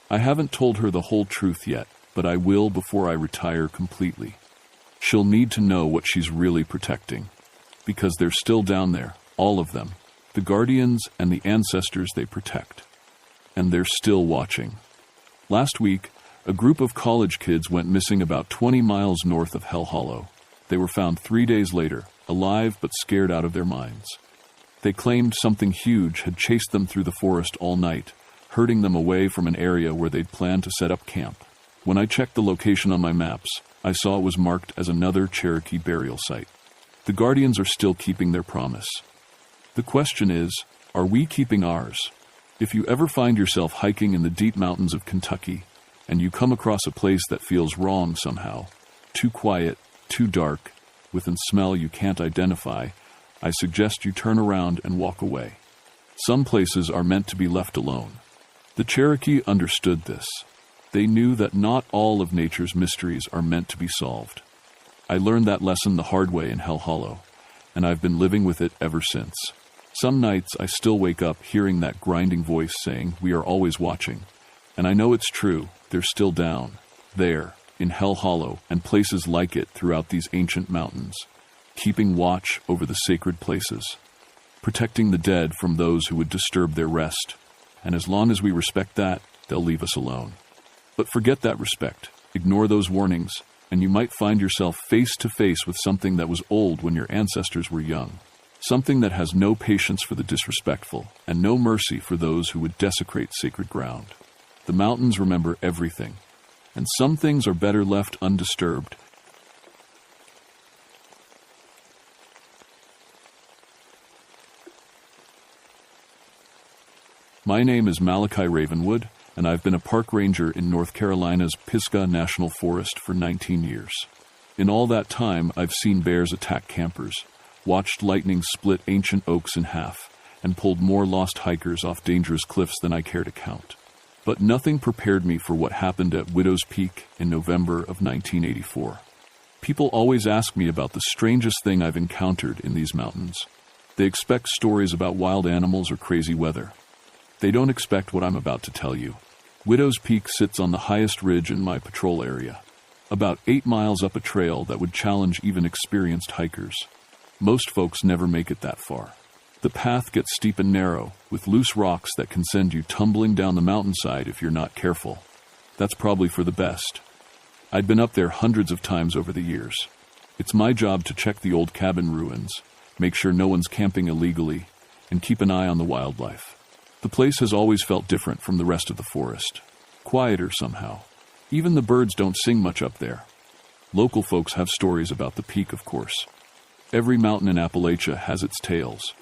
I haven't told her the whole truth yet, but I will before I retire completely. She'll need to know what she's really protecting, because they're still down there, all of them, the guardians and the ancestors they protect. And they're still watching. Last week, a group of college kids went missing about 20 miles north of Hell Hollow. They were found 3 days later, alive but scared out of their minds. They claimed something huge had chased them through the forest all night, herding them away from an area where they'd planned to set up camp. When I checked the location on my maps, I saw it was marked as another Cherokee burial site. The guardians are still keeping their promise. The question is, are we keeping ours? If you ever find yourself hiking in the deep mountains of Kentucky, and you come across a place that feels wrong somehow, too quiet, too dark, with a smell you can't identify, I suggest you turn around and walk away. Some places are meant to be left alone. The Cherokee understood this. They knew that not all of nature's mysteries are meant to be solved. I learned that lesson the hard way in Hell Hollow, and I've been living with it ever since. Some nights I still wake up hearing that grinding voice saying, "We are always watching." And I know it's true, they're still down, there, in Hell Hollow and places like it throughout these ancient mountains, keeping watch over the sacred places, protecting the dead from those who would disturb their rest. And as long as we respect that, they'll leave us alone. But forget that respect, ignore those warnings, and you might find yourself face to face with something that was old when your ancestors were young. Something that has no patience for the disrespectful and no mercy for those who would desecrate sacred ground. The mountains remember everything, and some things are better left undisturbed. My name is Malachi Ravenwood, and I've been a park ranger in North Carolina's Pisgah National Forest for 19 years. In all that time, I've seen bears attack campers, watched lightning split ancient oaks in half, and pulled more lost hikers off dangerous cliffs than I care to count. But nothing prepared me for what happened at Widow's Peak in November of 1984. People always ask me about the strangest thing I've encountered in these mountains. They expect stories about wild animals or crazy weather. They don't expect what I'm about to tell you. Widow's Peak sits on the highest ridge in my patrol area, about 8 miles up a trail that would challenge even experienced hikers. Most folks never make it that far. The path gets steep and narrow, with loose rocks that can send you tumbling down the mountainside if you're not careful. That's probably for the best. I'd been up there hundreds of times over the years. It's my job to check the old cabin ruins, make sure no one's camping illegally, and keep an eye on the wildlife. The place has always felt different from the rest of the forest. Quieter somehow. Even the birds don't sing much up there. Local folks have stories about the peak, of course. Every mountain in Appalachia has its tales.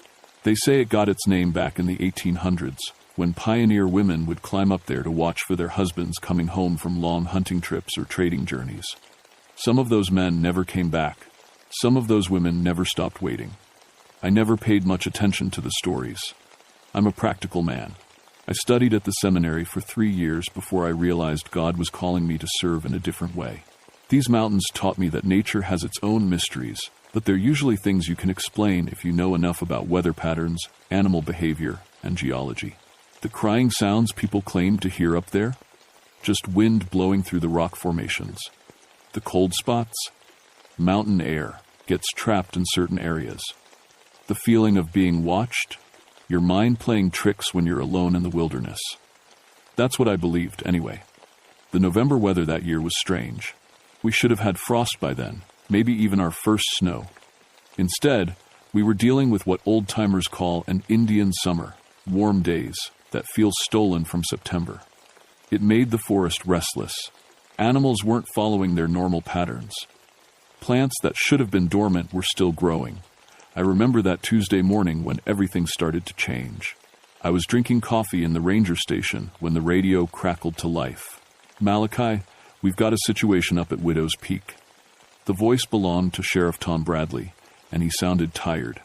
They say it got its name back in the 1800s, when pioneer women would climb up there to watch for their husbands coming home from long hunting trips or trading journeys. Some of those men never came back. Some of those women never stopped waiting. I never paid much attention to the stories. I'm a practical man. I studied at the seminary for 3 years before I realized God was calling me to serve in a different way. These mountains taught me that nature has its own mysteries, but they're usually things you can explain if you know enough about weather patterns, animal behavior, and geology. The crying sounds people claim to hear up there? Just wind blowing through the rock formations. The cold spots? Mountain air gets trapped in certain areas. The feeling of being watched? Your mind playing tricks when you're alone in the wilderness. That's what I believed, anyway. The November weather that year was strange. We should have had frost by then, maybe even our first snow. Instead, we were dealing with what old-timers call an Indian summer, warm days that feel stolen from September. It made the forest restless. Animals weren't following their normal patterns. Plants that should have been dormant were still growing. I remember that Tuesday morning when everything started to change. I was drinking coffee in the ranger station when the radio crackled to life. "Malachi, we've got a situation up at Widow's Peak." The voice belonged to Sheriff Tom Bradley, and he sounded tired.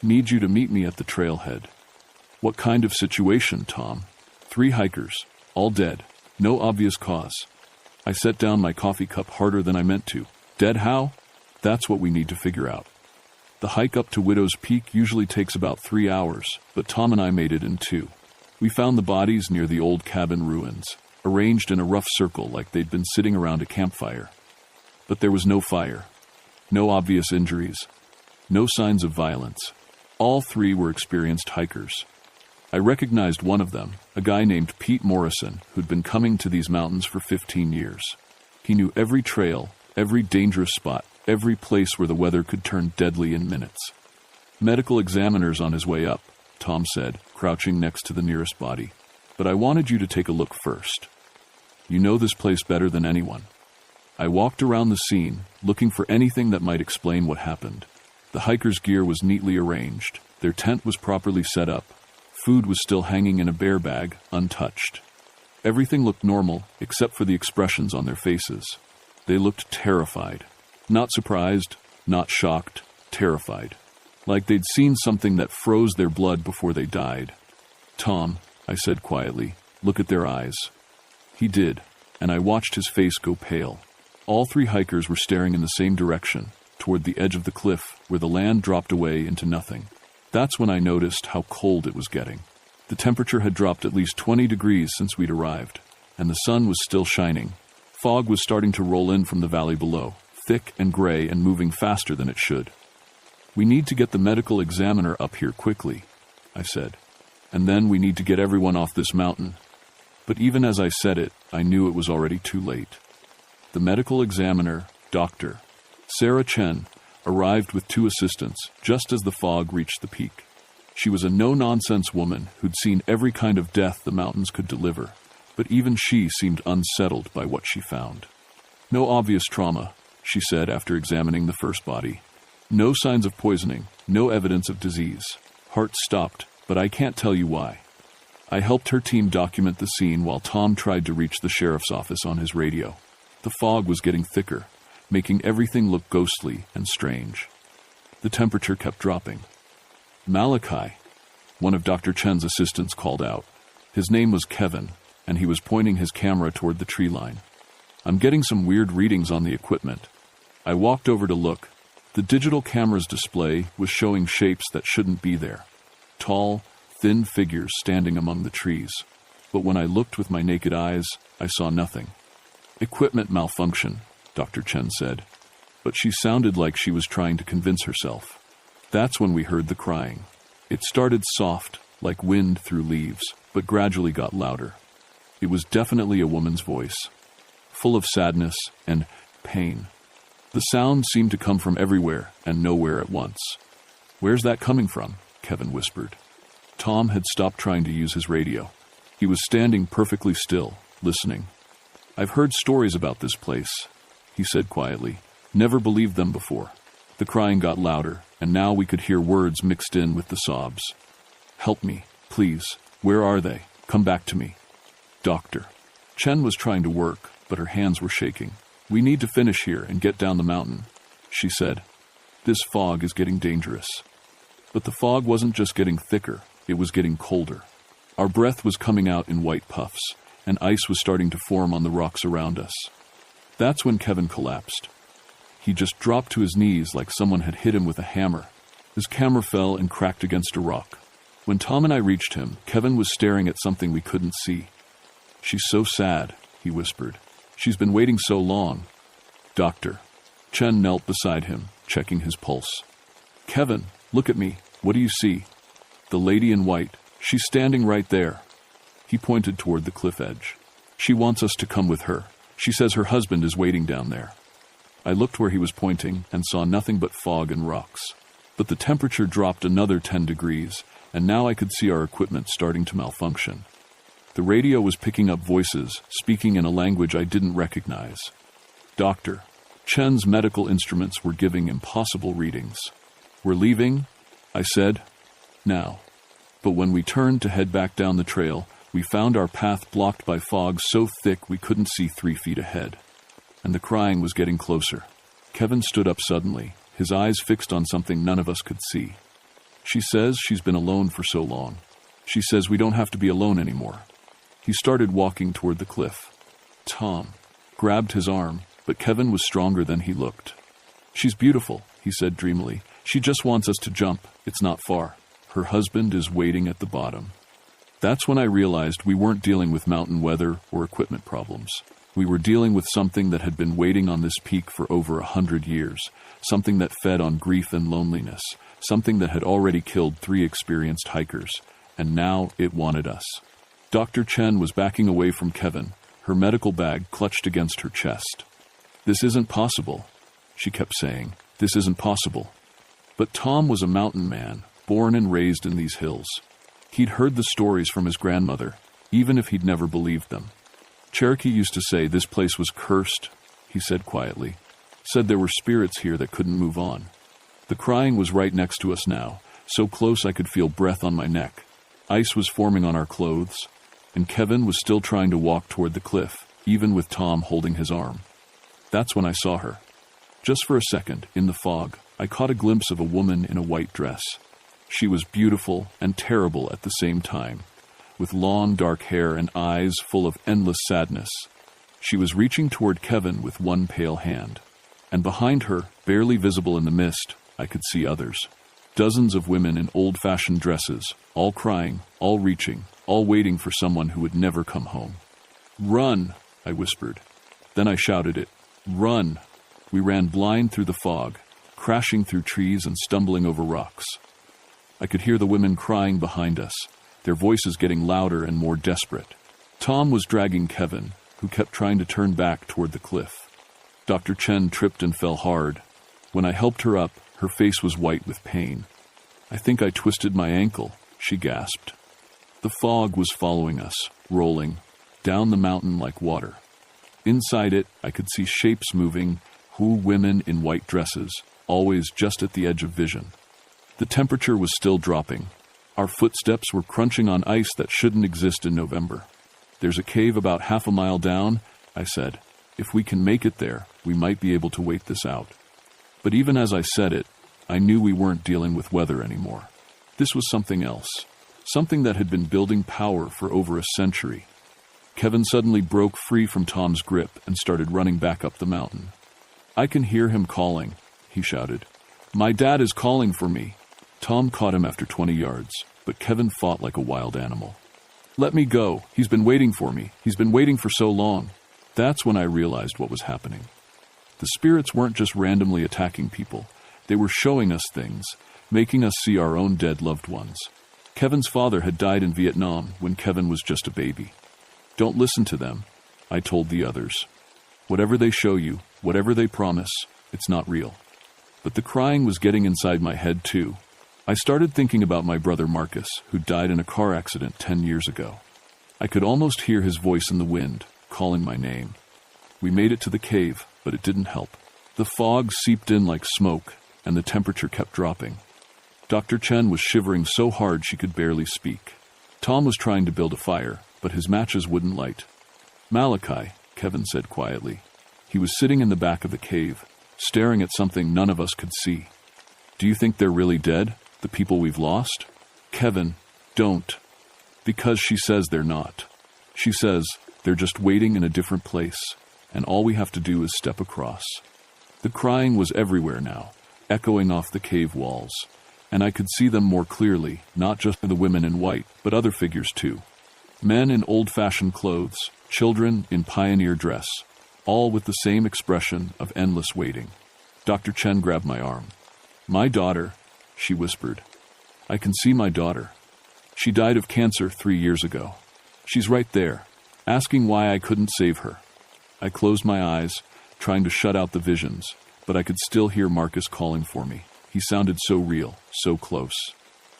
"Need you to meet me at the trailhead." "What kind of situation, Tom?" 3 hikers, all dead, no obvious cause. I set down my coffee cup harder than I meant to. "Dead how?" "That's what we need to figure out." The hike up to Widow's Peak usually takes about 3 hours, but Tom and I made it in 2. We found the bodies near the old cabin ruins, arranged in a rough circle like they'd been sitting around a campfire. But there was no fire, no obvious injuries, no signs of violence. All 3 were experienced hikers. I recognized one of them, a guy named Pete Morrison, who'd been coming to these mountains for 15 years. He knew every trail, every dangerous spot, every place where the weather could turn deadly in minutes. "Medical examiner's on his way up," Tom said, crouching next to the nearest body. "But I wanted you to take a look first. You know this place better than anyone." I walked around the scene, looking for anything that might explain what happened. The hikers' gear was neatly arranged. Their tent was properly set up. Food was still hanging in a bear bag, untouched. Everything looked normal, except for the expressions on their faces. They looked terrified. Not surprised, not shocked, terrified. Like they'd seen something that froze their blood before they died. "Tom," I said quietly, "look at their eyes." He did, and I watched his face go pale. All 3 hikers were staring in the same direction, toward the edge of the cliff where the land dropped away into nothing. That's when I noticed how cold it was getting. The temperature had dropped at least 20 degrees since we'd arrived, and the sun was still shining. Fog was starting to roll in from the valley below, thick and gray and moving faster than it should. "We need to get the medical examiner up here quickly," I said. "And then we need to get everyone off this mountain." But even as I said it, I knew it was already too late. The medical examiner, Dr. Sarah Chen, arrived with 2 assistants just as the fog reached the peak. She was a no-nonsense woman who'd seen every kind of death the mountains could deliver, but even she seemed unsettled by what she found. "No obvious trauma," she said after examining the first body. "No signs of poisoning, no evidence of disease. Heart stopped, but I can't tell you why." I helped her team document the scene while Tom tried to reach the sheriff's office on his radio. The fog was getting thicker, making everything look ghostly and strange. The temperature kept dropping. "Malachi," one of Dr. Chen's assistants called out. His name was Kevin, and he was pointing his camera toward the tree line. "I'm getting some weird readings on the equipment." I walked over to look. The digital camera's display was showing shapes that shouldn't be there. Tall, thin figures standing among the trees. But when I looked with my naked eyes, I saw nothing. "Equipment malfunction," Dr. Chen said. But she sounded like she was trying to convince herself. That's when we heard the crying. It started soft, like wind through leaves, but gradually got louder. It was definitely a woman's voice, full of sadness and pain. The sound seemed to come from everywhere and nowhere at once. "Where's that coming from?" Kevin whispered. Tom had stopped trying to use his radio. He was standing perfectly still, listening. "I've heard stories about this place," he said quietly. "Never believed them before." The crying got louder, and now we could hear words mixed in with the sobs. "Help me, please. Where are they? Come back to me." "Doctor." Chen was trying to work, but her hands were shaking. "We need to finish here and get down the mountain," she said. "This fog is getting dangerous." But the fog wasn't just getting thicker, it was getting colder. Our breath was coming out in white puffs, and ice was starting to form on the rocks around us. That's when Kevin collapsed. He just dropped to his knees like someone had hit him with a hammer. His camera fell and cracked against a rock. When Tom and I reached him, Kevin was staring at something we couldn't see. "She's so sad," he whispered. "She's been waiting so long." "Doctor." Chen knelt beside him, checking his pulse. "Kevin, look at me. What do you see?" "The lady in white. She's standing right there." He pointed toward the cliff edge. "She wants us to come with her. She says her husband is waiting down there." I looked where he was pointing and saw nothing but fog and rocks. But the temperature dropped another 10 degrees, and now I could see our equipment starting to malfunction. The radio was picking up voices, speaking in a language I didn't recognize. "Doctor." Chen's medical instruments were giving impossible readings. "We're leaving," I said. "Now." But when we turned to head back down the trail, we found our path blocked by fog so thick we couldn't see 3 feet ahead. And the crying was getting closer. Kevin stood up suddenly, his eyes fixed on something none of us could see. "She says she's been alone for so long. She says we don't have to be alone anymore." He started walking toward the cliff. Tom grabbed his arm, but Kevin was stronger than he looked. "She's beautiful," he said dreamily. "She just wants us to jump. It's not far. Her husband is waiting at the bottom." That's when I realized we weren't dealing with mountain weather or equipment problems. We were dealing with something that had been waiting on this peak for over 100 years, something that fed on grief and loneliness, something that had already killed 3 experienced hikers, and now it wanted us. Dr. Chen was backing away from Kevin, her medical bag clutched against her chest. "This isn't possible," she kept saying. "This isn't possible." But Tom was a mountain man, born and raised in these hills. He'd heard the stories from his grandmother, even if he'd never believed them. "Cherokee used to say this place was cursed," he said quietly. "Said there were spirits here that couldn't move on." The crying was right next to us now, so close I could feel breath on my neck. Ice was forming on our clothes, and Kevin was still trying to walk toward the cliff, even with Tom holding his arm. That's when I saw her. Just for a second, in the fog, I caught a glimpse of a woman in a white dress. She was beautiful and terrible at the same time, with long dark hair and eyes full of endless sadness. She was reaching toward Kevin with one pale hand. And behind her, barely visible in the mist, I could see others. Dozens of women in old-fashioned dresses, all crying, all reaching, all waiting for someone who would never come home. "Run!" I whispered. Then I shouted it. "Run!" We ran blind through the fog, crashing through trees and stumbling over rocks. I could hear the women crying behind us, their voices getting louder and more desperate. Tom was dragging Kevin, who kept trying to turn back toward the cliff. Dr. Chen tripped and fell hard. When I helped her up, her face was white with pain. "I think I twisted my ankle," she gasped. The fog was following us, rolling, down the mountain like water. Inside it, I could see shapes moving, women in white dresses, always just at the edge of vision. The temperature was still dropping. Our footsteps were crunching on ice that shouldn't exist in November. "There's a cave about half a mile down," I said. "If we can make it there, we might be able to wait this out." But even as I said it, I knew we weren't dealing with weather anymore. This was something else, something that had been building power for over a century. Kevin suddenly broke free from Tom's grip and started running back up the mountain. "I can hear him calling," he shouted. "My dad is calling for me." Tom caught him after 20 yards, but Kevin fought like a wild animal. "Let me go. He's been waiting for me. He's been waiting for so long." That's when I realized what was happening. The spirits weren't just randomly attacking people. They were showing us things, making us see our own dead loved ones. Kevin's father had died in Vietnam when Kevin was just a baby. "Don't listen to them," I told the others. "Whatever they show you, whatever they promise, it's not real." But the crying was getting inside my head too. I started thinking about my brother Marcus, who died in a car accident 10 years ago. I could almost hear his voice in the wind, calling my name. We made it to the cave, but it didn't help. The fog seeped in like smoke, and the temperature kept dropping. Dr. Chen was shivering so hard she could barely speak. Tom was trying to build a fire, but his matches wouldn't light. "Malachi," Kevin said quietly. He was sitting in the back of the cave, staring at something none of us could see. "Do you think they're really dead, the people we've lost?" "Kevin, don't." "Because she says they're not. She says they're just waiting in a different place, and all we have to do is step across." The crying was everywhere now, echoing off the cave walls, and I could see them more clearly, not just the women in white, but other figures too. Men in old-fashioned clothes, children in pioneer dress, all with the same expression of endless waiting. Dr. Chen grabbed my arm. "My daughter," she whispered. "I can see my daughter. She died of cancer 3 years ago. She's right there, asking why I couldn't save her." I closed my eyes, trying to shut out the visions, but I could still hear Marcus calling for me. He sounded so real, so close.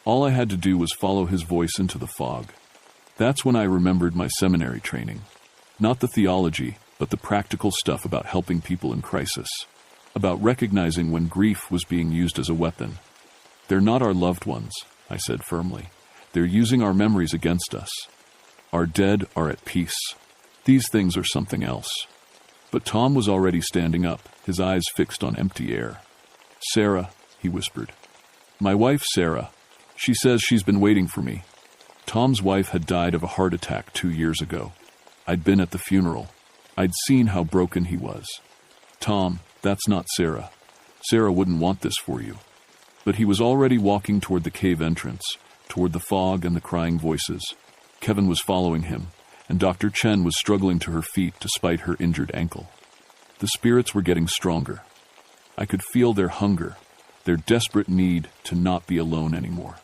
All I had to do was follow his voice into the fog. That's when I remembered my seminary training. Not the theology, but the practical stuff about helping people in crisis, about recognizing when grief was being used as a weapon. "They're not our loved ones," I said firmly. "They're using our memories against us. Our dead are at peace. These things are something else." But Tom was already standing up, his eyes fixed on empty air. "Sarah," he whispered. "My wife, Sarah. She says she's been waiting for me." Tom's wife had died of a heart attack 2 years ago. I'd been at the funeral. I'd seen how broken he was. "Tom, that's not Sarah. Sarah wouldn't want this for you." But he was already walking toward the cave entrance, toward the fog and the crying voices. Kevin was following him, and Dr. Chen was struggling to her feet despite her injured ankle. The spirits were getting stronger. I could feel their hunger, their desperate need to not be alone anymore.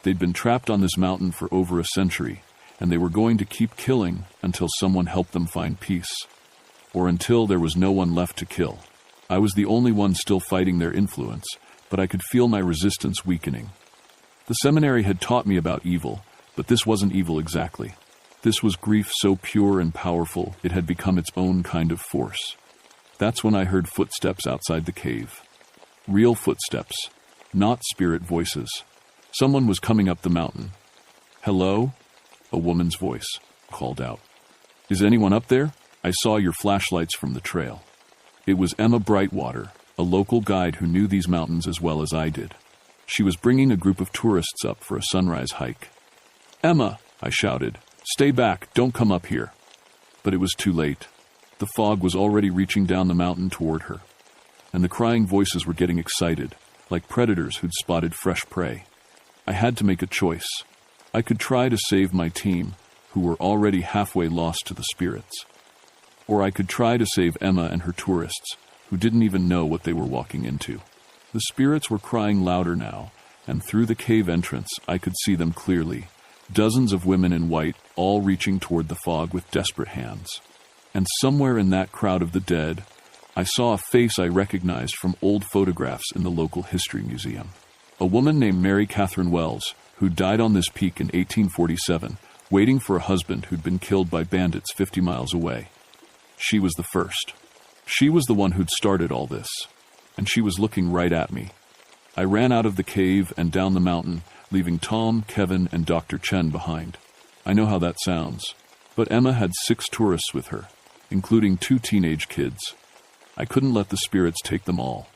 They'd been trapped on this mountain for over a century, and they were going to keep killing until someone helped them find peace, or until there was no one left to kill. I was the only one still fighting their influence, but I could feel my resistance weakening. The seminary had taught me about evil, but this wasn't evil exactly. This was grief so pure and powerful it had become its own kind of force. That's when I heard footsteps outside the cave. Real footsteps, not spirit voices. Someone was coming up the mountain. "Hello?" A woman's voice called out. "Is anyone up there? I saw your flashlights from the trail." It was Emma Brightwater, a local guide who knew these mountains as well as I did. She was bringing a group of tourists up for a sunrise hike. "Emma," I shouted, "stay back, don't come up here." But it was too late. The fog was already reaching down the mountain toward her, and the crying voices were getting excited, like predators who'd spotted fresh prey. I had to make a choice. I could try to save my team, who were already halfway lost to the spirits. Or I could try to save Emma and her tourists, who didn't even know what they were walking into. The spirits were crying louder now, and through the cave entrance I could see them clearly, dozens of women in white, all reaching toward the fog with desperate hands. And somewhere in that crowd of the dead, I saw a face I recognized from old photographs in the local history museum. A woman named Mary Catherine Wells, who died on this peak in 1847, waiting for a husband who'd been killed by bandits 50 miles away. She was the first. She was the one who'd started all this, and she was looking right at me. I ran out of the cave and down the mountain, leaving Tom, Kevin, and Dr. Chen behind. I know how that sounds, but Emma had 6 tourists with her, including 2 teenage kids. I couldn't let the spirits take them all.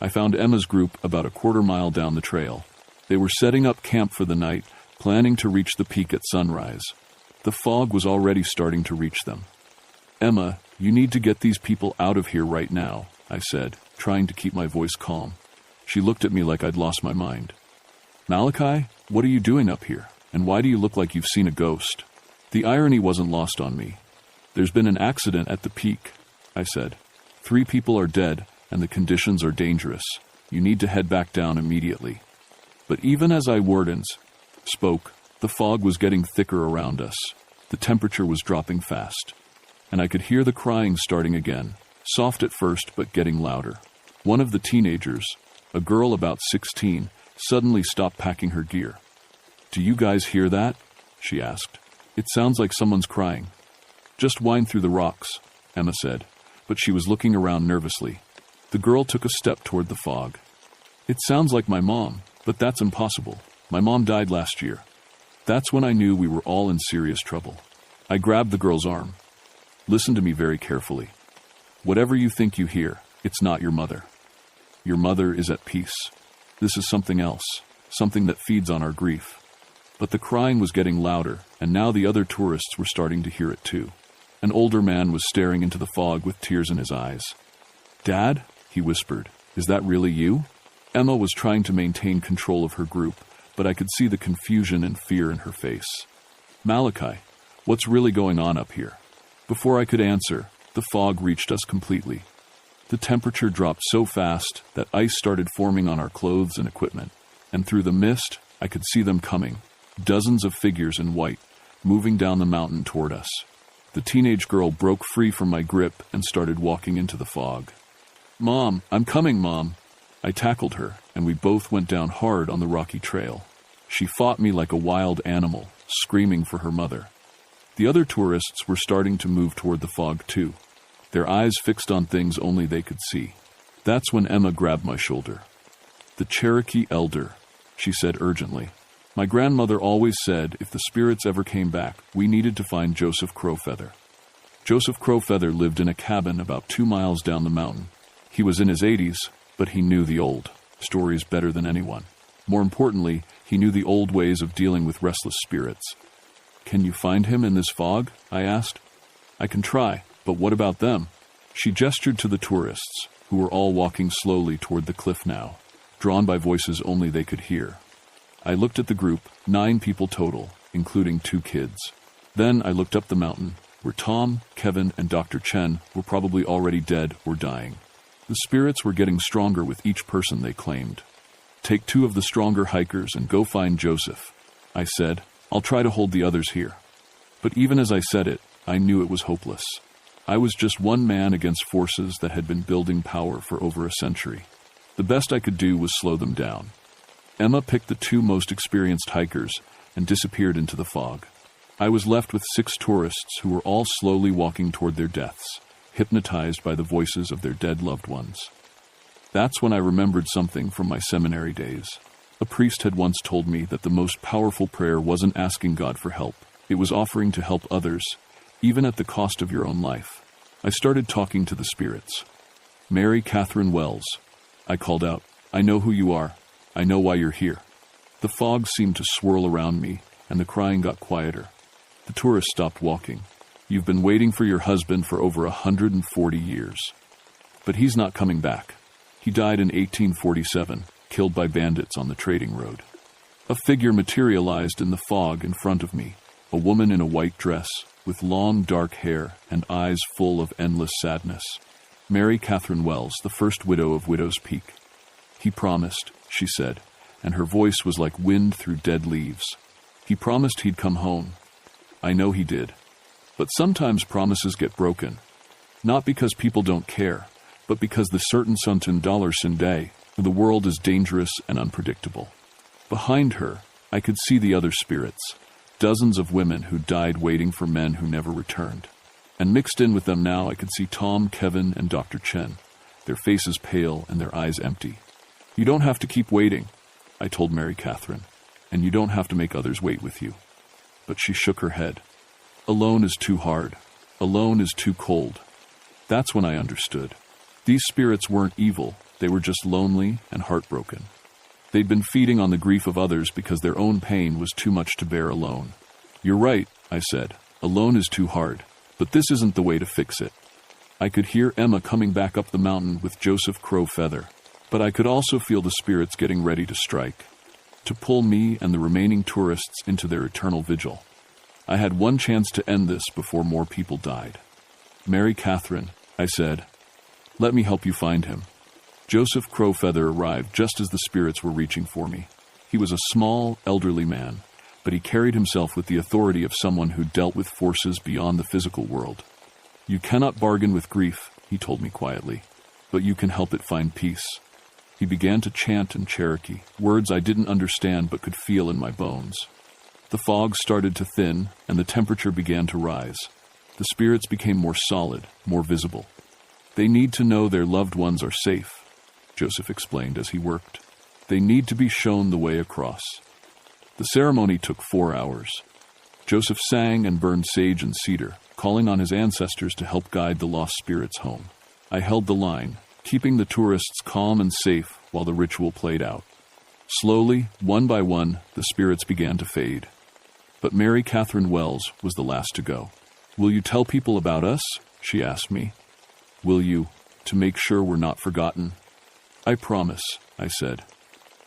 I found Emma's group about a quarter-mile down the trail. They were setting up camp for the night, planning to reach the peak at sunrise. The fog was already starting to reach them. "Emma, you need to get these people out of here right now," I said, trying to keep my voice calm. She looked at me like I'd lost my mind. "Malachi, what are you doing up here? And why do you look like you've seen a ghost?" The irony wasn't lost on me. "There's been an accident at the peak," I said. 3 people are dead, and the conditions are dangerous. You need to head back down immediately." But even as I spoke, the fog was getting thicker around us. The temperature was dropping fast. And I could hear the crying starting again, soft at first but getting louder. One of the teenagers, a girl about 16, suddenly stopped packing her gear. "Do you guys hear that?" she asked. "It sounds like someone's crying." "Just wind through the rocks," Emma said, but she was looking around nervously. The girl took a step toward the fog. "It sounds like my mom, but that's impossible. My mom died last year." That's when I knew we were all in serious trouble. I grabbed the girl's arm. "Listen to me very carefully. Whatever you think you hear, it's not your mother. Your mother is at peace. This is something else, something that feeds on our grief." But the crying was getting louder, and now the other tourists were starting to hear it too. An older man was staring into the fog with tears in his eyes. "Dad?" he whispered. "Is that really you?" Emma was trying to maintain control of her group, but I could see the confusion and fear in her face. "Malachi, what's really going on up here?" Before I could answer, the fog reached us completely. The temperature dropped so fast that ice started forming on our clothes and equipment, and through the mist, I could see them coming, dozens of figures in white, moving down the mountain toward us. The teenage girl broke free from my grip and started walking into the fog. "Mom, I'm coming, Mom." I tackled her, and we both went down hard on the rocky trail. She fought me like a wild animal, screaming for her mother. The other tourists were starting to move toward the fog too, their eyes fixed on things only they could see. That's when Emma grabbed my shoulder. "The Cherokee elder," she said urgently. "My grandmother always said if the spirits ever came back, we needed to find Joseph Crowfeather." Joseph Crowfeather lived in a cabin about 2 miles down the mountain. He was in his 80s, but he knew the old stories better than anyone. More importantly, he knew the old ways of dealing with restless spirits. "Can you find him in this fog?" I asked. "I can try, but what about them?" She gestured to the tourists, who were all walking slowly toward the cliff now, drawn by voices only they could hear. I looked at the group, 9 people total, including 2 kids. Then I looked up the mountain, where Tom, Kevin, and Dr. Chen were probably already dead or dying. The spirits were getting stronger with each person they claimed. "Take 2 of the stronger hikers and go find Joseph," I said. "I'll try to hold the others here." But even as I said it, I knew it was hopeless. I was just one man against forces that had been building power for over a century. The best I could do was slow them down. Emma picked the 2 most experienced hikers and disappeared into the fog. I was left with 6 tourists who were all slowly walking toward their deaths, hypnotized by the voices of their dead loved ones. That's when I remembered something from my seminary days. A priest had once told me that the most powerful prayer wasn't asking God for help. It was offering to help others, even at the cost of your own life. I started talking to the spirits. "Mary Catherine Wells," I called out. "I know who you are. I know why you're here." The fog seemed to swirl around me, and the crying got quieter. The tourists stopped walking. "You've been waiting for your husband for over 140 years. But he's not coming back. He died in 1847, killed by bandits on the trading road." A figure materialized in the fog in front of me, a woman in a white dress, with long dark hair and eyes full of endless sadness. Mary Catherine Wells, the first widow of Widow's Peak. "He promised," she said, and her voice was like wind through dead leaves. "He promised he'd come home. I know he did. But sometimes promises get broken. Not because people don't care, but because the certain Suntun Dollar Day, the world is dangerous and unpredictable." Behind her, I could see the other spirits, dozens of women who died waiting for men who never returned. And mixed in with them now, I could see Tom, Kevin, and Dr. Chen, their faces pale and their eyes empty. "You don't have to keep waiting," I told Mary Catherine, "and you don't have to make others wait with you." But she shook her head. "Alone is too hard. Alone is too cold." That's when I understood. These spirits weren't evil, They were just lonely and heartbroken. They'd been feeding on the grief of others because their own pain was too much to bear alone. "You're right," I said. "Alone is too hard, but this isn't the way to fix it." I could hear Emma coming back up the mountain with Joseph Crow Feather, but I could also feel the spirits getting ready to strike, to pull me and the remaining tourists into their eternal vigil. I had one chance to end this before more people died. "Mary Catherine," I said, "let me help you find him." Joseph Crow Feather arrived just as the spirits were reaching for me. He was a small, elderly man, but he carried himself with the authority of someone who dealt with forces beyond the physical world. "You cannot bargain with grief," he told me quietly, "but you can help it find peace." He began to chant in Cherokee, words I didn't understand but could feel in my bones. The fog started to thin, and the temperature began to rise. The spirits became more solid, more visible. "They need to know their loved ones are safe," Joseph explained as he worked. "They need to be shown the way across." The ceremony took 4 hours. Joseph sang and burned sage and cedar, calling on his ancestors to help guide the lost spirits home. I held the line, keeping the tourists calm and safe while the ritual played out. Slowly, one by one, the spirits began to fade. But Mary Catherine Wells was the last to go. "Will you tell people about us?" she asked me. "Will you, to make sure we're not forgotten?" "I promise," I said.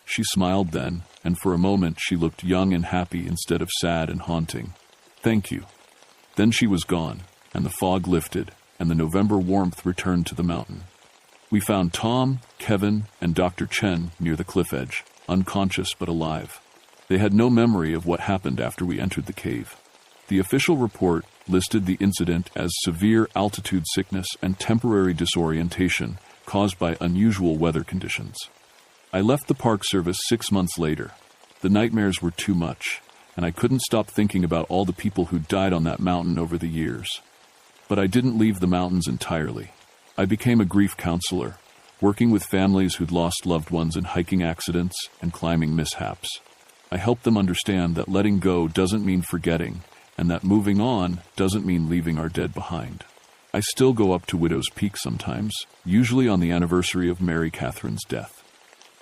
She smiled then, and for a moment she looked young and happy instead of sad and haunting. "Thank you." Then she was gone, and the fog lifted, and the November warmth returned to the mountain. We found Tom, Kevin, and Dr. Chen near the cliff edge, unconscious but alive. They had no memory of what happened after we entered the cave. The official report listed the incident as severe altitude sickness and temporary disorientation caused by unusual weather conditions. I left the Park Service 6 months later. The nightmares were too much, and I couldn't stop thinking about all the people who died on that mountain over the years. But I didn't leave the mountains entirely. I became a grief counselor, working with families who'd lost loved ones in hiking accidents and climbing mishaps. I helped them understand that letting go doesn't mean forgetting, and that moving on doesn't mean leaving our dead behind. I still go up to Widow's Peak sometimes, usually on the anniversary of Mary Catherine's death.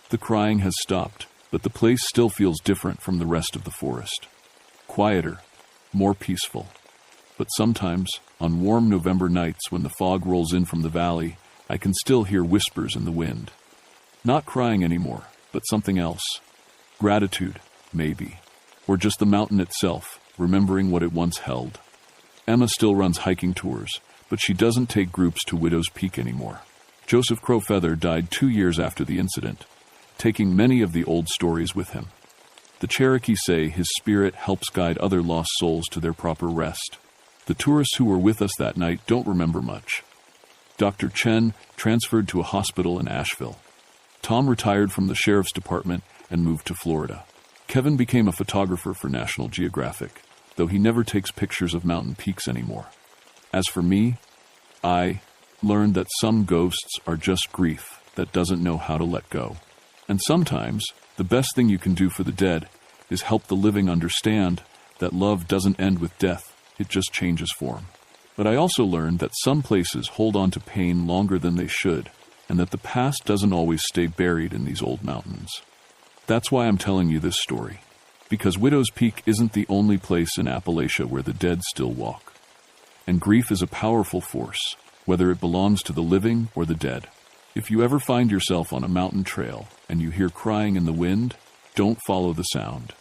The crying has stopped, but the place still feels different from the rest of the forest. Quieter, more peaceful. But sometimes, on warm November nights when the fog rolls in from the valley, I can still hear whispers in the wind. Not crying anymore, but something else. Gratitude, maybe. Or just the mountain itself, remembering what it once held. Emma still runs hiking tours, but she doesn't take groups to Widow's Peak anymore. Joseph Crow Feather died 2 years after the incident, taking many of the old stories with him. The Cherokee say his spirit helps guide other lost souls to their proper rest. The tourists who were with us that night don't remember much. Dr. Chen transferred to a hospital in Asheville. Tom retired from the sheriff's department and moved to Florida. Kevin became a photographer for National Geographic, though he never takes pictures of mountain peaks anymore. As for me, I learned that some ghosts are just grief that doesn't know how to let go. And sometimes, the best thing you can do for the dead is help the living understand that love doesn't end with death, it just changes form. But I also learned that some places hold on to pain longer than they should, and that the past doesn't always stay buried in these old mountains. That's why I'm telling you this story, because Widow's Peak isn't the only place in Appalachia where the dead still walk. And grief is a powerful force, whether it belongs to the living or the dead. If you ever find yourself on a mountain trail and you hear crying in the wind, don't follow the sound.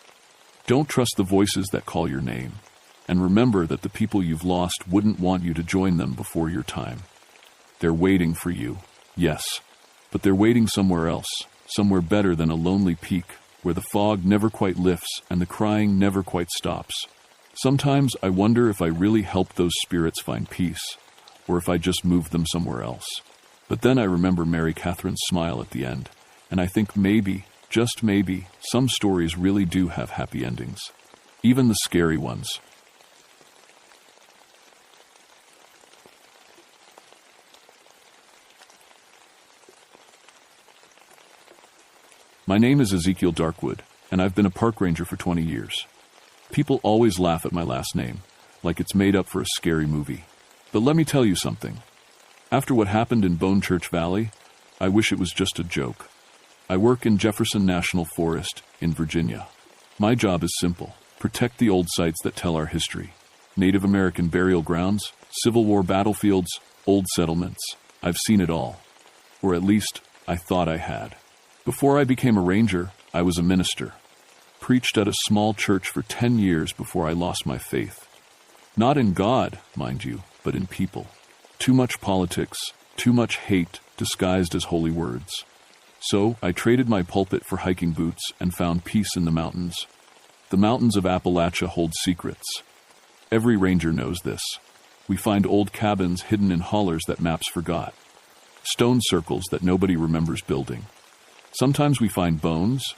Don't trust the voices that call your name. And remember that the people you've lost wouldn't want you to join them before your time. They're waiting for you, yes, but they're waiting somewhere else, somewhere better than a lonely peak, where the fog never quite lifts and the crying never quite stops. Sometimes I wonder if I really helped those spirits find peace, or if I just moved them somewhere else. But then I remember Mary Catherine's smile at the end, and I think maybe, just maybe, some stories really do have happy endings. Even the scary ones. My name is Ezekiel Darkwood, and I've been a park ranger for 20 years. People always laugh at my last name, like it's made up for a scary movie. But let me tell you something. After what happened in Bone Church Valley, I wish it was just a joke. I work in Jefferson National Forest in Virginia. My job is simple: protect the old sites that tell our history. Native American burial grounds, Civil War battlefields, old settlements. I've seen it all. Or at least, I thought I had. Before I became a ranger, I was a minister. Preached at a small church for 10 years before I lost my faith. Not in God, mind you, but in people. Too much politics, too much hate disguised as holy words. So I traded my pulpit for hiking boots and found peace in the mountains. The mountains of Appalachia hold secrets. Every ranger knows this. We find old cabins hidden in hollers that maps forgot. Stone circles that nobody remembers building. Sometimes we find bones,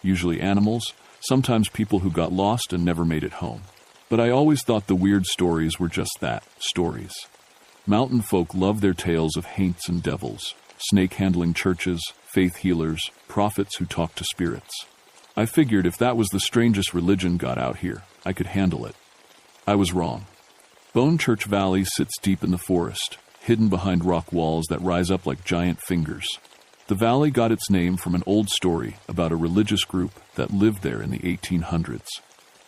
usually animals, sometimes people who got lost and never made it home. But I always thought the weird stories were just that, stories. Mountain folk love their tales of haints and devils, snake-handling churches, faith healers, prophets who talk to spirits. I figured if that was the strangest religion got out here, I could handle it. I was wrong. Bone Church Valley sits deep in the forest, hidden behind rock walls that rise up like giant fingers. The valley got its name from an old story about a religious group that lived there in the 1800s.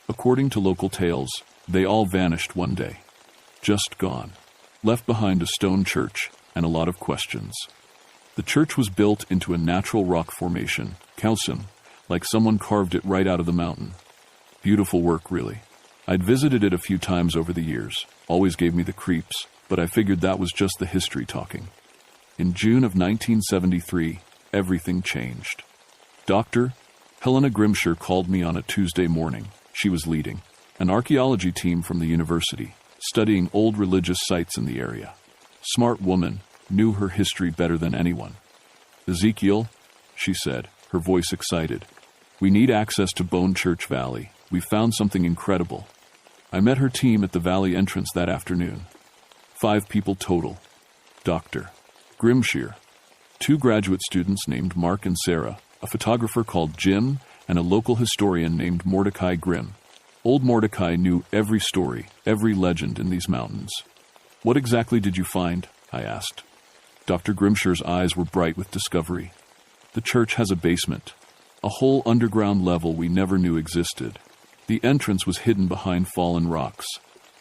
According to local tales, they all vanished one day. Just gone. Left behind a stone church and a lot of questions. The church was built into a natural rock formation, calcium, like someone carved it right out of the mountain. Beautiful work, really. I'd visited it a few times over the years, always gave me the creeps, but I figured that was just the history talking. In June of 1973, everything changed. Dr. Helena Grimshire called me on a Tuesday morning. She was leading an archaeology team from the university, studying old religious sites in the area. Smart woman, knew her history better than anyone. "Ezekiel," she said, her voice excited, "we need access to Bone Church Valley. We found something incredible." I met her team at the valley entrance that afternoon. 5 people total. Dr. Grimshire, 2 graduate students named Mark and Sarah, a photographer called Jim, and a local historian named Mordecai Grimm. Old Mordecai knew every story, every legend in these mountains. "What exactly did you find?" I asked. Dr. Grimshire's eyes were bright with discovery. "The church has a basement, a whole underground level we never knew existed. The entrance was hidden behind fallen rocks.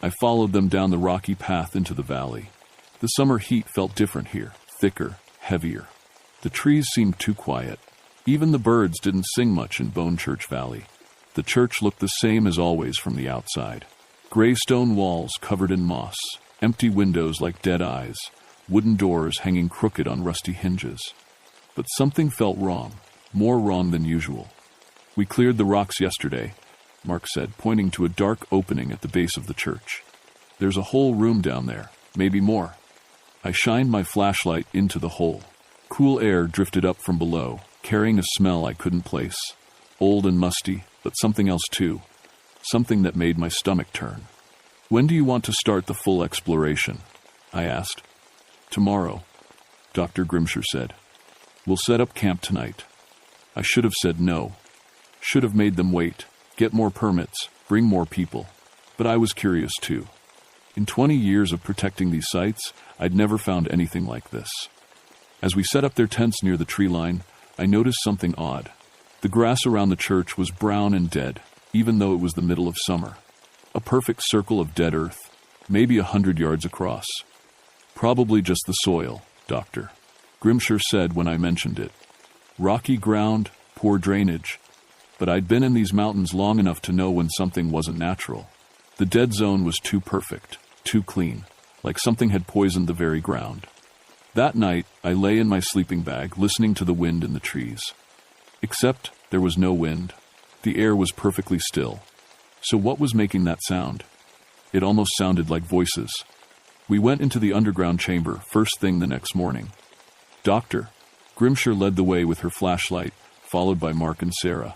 I followed them down the rocky path into the valley. The summer heat felt different here, thicker, heavier. The trees seemed too quiet. Even the birds didn't sing much in Bone Church Valley. The church looked the same as always from the outside. Gray stone walls covered in moss, empty windows like dead eyes, wooden doors hanging crooked on rusty hinges. But something felt wrong, more wrong than usual. "We cleared the rocks yesterday," Mark said, pointing to a dark opening at the base of the church. "There's a whole room down there, maybe more." I shined my flashlight into the hole. Cool air drifted up from below, carrying a smell I couldn't place. Old and musty, but something else too. Something that made my stomach turn. "When do you want to start the full exploration?" I asked. "Tomorrow," Dr. Grimshire said. "We'll set up camp tonight." I should have said no. Should have made them wait, get more permits, bring more people. But I was curious too. In 20 years of protecting these sites, I'd never found anything like this. As we set up their tents near the tree line, I noticed something odd. The grass around the church was brown and dead, even though it was the middle of summer. A perfect circle of dead earth, maybe 100 yards across. "Probably just the soil, Doctor," Grimshire said when I mentioned it. "Rocky ground, poor drainage. But I'd been in these mountains long enough to know when something wasn't natural. The dead zone was too perfect, too clean, like something had poisoned the very ground." That night, I lay in my sleeping bag, listening to the wind in the trees. Except there was no wind. The air was perfectly still. So what was making that sound? It almost sounded like voices. We went into the underground chamber first thing the next morning. Dr. Grimshire led the way with her flashlight, followed by Mark and Sarah.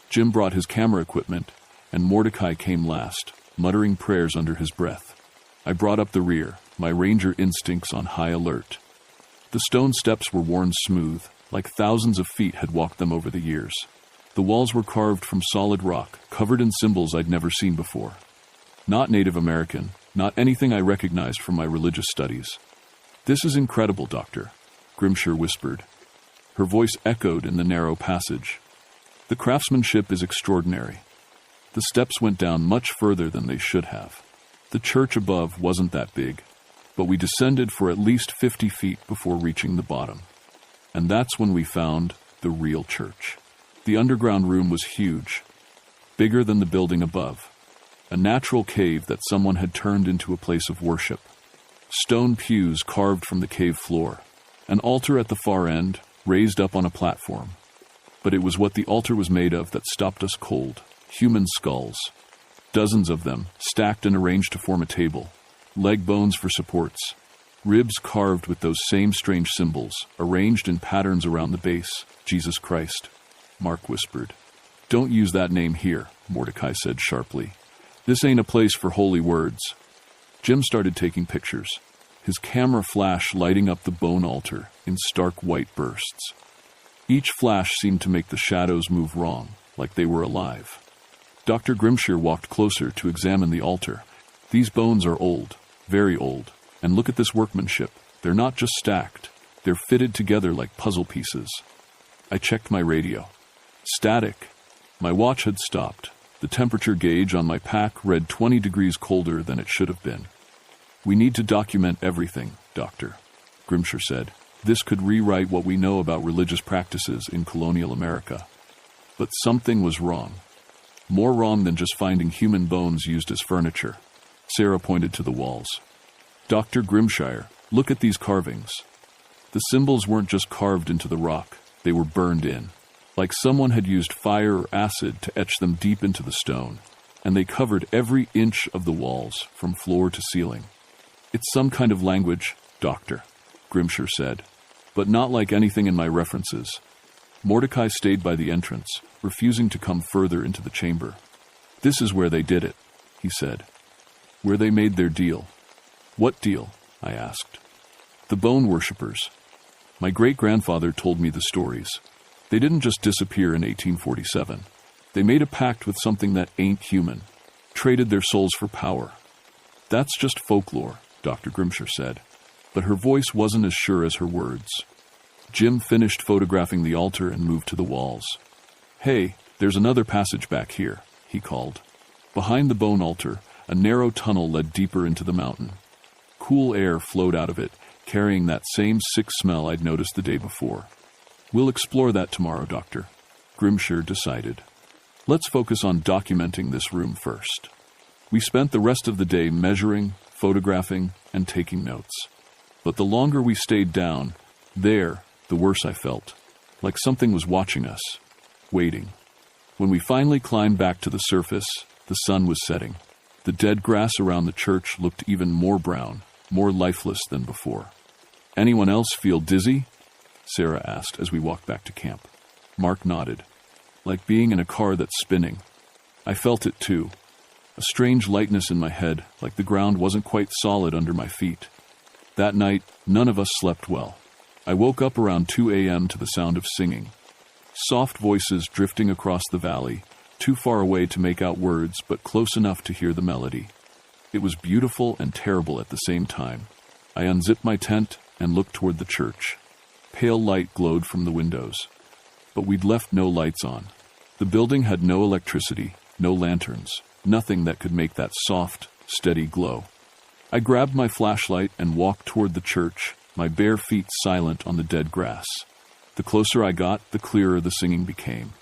Jim brought his camera equipment, and Mordecai came last, muttering prayers under his breath. I brought up the rear, my ranger instincts on high alert. The stone steps were worn smooth, like thousands of feet had walked them over the years. The walls were carved from solid rock, covered in symbols I'd never seen before. Not Native American, not anything I recognized from my religious studies. "This is incredible, Doctor," Grimshire whispered. Her voice echoed in the narrow passage. The craftsmanship is extraordinary. The steps went down much further than they should have. The church above wasn't that big, but we descended for at least 50 feet before reaching the bottom. And that's when we found the real church. The underground room was huge, bigger than the building above. A natural cave that someone had turned into a place of worship. Stone pews carved from the cave floor. An altar at the far end, raised up on a platform. But it was what the altar was made of that stopped us cold. Human skulls. Dozens of them, stacked and arranged to form a table. Leg bones for supports. Ribs carved with those same strange symbols, arranged in patterns around the base. Jesus Christ, Mark whispered. Don't use that name here, Mordecai said sharply. This ain't a place for holy words. Jim started taking pictures, his camera flash lighting up the bone altar in stark white bursts. Each flash seemed to make the shadows move wrong, like they were alive. Dr. Grimshire walked closer to examine the altar. These bones are old, very old, and look at this workmanship. They're not just stacked, they're fitted together like puzzle pieces. I checked my radio. Static. My watch had stopped. The temperature gauge on my pack read 20 degrees colder than it should have been. We need to document everything, Doctor, Grimshire said. This could rewrite what we know about religious practices in colonial America. But something was wrong. More wrong than just finding human bones used as furniture. Sarah pointed to the walls. Dr. Grimshire, look at these carvings. The symbols weren't just carved into the rock, they were burned in. Like someone had used fire or acid to etch them deep into the stone, and they covered every inch of the walls, from floor to ceiling. It's some kind of language, Doctor, Grimshire said, but not like anything in my references. Mordecai stayed by the entrance, refusing to come further into the chamber. This is where they did it, he said. Where they made their deal. What deal? I asked. The bone worshippers. My great-grandfather told me the stories. They didn't just disappear in 1847. They made a pact with something that ain't human, traded their souls for power. That's just folklore, Dr. Grimshire said, but her voice wasn't as sure as her words. Jim finished photographing the altar and moved to the walls. Hey, there's another passage back here, he called. Behind the bone altar, a narrow tunnel led deeper into the mountain. Cool air flowed out of it, carrying that same sick smell I'd noticed the day before. We'll explore that tomorrow, Doctor, Grimshire decided. Let's focus on documenting this room first. We spent the rest of the day measuring, photographing, and taking notes. But the longer we stayed down, the worse I felt. Like something was watching us, waiting. When we finally climbed back to the surface, the sun was setting. The dead grass around the church looked even more brown, more lifeless than before. Anyone else feel dizzy? Sarah asked as we walked back to camp. Mark nodded. Like being in a car that's spinning. I felt it too. A strange lightness in my head, like the ground wasn't quite solid under my feet. That night, none of us slept well. I woke up around 2 a.m. to the sound of singing. Soft voices drifting across the valley, too far away to make out words, but close enough to hear the melody. It was beautiful and terrible at the same time. I unzipped my tent and looked toward the church. Pale light glowed from the windows. But we'd left no lights on. The building had no electricity, no lanterns, nothing that could make that soft, steady glow. I grabbed my flashlight and walked toward the church, my bare feet silent on the dead grass. The closer I got, the clearer the singing became.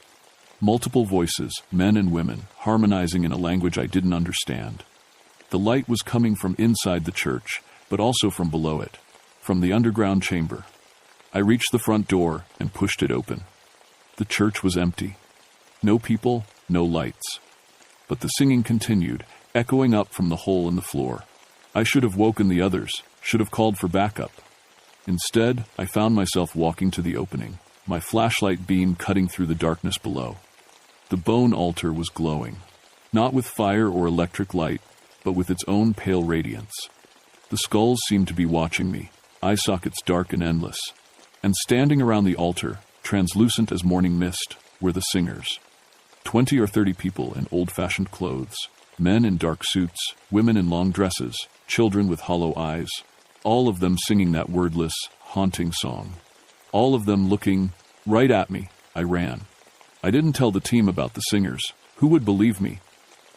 Multiple voices, men and women, harmonizing in a language I didn't understand. The light was coming from inside the church, but also from below it, from the underground chamber. I reached the front door and pushed it open. The church was empty. No people, no lights. But the singing continued, echoing up from the hole in the floor. I should have woken the others, should have called for backup. Instead, I found myself walking to the opening, my flashlight beam cutting through the darkness below. The bone altar was glowing, not with fire or electric light, but with its own pale radiance. The skulls seemed to be watching me, eye sockets dark and endless. And standing around the altar, translucent as morning mist, were the singers. 20 or 30 people in old-fashioned clothes, men in dark suits, women in long dresses, children with hollow eyes, all of them singing that wordless, haunting song. All of them looking right at me. I ran. I didn't tell the team about the singers. Who would believe me?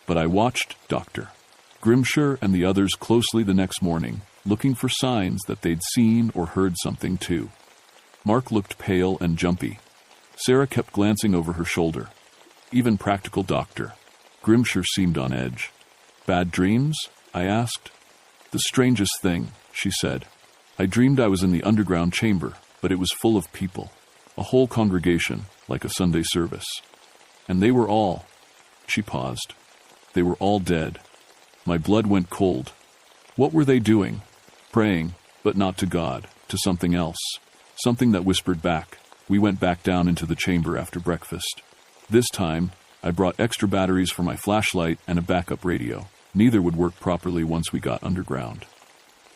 But I watched Dr. Grimshire and the others closely the next morning, looking for signs that they'd seen or heard something too. Mark looked pale and jumpy. Sarah kept glancing over her shoulder. Even practical Dr. Grimshire seemed on edge. Bad dreams? I asked. The strangest thing, she said. I dreamed I was in the underground chamber, but it was full of people. A whole congregation, like a Sunday service. And they were all... She paused. They were all dead. My blood went cold. What were they doing? Praying, but not to God, to something else. Something that whispered back. We went back down into the chamber after breakfast. This time, I brought extra batteries for my flashlight and a backup radio. Neither would work properly once we got underground.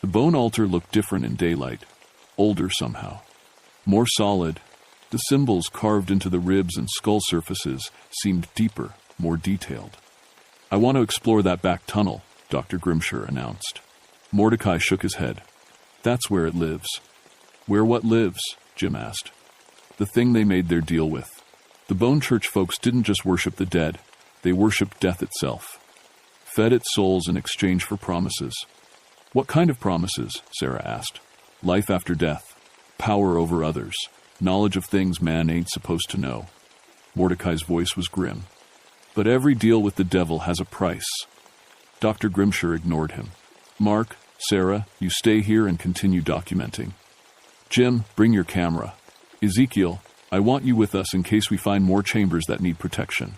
The bone altar looked different in daylight. Older somehow. More solid. The symbols carved into the ribs and skull surfaces seemed deeper, more detailed. I want to explore that back tunnel, Dr. Grimshire announced. Mordecai shook his head. That's where it lives. Where what lives? Jim asked. The thing they made their deal with. The Bone Church folks didn't just worship the dead, they worshipped death itself. Fed its souls in exchange for promises. What kind of promises? Sarah asked. Life after death. Power over others. Knowledge of things man ain't supposed to know. Mordecai's voice was grim. But every deal with the devil has a price. Dr. Grimshire ignored him. Mark, Sarah, you stay here and continue documenting. Jim, bring your camera. Ezekiel, I want you with us in case we find more chambers that need protection.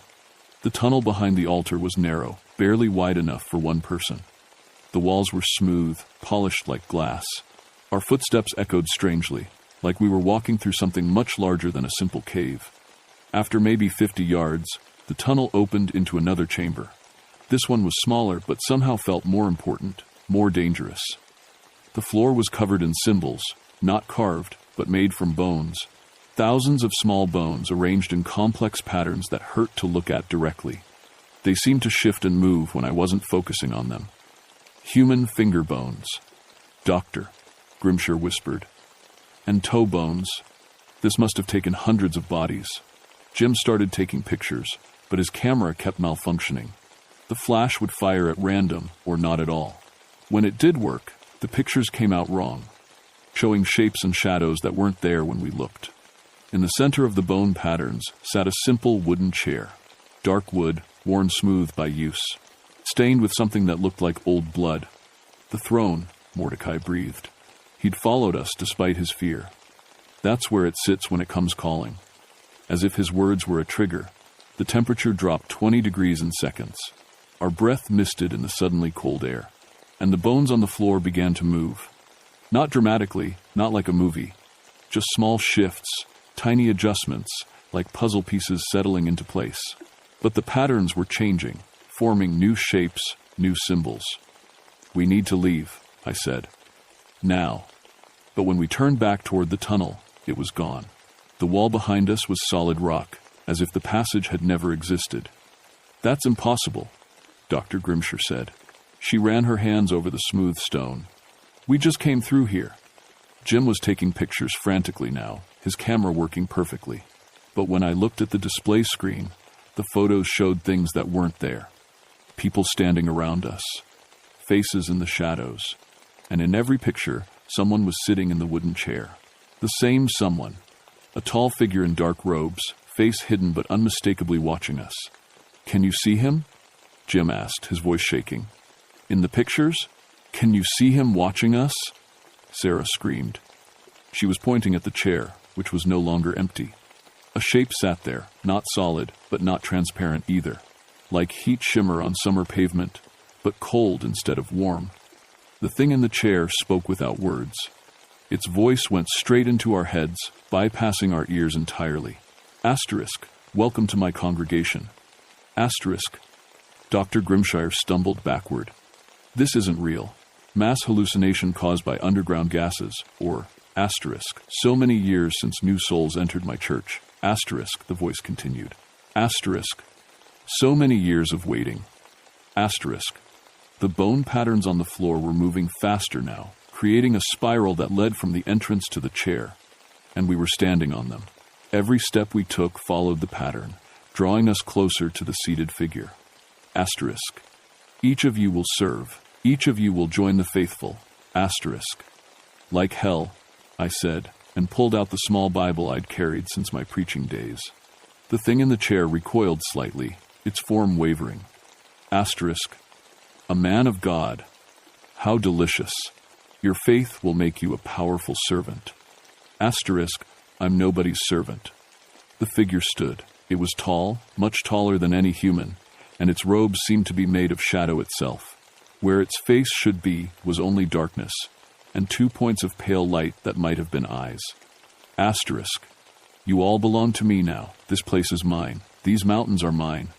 The tunnel behind the altar was narrow, barely wide enough for one person. The walls were smooth, polished like glass. Our footsteps echoed strangely, like we were walking through something much larger than a simple cave. After maybe 50 yards, the tunnel opened into another chamber. This one was smaller, but somehow felt more important, more dangerous. The floor was covered in symbols, not carved, but made from bones. Thousands of small bones arranged in complex patterns that hurt to look at directly. They seemed to shift and move when I wasn't focusing on them. Human finger bones. Doctor, Grimshire whispered. And toe bones. This must have taken hundreds of bodies. Jim started taking pictures, but his camera kept malfunctioning. The flash would fire at random or not at all. When it did work, the pictures came out wrong, showing shapes and shadows that weren't there when we looked. In the center of the bone patterns sat a simple wooden chair, dark wood, worn smooth by use, stained with something that looked like old blood. The throne, Mordecai breathed. He'd followed us despite his fear. That's where it sits when it comes calling. As if his words were a trigger, the temperature dropped 20 degrees in seconds. Our breath misted in the suddenly cold air, and the bones on the floor began to move. Not dramatically, not like a movie, just small shifts, tiny adjustments, like puzzle pieces settling into place. But the patterns were changing, forming new shapes, new symbols. We need to leave, I said. Now. But when we turned back toward the tunnel, it was gone. The wall behind us was solid rock, as if the passage had never existed. That's impossible, Dr. Grimshire said. She ran her hands over the smooth stone. We just came through here. Jim was taking pictures frantically now, his camera working perfectly. But when I looked at the display screen, the photos showed things that weren't there. People standing around us, faces in the shadows, and in every picture, someone was sitting in the wooden chair. The same someone, a tall figure in dark robes, face hidden but unmistakably watching us. Can you see him? Jim asked, his voice shaking. In the pictures? Can you see him watching us? Sarah screamed. She was pointing at the chair, which was no longer empty. A shape sat there, not solid, but not transparent either, like heat shimmer on summer pavement, but cold instead of warm. The thing in the chair spoke without words. Its voice went straight into our heads, bypassing our ears entirely. Asterisk, welcome to my congregation. Asterisk. Dr. Grimshire stumbled backward. This isn't real. Mass hallucination caused by underground gases, or asterisk. So many years since new souls entered my church. Asterisk, the voice continued. Asterisk. So many years of waiting. Asterisk. The bone patterns on the floor were moving faster now, creating a spiral that led from the entrance to the chair, and we were standing on them. Every step we took followed the pattern, drawing us closer to the seated figure. Asterisk. Each of you will serve. Each of you will join the faithful. Asterisk. Like hell, I said, and pulled out the small Bible I'd carried since my preaching days. The thing in the chair recoiled slightly, its form wavering. Asterisk. A man of God. How delicious. Your faith will make you a powerful servant. Asterisk. I'm nobody's servant. The figure stood. It was tall, much taller than any human, and its robes seemed to be made of shadow itself. Where its face should be was only darkness, and 2 points of pale light that might have been eyes. Asterisk. You all belong to me now. This place is mine. These mountains are mine,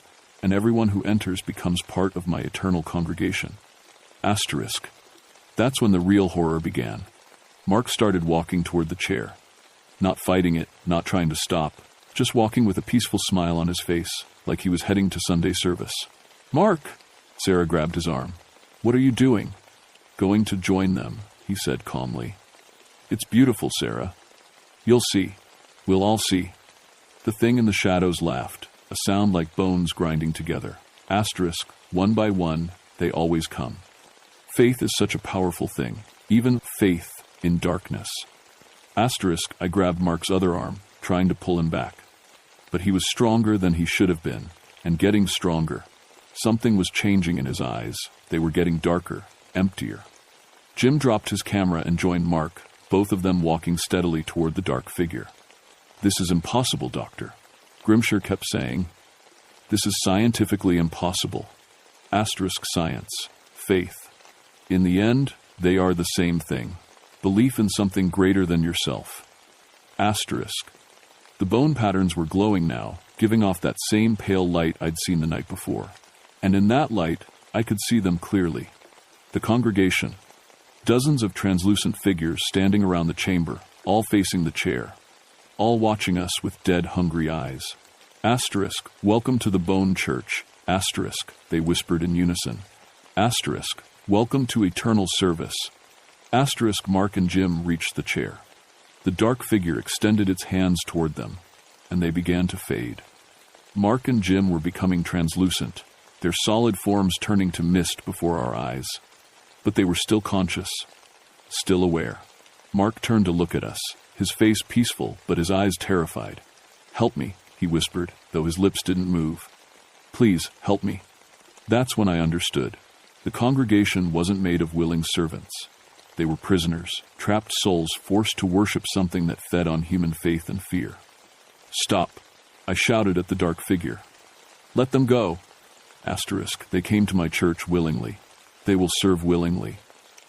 and everyone who enters becomes part of my eternal congregation. Asterisk. That's when the real horror began. Mark started walking toward the chair. Not fighting it, not trying to stop, just walking with a peaceful smile on his face, like he was heading to Sunday service. Mark! Sarah grabbed his arm. What are you doing? Going to join them, he said calmly. It's beautiful, Sarah. You'll see. We'll all see. The thing in the shadows laughed, a sound like bones grinding together. Asterisk, one by one, they always come. Faith is such a powerful thing, even faith in darkness. Asterisk, I grabbed Mark's other arm, trying to pull him back. But he was stronger than he should have been, and getting stronger. Something was changing in his eyes. They were getting darker, emptier. Jim dropped his camera and joined Mark, both of them walking steadily toward the dark figure. This is impossible, Doctor. Grimshire kept saying. This is scientifically impossible. Asterisk science. Faith. In the end, they are the same thing. Belief in something greater than yourself. Asterisk. The bone patterns were glowing now, giving off that same pale light I'd seen the night before. And in that light, I could see them clearly. The congregation. Dozens of translucent figures standing around the chamber, all facing the chair. All watching us with dead, hungry eyes. Asterisk, welcome to the Bone Church. Asterisk, they whispered in unison. Asterisk, welcome to eternal service. Asterisk, Mark and Jim reached the chair. The dark figure extended its hands toward them, and they began to fade. Mark and Jim were becoming translucent, their solid forms turning to mist before our eyes. But they were still conscious, still aware. Mark turned to look at us, his face peaceful, but his eyes terrified. Help me, he whispered, though his lips didn't move. Please, help me. That's when I understood. The congregation wasn't made of willing servants. They were prisoners, trapped souls forced to worship something that fed on human faith and fear. Stop, I shouted at the dark figure. Let them go. Asterisk, they came to my church willingly. They will serve willingly.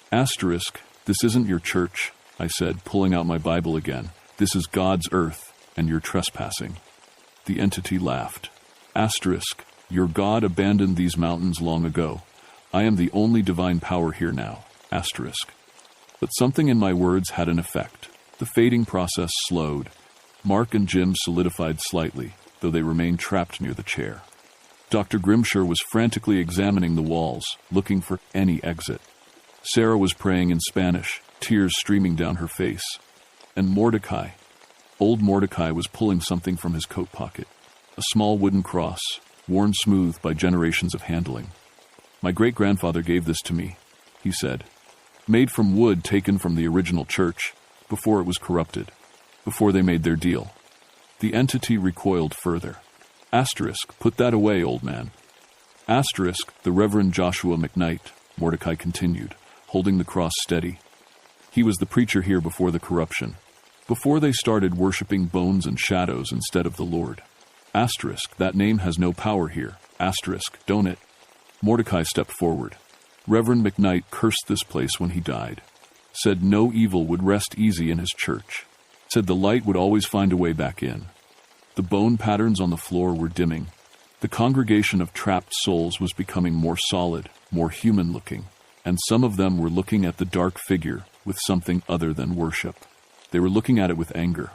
Asterisk, this isn't your church, I said, pulling out my Bible again. This is God's earth, and you're trespassing. The entity laughed. Asterisk, your God abandoned these mountains long ago. I am the only divine power here now. Asterisk. But something in my words had an effect. The fading process slowed. Mark and Jim solidified slightly, though they remained trapped near the chair. Dr. Grimshire was frantically examining the walls, looking for any exit. Sarah was praying in Spanish, tears streaming down her face. And Mordecai. Old Mordecai was pulling something from his coat pocket. A small wooden cross, worn smooth by generations of handling. My great-grandfather gave this to me, he said. Made from wood taken from the original church, before it was corrupted, before they made their deal. The entity recoiled further. Asterisk, put that away, old man. Asterisk, the Reverend Joshua McKnight, Mordecai continued, holding the cross steady. He was the preacher here before the corruption, before they started worshipping bones and shadows instead of the Lord. Asterisk, that name has no power here. Asterisk, don't it? Mordecai stepped forward. Reverend McKnight cursed this place when he died. Said no evil would rest easy in his church. Said the light would always find a way back in. The bone patterns on the floor were dimming. The congregation of trapped souls was becoming more solid, more human-looking, and some of them were looking at the dark figure with something other than worship. They were looking at it with anger.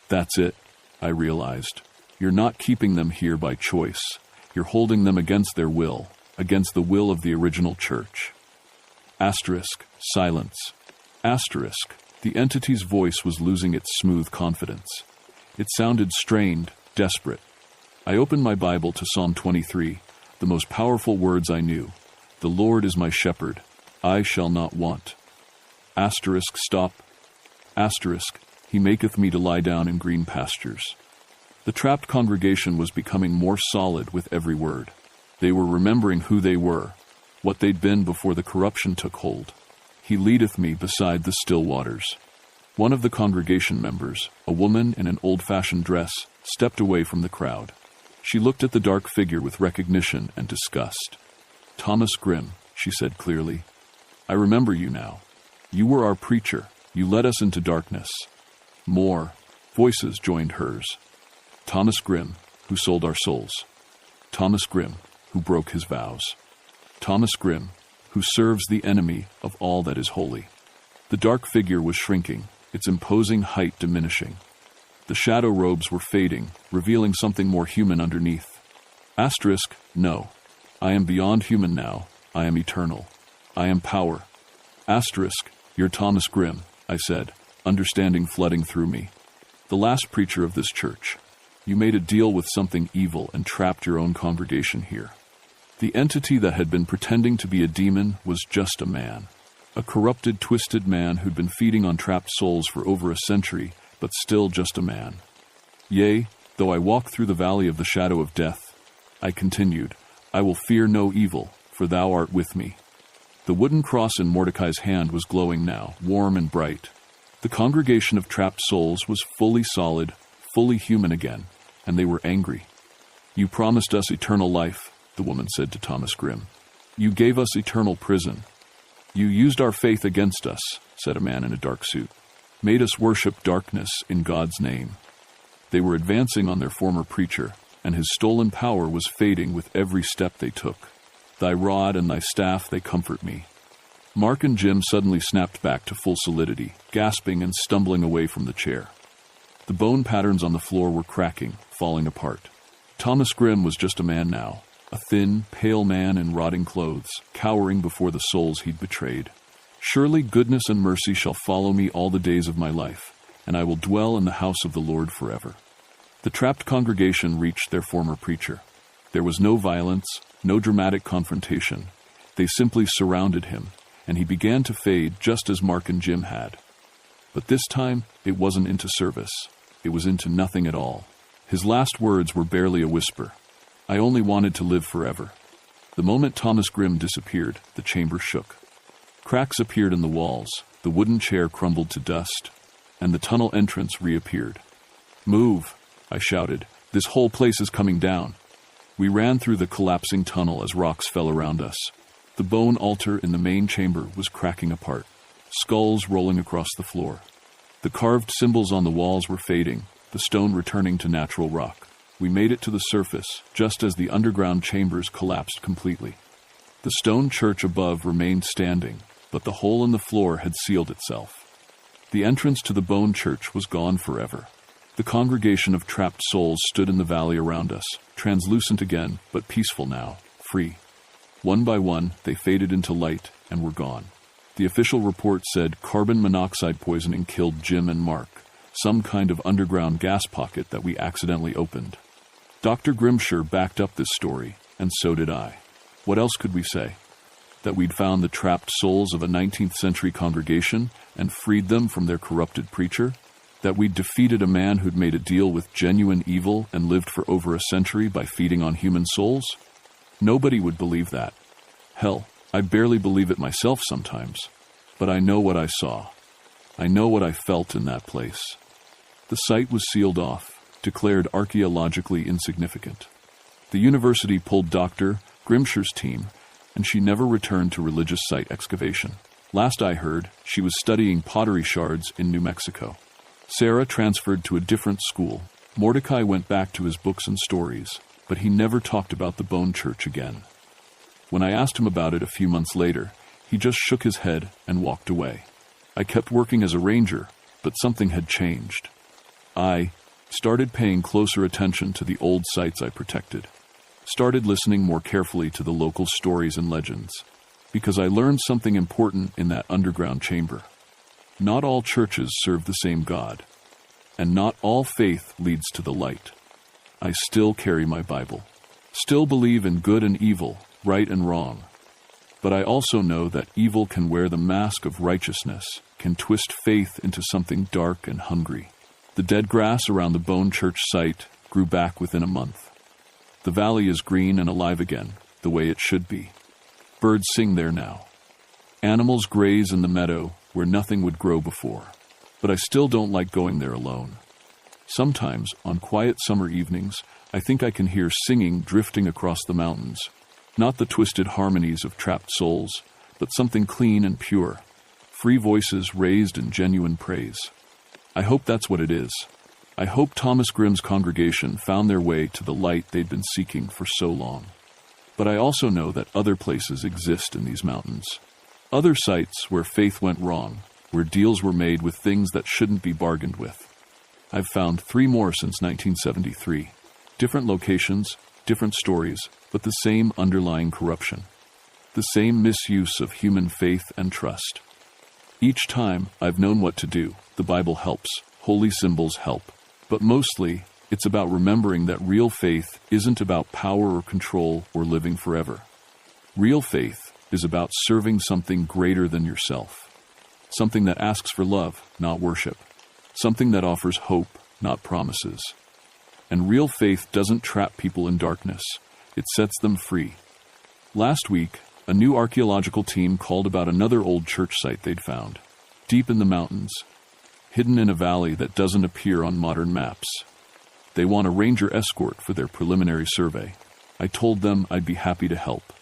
That's it, I realized. You're not keeping them here by choice. You're holding them against their will, against the will of the original church. Asterisk, silence. Asterisk. The entity's voice was losing its smooth confidence. It sounded strained, desperate. I opened my Bible to Psalm 23, the most powerful words I knew. The Lord is my shepherd. I shall not want. Asterisk. Stop. Asterisk. He maketh me to lie down in green pastures. The trapped congregation was becoming more solid with every word. They were remembering who they were, what they'd been before the corruption took hold. He leadeth me beside the still waters. One of the congregation members, a woman in an old-fashioned dress, stepped away from the crowd. She looked at the dark figure with recognition and disgust. Thomas Grimm, she said clearly. I remember you now. You were our preacher. You led us into darkness. More voices joined hers. Thomas Grimm, who sold our souls. Thomas Grimm, who broke his vows. Thomas Grimm, who serves the enemy of all that is holy. The dark figure was shrinking, its imposing height diminishing. The shadow robes were fading, revealing something more human underneath. Asterisk. No. I am beyond human now. I am eternal. I am power. Asterisk. You're Thomas Grimm, I said, understanding flooding through me. The last preacher of this church. You made a deal with something evil and trapped your own congregation here. The entity that had been pretending to be a demon was just a man. A corrupted, twisted man who'd been feeding on trapped souls for over a century, but still just a man. Yea, though I walk through the valley of the shadow of death, I continued, I will fear no evil, for thou art with me. The wooden cross in Mordecai's hand was glowing now, warm and bright. The congregation of trapped souls was fully solid, fully human again, and they were angry. You promised us eternal life, the woman said to Thomas Grimm. You gave us eternal prison. You used our faith against us, said a man in a dark suit. Made us worship darkness in God's name. They were advancing on their former preacher, and his stolen power was fading with every step they took. Thy rod and thy staff, they comfort me. Mark and Jim suddenly snapped back to full solidity, gasping and stumbling away from the chair. The bone patterns on the floor were cracking, falling apart. Thomas Grimm was just a man now, a thin, pale man in rotting clothes, cowering before the souls he'd betrayed. Surely goodness and mercy shall follow me all the days of my life, and I will dwell in the house of the Lord forever. The trapped congregation reached their former preacher. There was no violence, no dramatic confrontation. They simply surrounded him, and he began to fade just as Mark and Jim had. But this time, it wasn't into service. It was into nothing at all. His last words were barely a whisper. I only wanted to live forever. The moment Thomas Grimm disappeared, the chamber shook. Cracks appeared in the walls, the wooden chair crumbled to dust, and the tunnel entrance reappeared. Move, I shouted. This whole place is coming down. We ran through the collapsing tunnel as rocks fell around us. The bone altar in the main chamber was cracking apart, skulls rolling across the floor. The carved symbols on the walls were fading, the stone returning to natural rock. We made it to the surface, just as the underground chambers collapsed completely. The stone church above remained standing, but the hole in the floor had sealed itself. The entrance to the bone church was gone forever. The congregation of trapped souls stood in the valley around us, translucent again, but peaceful now, free. One by one, they faded into light and were gone. The official report said carbon monoxide poisoning killed Jim and Mark, some kind of underground gas pocket that we accidentally opened. Dr. Grimshire backed up this story, and so did I. What else could we say? That we'd found the trapped souls of a 19th century congregation and freed them from their corrupted preacher? That we'd defeated a man who'd made a deal with genuine evil and lived for over a century by feeding on human souls? Nobody would believe that. Hell, I barely believe it myself sometimes. But I know what I saw. I know what I felt in that place. The site was sealed off, declared archaeologically insignificant. The university pulled Dr. Grimshire's team, and she never returned to religious site excavation. Last I heard, she was studying pottery shards in New Mexico. Sarah transferred to a different school. Mordecai went back to his books and stories, but he never talked about the Bone Church again. When I asked him about it a few months later, he just shook his head and walked away. I kept working as a ranger, but something had changed. I started paying closer attention to the old sites I protected. Started listening more carefully to the local stories and legends, because I learned something important in that underground chamber. Not all churches serve the same God, and not all faith leads to the light. I still carry my Bible, still believe in good and evil, right and wrong. But I also know that evil can wear the mask of righteousness, can twist faith into something dark and hungry. The dead grass around the Bone Church site grew back within a month. The valley is green and alive again, the way it should be. Birds sing there now. Animals graze in the meadow where nothing would grow before. But I still don't like going there alone. Sometimes, on quiet summer evenings, I think I can hear singing drifting across the mountains. Not the twisted harmonies of trapped souls, but something clean and pure. Free voices raised in genuine praise. I hope that's what it is. I hope Thomas Grimm's congregation found their way to the light they'd been seeking for so long. But I also know that other places exist in these mountains. Other sites where faith went wrong, where deals were made with things that shouldn't be bargained with. I've found 3 more since 1973. Different locations, different stories, but the same underlying corruption. The same misuse of human faith and trust. Each time, I've known what to do. The Bible helps. Holy symbols help. But mostly, it's about remembering that real faith isn't about power or control or living forever. Real faith is about serving something greater than yourself. Something that asks for love, not worship. Something that offers hope, not promises. And real faith doesn't trap people in darkness. It sets them free. Last week, a new archaeological team called about another old church site they'd found, deep in the mountains, hidden in a valley that doesn't appear on modern maps. They want a ranger escort for their preliminary survey. I told them I'd be happy to help.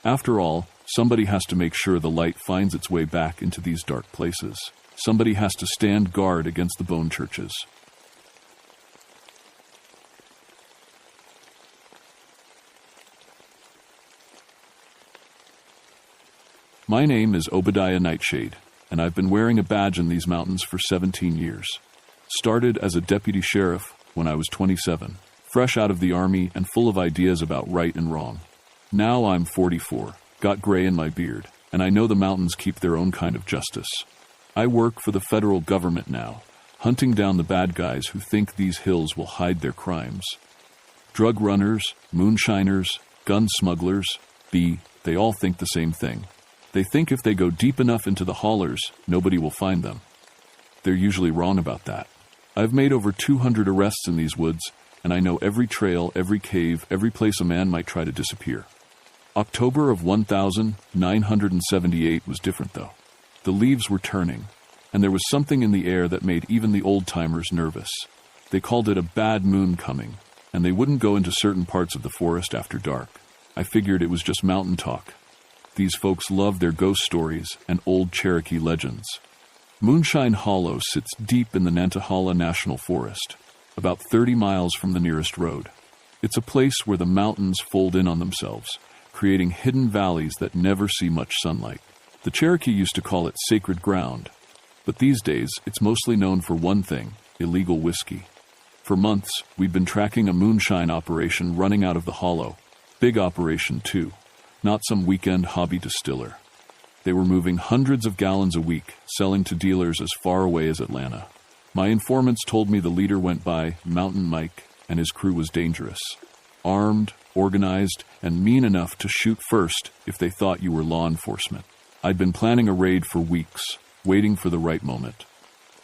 After all, somebody has to make sure the light finds its way back into these dark places. Somebody has to stand guard against the bone churches. My name is Obadiah Nightshade, and I've been wearing a badge in these mountains for 17 years. Started as a deputy sheriff when I was 27, fresh out of the army and full of ideas about right and wrong. Now I'm 44, got gray in my beard, and I know the mountains keep their own kind of justice. I work for the federal government now, hunting down the bad guys who think these hills will hide their crimes. Drug runners, moonshiners, gun smugglers, they all think the same thing. They think if they go deep enough into the hollers, nobody will find them. They're usually wrong about that. I've made over 200 arrests in these woods, and I know every trail, every cave, every place a man might try to disappear. October of 1978 was different, though. The leaves were turning, and there was something in the air that made even the old-timers nervous. They called it a bad moon coming, and they wouldn't go into certain parts of the forest after dark. I figured it was just mountain talk. These folks love their ghost stories and old Cherokee legends. Moonshine Hollow sits deep in the Nantahala National Forest, about 30 miles from the nearest road. It's a place where the mountains fold in on themselves, creating hidden valleys that never see much sunlight. The Cherokee used to call it sacred ground, but these days it's mostly known for one thing: illegal whiskey. For months, we've been tracking a moonshine operation running out of the hollow. Big operation, too. Not some weekend hobby distiller. They were moving hundreds of gallons a week, selling to dealers as far away as Atlanta. My informants told me the leader went by Mountain Mike, and his crew was dangerous. Armed, organized, and mean enough to shoot first if they thought you were law enforcement. I'd been planning a raid for weeks, waiting for the right moment.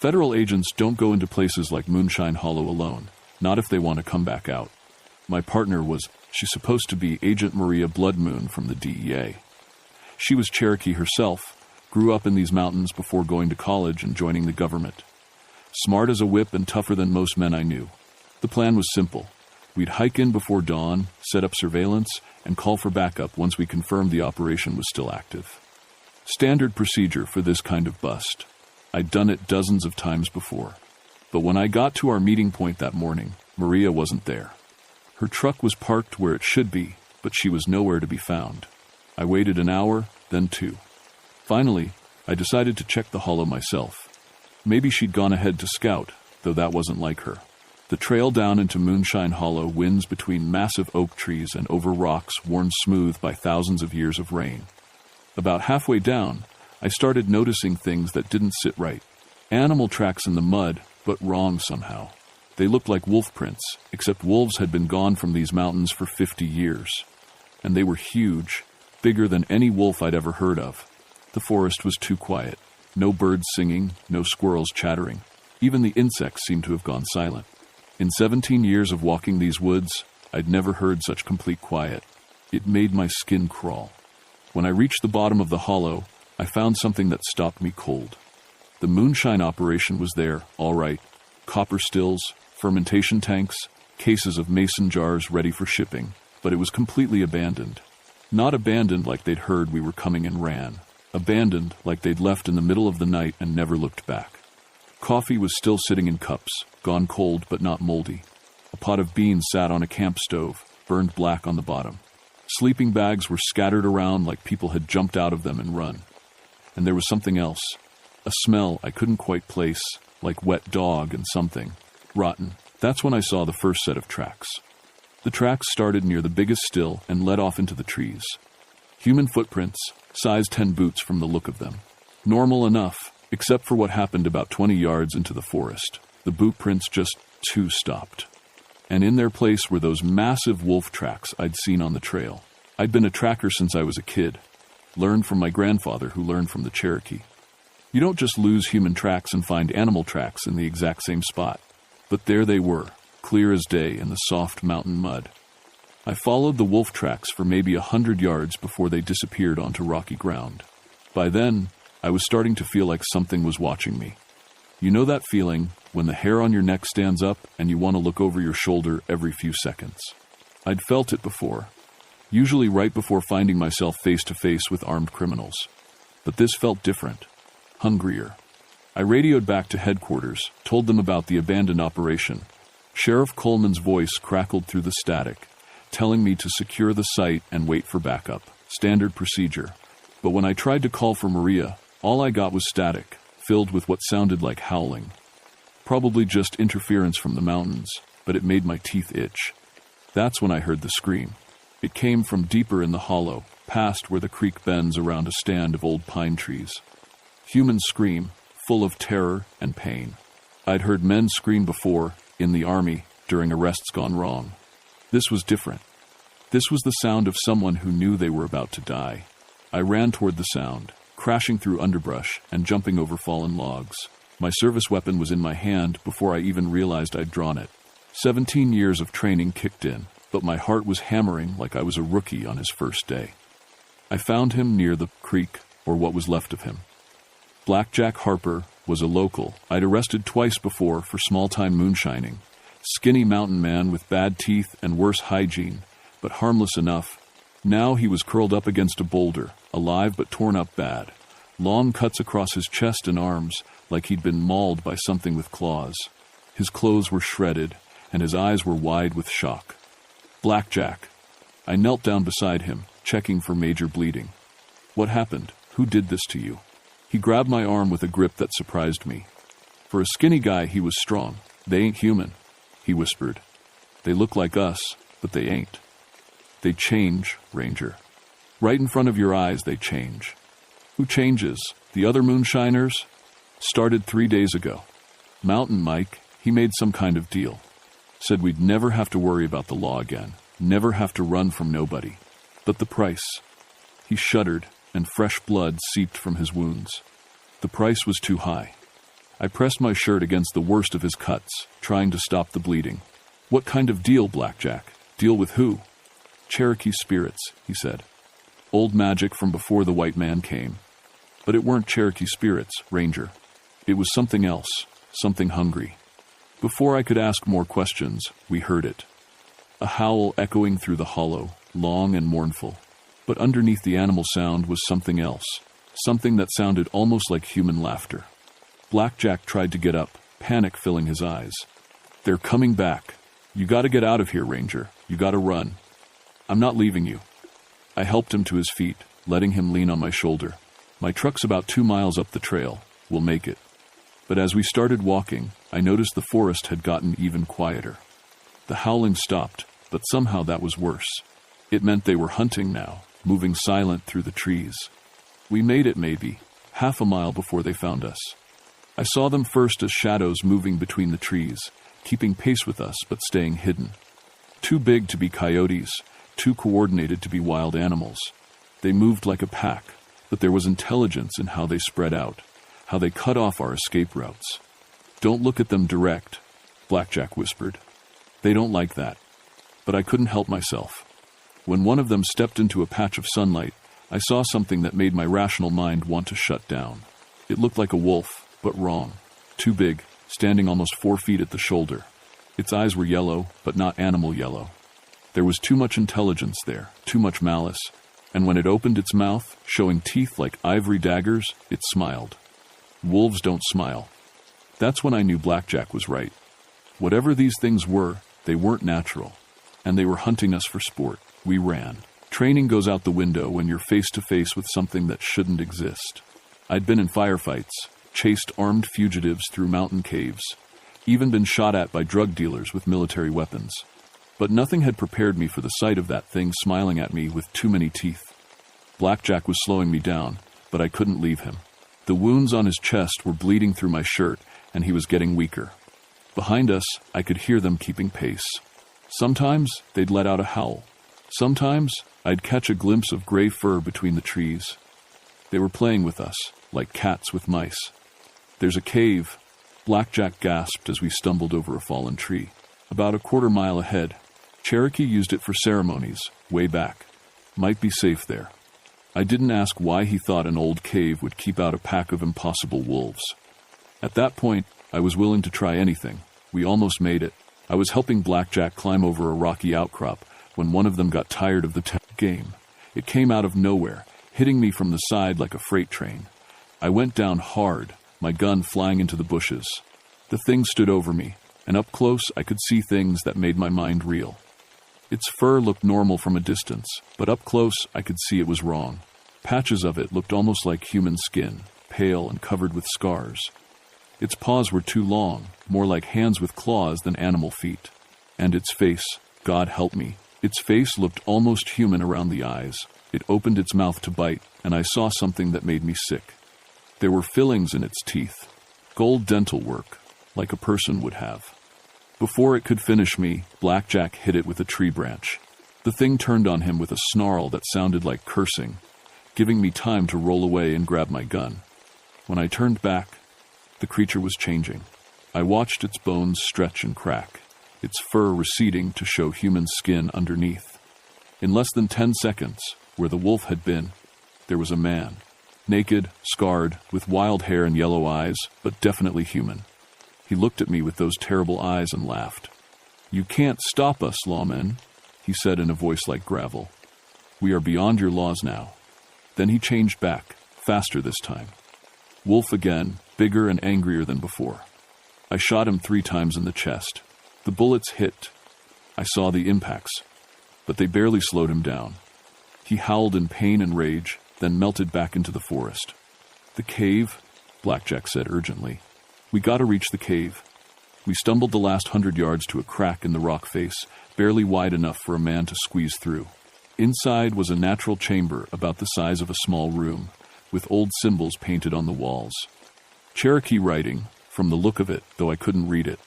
Federal agents don't go into places like Moonshine Hollow alone, not if they want to come back out. My partner was, she's supposed to be Agent Maria Bloodmoon from the DEA. She was Cherokee herself, grew up in these mountains before going to college and joining the government. Smart as a whip and tougher than most men I knew. The plan was simple. We'd hike in before dawn, set up surveillance, and call for backup once we confirmed the operation was still active. Standard procedure for this kind of bust. I'd done it dozens of times before. But when I got to our meeting point that morning, Maria wasn't there. Her truck was parked where it should be, but she was nowhere to be found. I waited an hour, then 2. Finally, I decided to check the hollow myself. Maybe she'd gone ahead to scout, though that wasn't like her. The trail down into Moonshine Hollow winds between massive oak trees and over rocks worn smooth by thousands of years of rain. About halfway down, I started noticing things that didn't sit right. Animal tracks in the mud, but wrong somehow. They looked like wolf prints, except wolves had been gone from these mountains for 50 years. And they were huge, bigger than any wolf I'd ever heard of. The forest was too quiet. No birds singing, no squirrels chattering. Even the insects seemed to have gone silent. In 17 years of walking these woods, I'd never heard such complete quiet. It made my skin crawl. When I reached the bottom of the hollow, I found something that stopped me cold. The moonshine operation was there, all right. Copper stills, fermentation tanks, cases of mason jars ready for shipping, but it was completely abandoned. Not abandoned like they'd heard we were coming and ran. Abandoned like they'd left in the middle of the night and never looked back. Coffee was still sitting in cups, gone cold but not moldy. A pot of beans sat on a camp stove, burned black on the bottom. Sleeping bags were scattered around like people had jumped out of them and run. And there was something else. A smell I couldn't quite place, like wet dog and something. Rotten. That's when I saw the first set of tracks. The tracks started near the biggest still and led off into the trees. Human footprints, size 10 boots from the look of them. Normal enough, except for what happened about 20 yards into the forest. The boot prints just stopped. And in their place were those massive wolf tracks I'd seen on the trail. I'd been a tracker since I was a kid. Learned from my grandfather who learned from the Cherokee. You don't just lose human tracks and find animal tracks in the exact same spot. But there they were, clear as day in the soft mountain mud. I followed the wolf tracks for maybe 100 yards before they disappeared onto rocky ground. By then, I was starting to feel like something was watching me. You know that feeling when the hair on your neck stands up and you want to look over your shoulder every few seconds? I'd felt it before, usually right before finding myself face to face with armed criminals. But this felt different. Hungrier. I radioed back to headquarters, told them about the abandoned operation. Sheriff Coleman's voice crackled through the static, telling me to secure the site and wait for backup. Standard procedure. But when I tried to call for Maria, all I got was static, filled with what sounded like howling. Probably just interference from the mountains, but it made my teeth itch. That's when I heard the scream. It came from deeper in the hollow, past where the creek bends around a stand of old pine trees. Human scream, full of terror and pain. I'd heard men scream before, in the army, during arrests gone wrong. This was different. This was the sound of someone who knew they were about to die. I ran toward the sound, crashing through underbrush and jumping over fallen logs. My service weapon was in my hand before I even realized I'd drawn it. 17 years of training kicked in, but my heart was hammering like I was a rookie on his first day. I found him near the creek, or what was left of him. Blackjack Harper was a local I'd arrested twice before for small-time moonshining. Skinny mountain man with bad teeth and worse hygiene, but harmless enough. Now he was curled up against a boulder, alive but torn up bad. Long cuts across his chest and arms, like he'd been mauled by something with claws. His clothes were shredded, and his eyes were wide with shock. Blackjack. I knelt down beside him, checking for major bleeding. What happened? Who did this to you? He grabbed my arm with a grip that surprised me. For a skinny guy, he was strong. They ain't human, he whispered. They look like us, but they ain't. They change, Ranger. Right in front of your eyes, they change. Who changes? The other moonshiners? Started 3 days ago. Mountain Mike, he made some kind of deal. Said we'd never have to worry about the law again. Never have to run from nobody. But the price. He shuddered, and fresh blood seeped from his wounds. The price was too high. I pressed my shirt against the worst of his cuts, trying to stop the bleeding. What kind of deal, Blackjack? Deal with who? Cherokee spirits, he said. Old magic from before the white man came. But it weren't Cherokee spirits, Ranger. It was something else, something hungry. Before I could ask more questions, we heard it. A howl echoing through the hollow, long and mournful. But underneath the animal sound was something else, something that sounded almost like human laughter. Blackjack tried to get up, panic filling his eyes. They're coming back. You gotta get out of here, Ranger. You gotta run. I'm not leaving you. I helped him to his feet, letting him lean on my shoulder. My truck's about 2 miles up the trail. We'll make it. But as we started walking, I noticed the forest had gotten even quieter. The howling stopped, but somehow that was worse. It meant they were hunting now, moving silent through the trees. We made it maybe, half a mile before they found us. I saw them first as shadows moving between the trees, keeping pace with us but staying hidden. Too big to be coyotes, too coordinated to be wild animals. They moved like a pack, but there was intelligence in how they spread out, how they cut off our escape routes. "Don't look at them direct," Blackjack whispered. "They don't like that." But I couldn't help myself. When one of them stepped into a patch of sunlight, I saw something that made my rational mind want to shut down. It looked like a wolf, but wrong. Too big, standing almost 4 feet at the shoulder. Its eyes were yellow, but not animal yellow. There was too much intelligence there, too much malice, and when it opened its mouth, showing teeth like ivory daggers, it smiled. Wolves don't smile. That's when I knew Blackjack was right. Whatever these things were, they weren't natural, and they were hunting us for sport. We ran. Training goes out the window when you're face to face with something that shouldn't exist. I'd been in firefights, chased armed fugitives through mountain caves, even been shot at by drug dealers with military weapons. But nothing had prepared me for the sight of that thing smiling at me with too many teeth. Blackjack was slowing me down, but I couldn't leave him. The wounds on his chest were bleeding through my shirt, and he was getting weaker. Behind us, I could hear them keeping pace. Sometimes they'd let out a howl. Sometimes I'd catch a glimpse of gray fur between the trees. They were playing with us, like cats with mice. "There's a cave," Blackjack gasped as we stumbled over a fallen tree. "About a quarter mile ahead. Cherokee used it for ceremonies, way back. Might be safe there." I didn't ask why he thought an old cave would keep out a pack of impossible wolves. At that point, I was willing to try anything. We almost made it. I was helping Blackjack climb over a rocky outcrop when one of them got tired of the game. It came out of nowhere, hitting me from the side like a freight train. I went down hard, my gun flying into the bushes. The thing stood over me, and up close I could see things that made my mind reel. Its fur looked normal from a distance, but up close I could see it was wrong. Patches of it looked almost like human skin, pale and covered with scars. Its paws were too long, more like hands with claws than animal feet. And its face, God help me, its face looked almost human around the eyes. It opened its mouth to bite, and I saw something that made me sick. There were fillings in its teeth, gold dental work, like a person would have. Before it could finish me, Blackjack hit it with a tree branch. The thing turned on him with a snarl that sounded like cursing, giving me time to roll away and grab my gun. When I turned back, the creature was changing. I watched its bones stretch and crack, its fur receding to show human skin underneath. In less than 10 seconds, where the wolf had been, there was a man. Naked, scarred, with wild hair and yellow eyes, but definitely human. He looked at me with those terrible eyes and laughed. "You can't stop us, lawmen," he said in a voice like gravel. "We are beyond your laws now." Then he changed back, faster this time. Wolf again, bigger and angrier than before. I shot him 3 times in the chest. The bullets hit. I saw the impacts, but they barely slowed him down. He howled in pain and rage, then melted back into the forest. "The cave," Blackjack said urgently. "We gotta reach the cave." We stumbled the last 100 yards to a crack in the rock face, barely wide enough for a man to squeeze through. Inside was a natural chamber about the size of a small room, with old symbols painted on the walls. Cherokee writing, from the look of it, though I couldn't read it.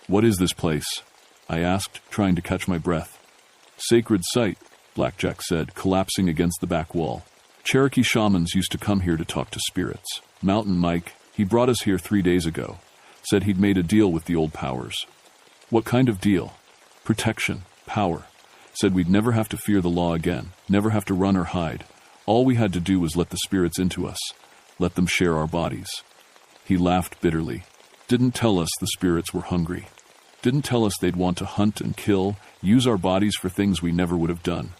"What is this place?" I asked, trying to catch my breath. "Sacred site," Blackjack said, collapsing against the back wall. "Cherokee shamans used to come here to talk to spirits. Mountain Mike, he brought us here 3 days ago. Said he'd made a deal with the old powers." "What kind of deal?" "Protection, power. Said we'd never have to fear the law again, never have to run or hide. All we had to do was let the spirits into us, let them share our bodies." He laughed bitterly. "Didn't tell us the spirits were hungry. Didn't tell us they'd want to hunt and kill, use our bodies for things we never would have done."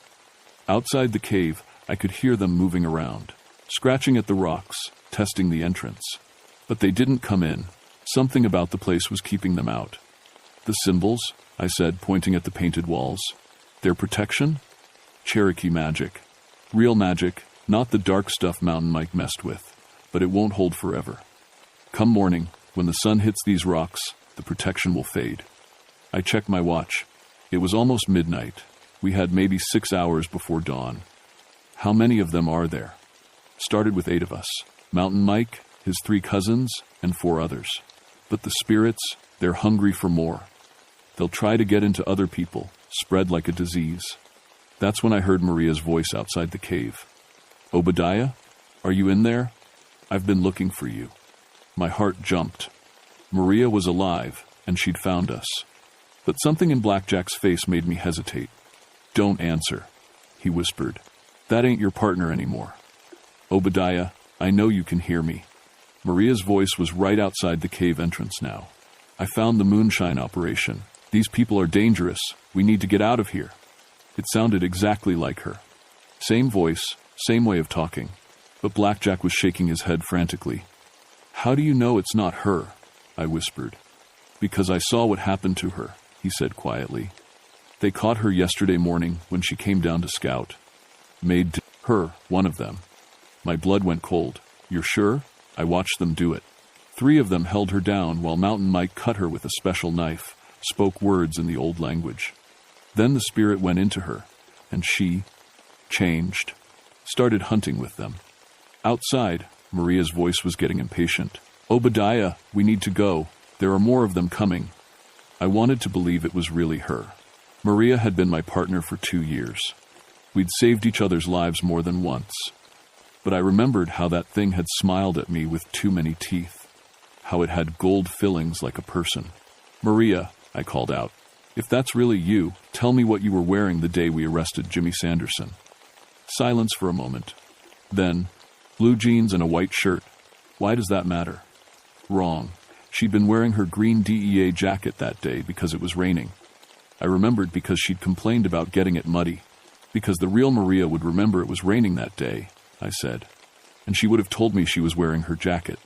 Outside the cave, I could hear them moving around, scratching at the rocks, testing the entrance. But they didn't come in. Something about the place was keeping them out. "The symbols," I said, pointing at the painted walls. "Their protection? Cherokee magic. Real magic, not the dark stuff Mountain Mike messed with, but it won't hold forever. Come morning, when the sun hits these rocks, the protection will fade." I checked my watch. It was almost midnight. We had maybe 6 hours before dawn. "How many of them are there?" "Started with 8 of us. Mountain Mike, his 3 cousins, and 4 others. But the spirits, they're hungry for more. They'll try to get into other people, spread like a disease. That's when I heard Maria's voice outside the cave. "Obadiah, are you in there? I've been looking for you." My heart jumped. Maria was alive, and she'd found us. But something in Blackjack's face made me hesitate. "Don't answer," he whispered. "That ain't your partner anymore." "Obadiah, I know you can hear me." Maria's voice was right outside the cave entrance now. "I found the moonshine operation. These people are dangerous. We need to get out of here." It sounded exactly like her. Same voice, same way of talking. But Blackjack was shaking his head frantically. "How do you know it's not her?" I whispered. "Because I saw what happened to her," he said quietly. "They caught her yesterday morning when she came down to scout. Made her, one of them." My blood went cold. "You're sure?" I watched them do it. 3 of them held her down while Mountain Mike cut her with a special knife, spoke words in the old language. Then the spirit went into her, and she changed, started hunting with them. Outside, Maria's voice was getting impatient. "Obadiah, we need to go. There are more of them coming." I wanted to believe it was really her. Maria had been my partner for 2 years. We'd saved each other's lives more than once. But I remembered how that thing had smiled at me with too many teeth, how it had gold fillings like a person. "Maria," I called out, "if that's really you, tell me what you were wearing the day we arrested Jimmy Sanderson." Silence for a moment. Then, "Blue jeans and a white shirt. Why does that matter?" Wrong. She'd been wearing her green DEA jacket that day because it was raining. I remembered because she'd complained about getting it muddy. Because the real Maria would remember it was raining that day, I said, and she would have told me she was wearing her jacket.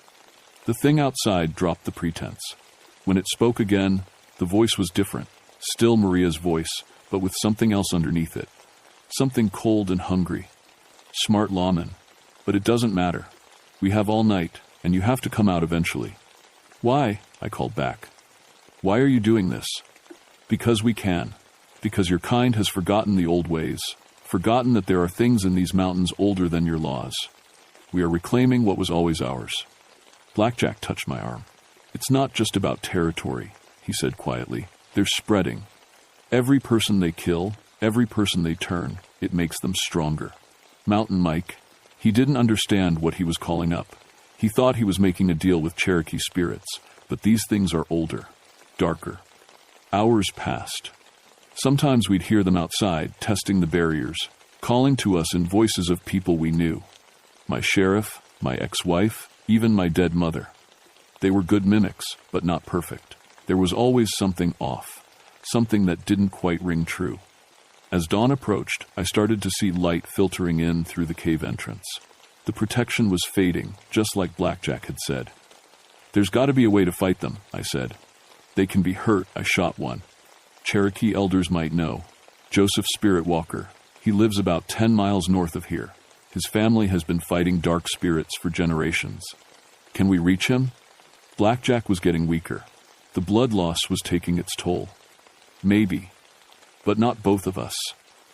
The thing outside dropped the pretense. When it spoke again, the voice was different, still Maria's voice, but with something else underneath it. Something cold and hungry. "Smart lawman. But it doesn't matter. We have all night, and you have to come out eventually." "Why?" I called back. "Why are you doing this?" "Because we can. Because your kind has forgotten the old ways. Forgotten that there are things in these mountains older than your laws. We are reclaiming what was always ours." Blackjack touched my arm. "It's not just about territory," he said quietly. "They're spreading. Every person they kill, every person they turn, it makes them stronger." Mountain Mike, he didn't understand what he was calling up. He thought he was making a deal with Cherokee spirits, but these things are older, darker. Hours passed. Sometimes we'd hear them outside, testing the barriers, calling to us in voices of people we knew. My sheriff, my ex-wife, even my dead mother. They were good mimics, but not perfect. There was always something off, something that didn't quite ring true. As dawn approached, I started to see light filtering in through the cave entrance. The protection was fading, just like Blackjack had said. "There's got to be a way to fight them," I said. "They can be hurt." I shot one. Cherokee elders might know. Joseph Spirit Walker. He lives about 10 miles north of here. His family has been fighting dark spirits for generations. Can we reach him? Blackjack was getting weaker. The blood loss was taking its toll. Maybe. But not both of us.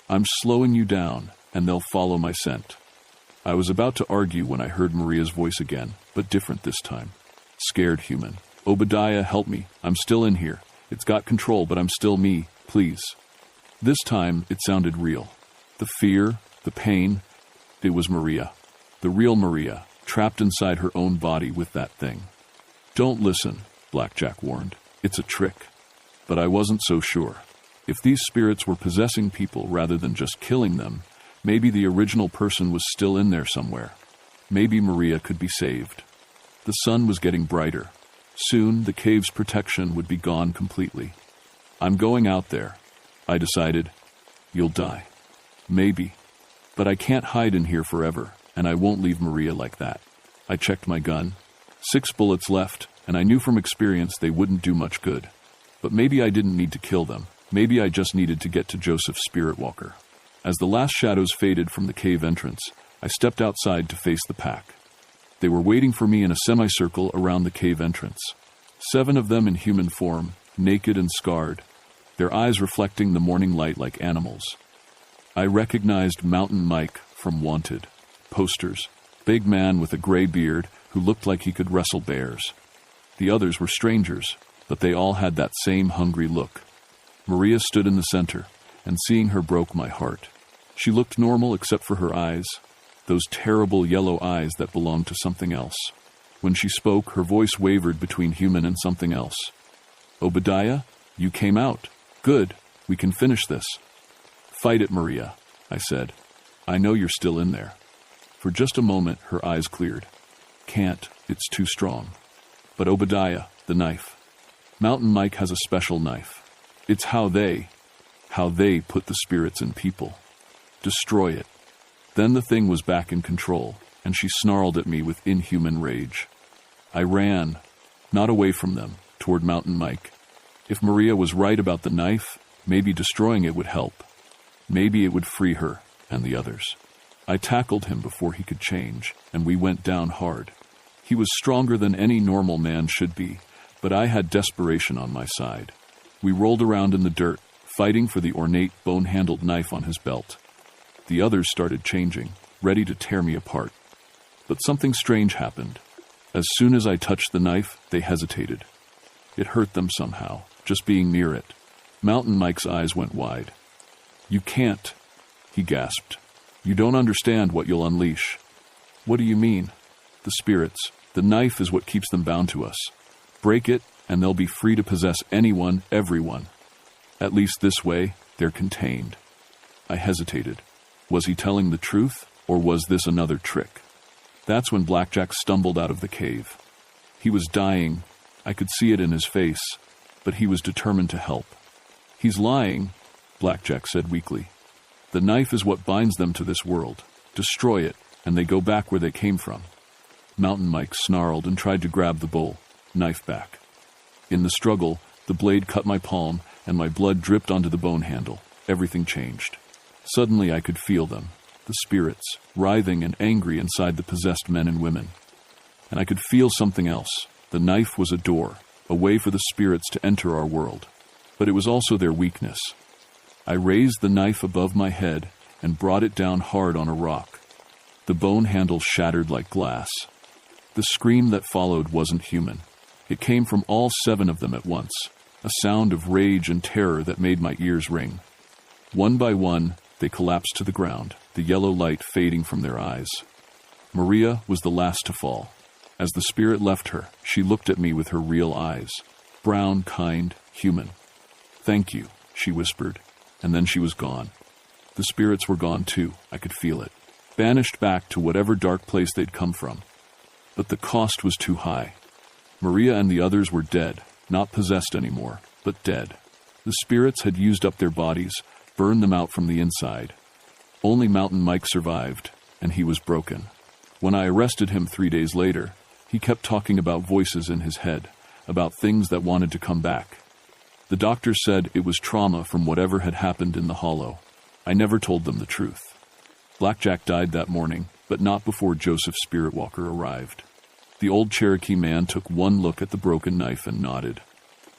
I'm slowing you down, and they'll follow my scent. I was about to argue when I heard Maria's voice again, but different this time. Scared human. "Obadiah, help me. I'm still in here. It's got control, but I'm still me. Please." This time, it sounded real. The fear, the pain, it was Maria. The real Maria, trapped inside her own body with that thing. "Don't listen," Blackjack warned. "It's a trick." But I wasn't so sure. If these spirits were possessing people rather than just killing them, maybe the original person was still in there somewhere. Maybe Maria could be saved. The sun was getting brighter. Soon, the cave's protection would be gone completely. "I'm going out there," I decided. "You'll die." "Maybe. But I can't hide in here forever, and I won't leave Maria like that." I checked my gun. 6 bullets left, and I knew from experience they wouldn't do much good. But maybe I didn't need to kill them. Maybe I just needed to get to Joseph Spirit Walker. As the last shadows faded from the cave entrance, I stepped outside to face the pack. They were waiting for me in a semicircle around the cave entrance. 7 of them in human form, naked and scarred, their eyes reflecting the morning light like animals. I recognized Mountain Mike from Wanted. Posters. Big man with a gray beard who looked like he could wrestle bears. The others were strangers, but they all had that same hungry look. Maria stood in the center, and seeing her broke my heart. She looked normal except for her eyes, those terrible yellow eyes that belonged to something else. When she spoke, her voice wavered between human and something else. "Obadiah, you came out. Good, we can finish this." "Fight it, Maria," I said. "I know you're still in there." For just a moment, her eyes cleared. "Can't, it's too strong." "But Obadiah, the knife. Mountain Mike has a special knife. It's how they put the spirits in people. Destroy it." Then the thing was back in control, and she snarled at me with inhuman rage. I ran, not away from them, toward Mountain Mike. If Maria was right about the knife, maybe destroying it would help. Maybe it would free her and the others. I tackled him before he could change, and we went down hard. He was stronger than any normal man should be, but I had desperation on my side. We rolled around in the dirt, fighting for the ornate bone-handled knife on his belt. The others started changing, ready to tear me apart. But something strange happened. As soon as I touched the knife, they hesitated. It hurt them somehow, just being near it. Mountain Mike's eyes went wide. "You can't," he gasped. "You don't understand what you'll unleash." "What do you mean?" "The spirits. The knife is what keeps them bound to us. Break it, and they'll be free to possess anyone, everyone. At least this way, they're contained." I hesitated. Was he telling the truth, or was this another trick? That's when Blackjack stumbled out of the cave. He was dying. I could see it in his face, but he was determined to help. "He's lying," Blackjack said weakly. "The knife is what binds them to this world. Destroy it, and they go back where they came from." Mountain Mike snarled and tried to grab the bowl, knife back. In the struggle, the blade cut my palm, and my blood dripped onto the bone handle. Everything changed. Suddenly I could feel them, the spirits, writhing and angry inside the possessed men and women. And I could feel something else. The knife was a door, a way for the spirits to enter our world. But it was also their weakness. I raised the knife above my head and brought it down hard on a rock. The bone handle shattered like glass. The scream that followed wasn't human. It came from all 7 of them at once, a sound of rage and terror that made my ears ring. One by one, they collapsed to the ground, the yellow light fading from their eyes. Maria was the last to fall. As the spirit left her, she looked at me with her real eyes. Brown, kind, human. "Thank you," she whispered, and then she was gone. The spirits were gone too, I could feel it. Banished back to whatever dark place they'd come from. But the cost was too high. Maria and the others were dead, not possessed anymore, but dead. The spirits had used up their bodies, burned them out from the inside. Only Mountain Mike survived, and he was broken. When I arrested him 3 days later, he kept talking about voices in his head, about things that wanted to come back. The doctors said it was trauma from whatever had happened in the hollow. I never told them the truth. Blackjack died that morning, but not before Joseph's spirit walker arrived. The old Cherokee man took one look at the broken knife and nodded.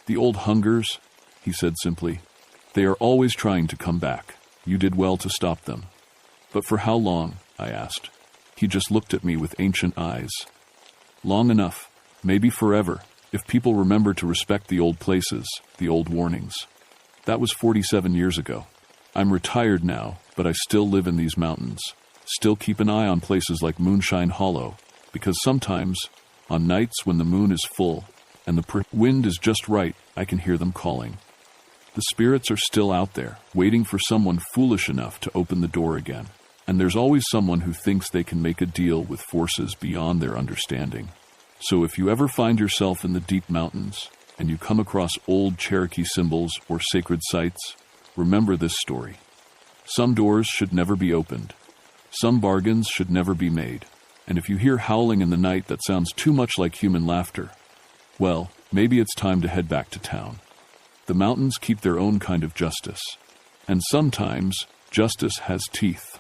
"The old hungers," he said simply. "They are always trying to come back. You did well to stop them." "But for how long?" I asked. He just looked at me with ancient eyes. "Long enough, maybe forever, if people remember to respect the old places, the old warnings." That was 47 years ago. I'm retired now, but I still live in these mountains, still keep an eye on places like Moonshine Hollow, because sometimes, on nights when the moon is full and the wind is just right, I can hear them calling. The spirits are still out there, waiting for someone foolish enough to open the door again. And there's always someone who thinks they can make a deal with forces beyond their understanding. So if you ever find yourself in the deep mountains, and you come across old Cherokee symbols or sacred sites, remember this story. Some doors should never be opened. Some bargains should never be made. And if you hear howling in the night that sounds too much like human laughter, well, maybe it's time to head back to town. The mountains keep their own kind of justice. And sometimes, justice has teeth.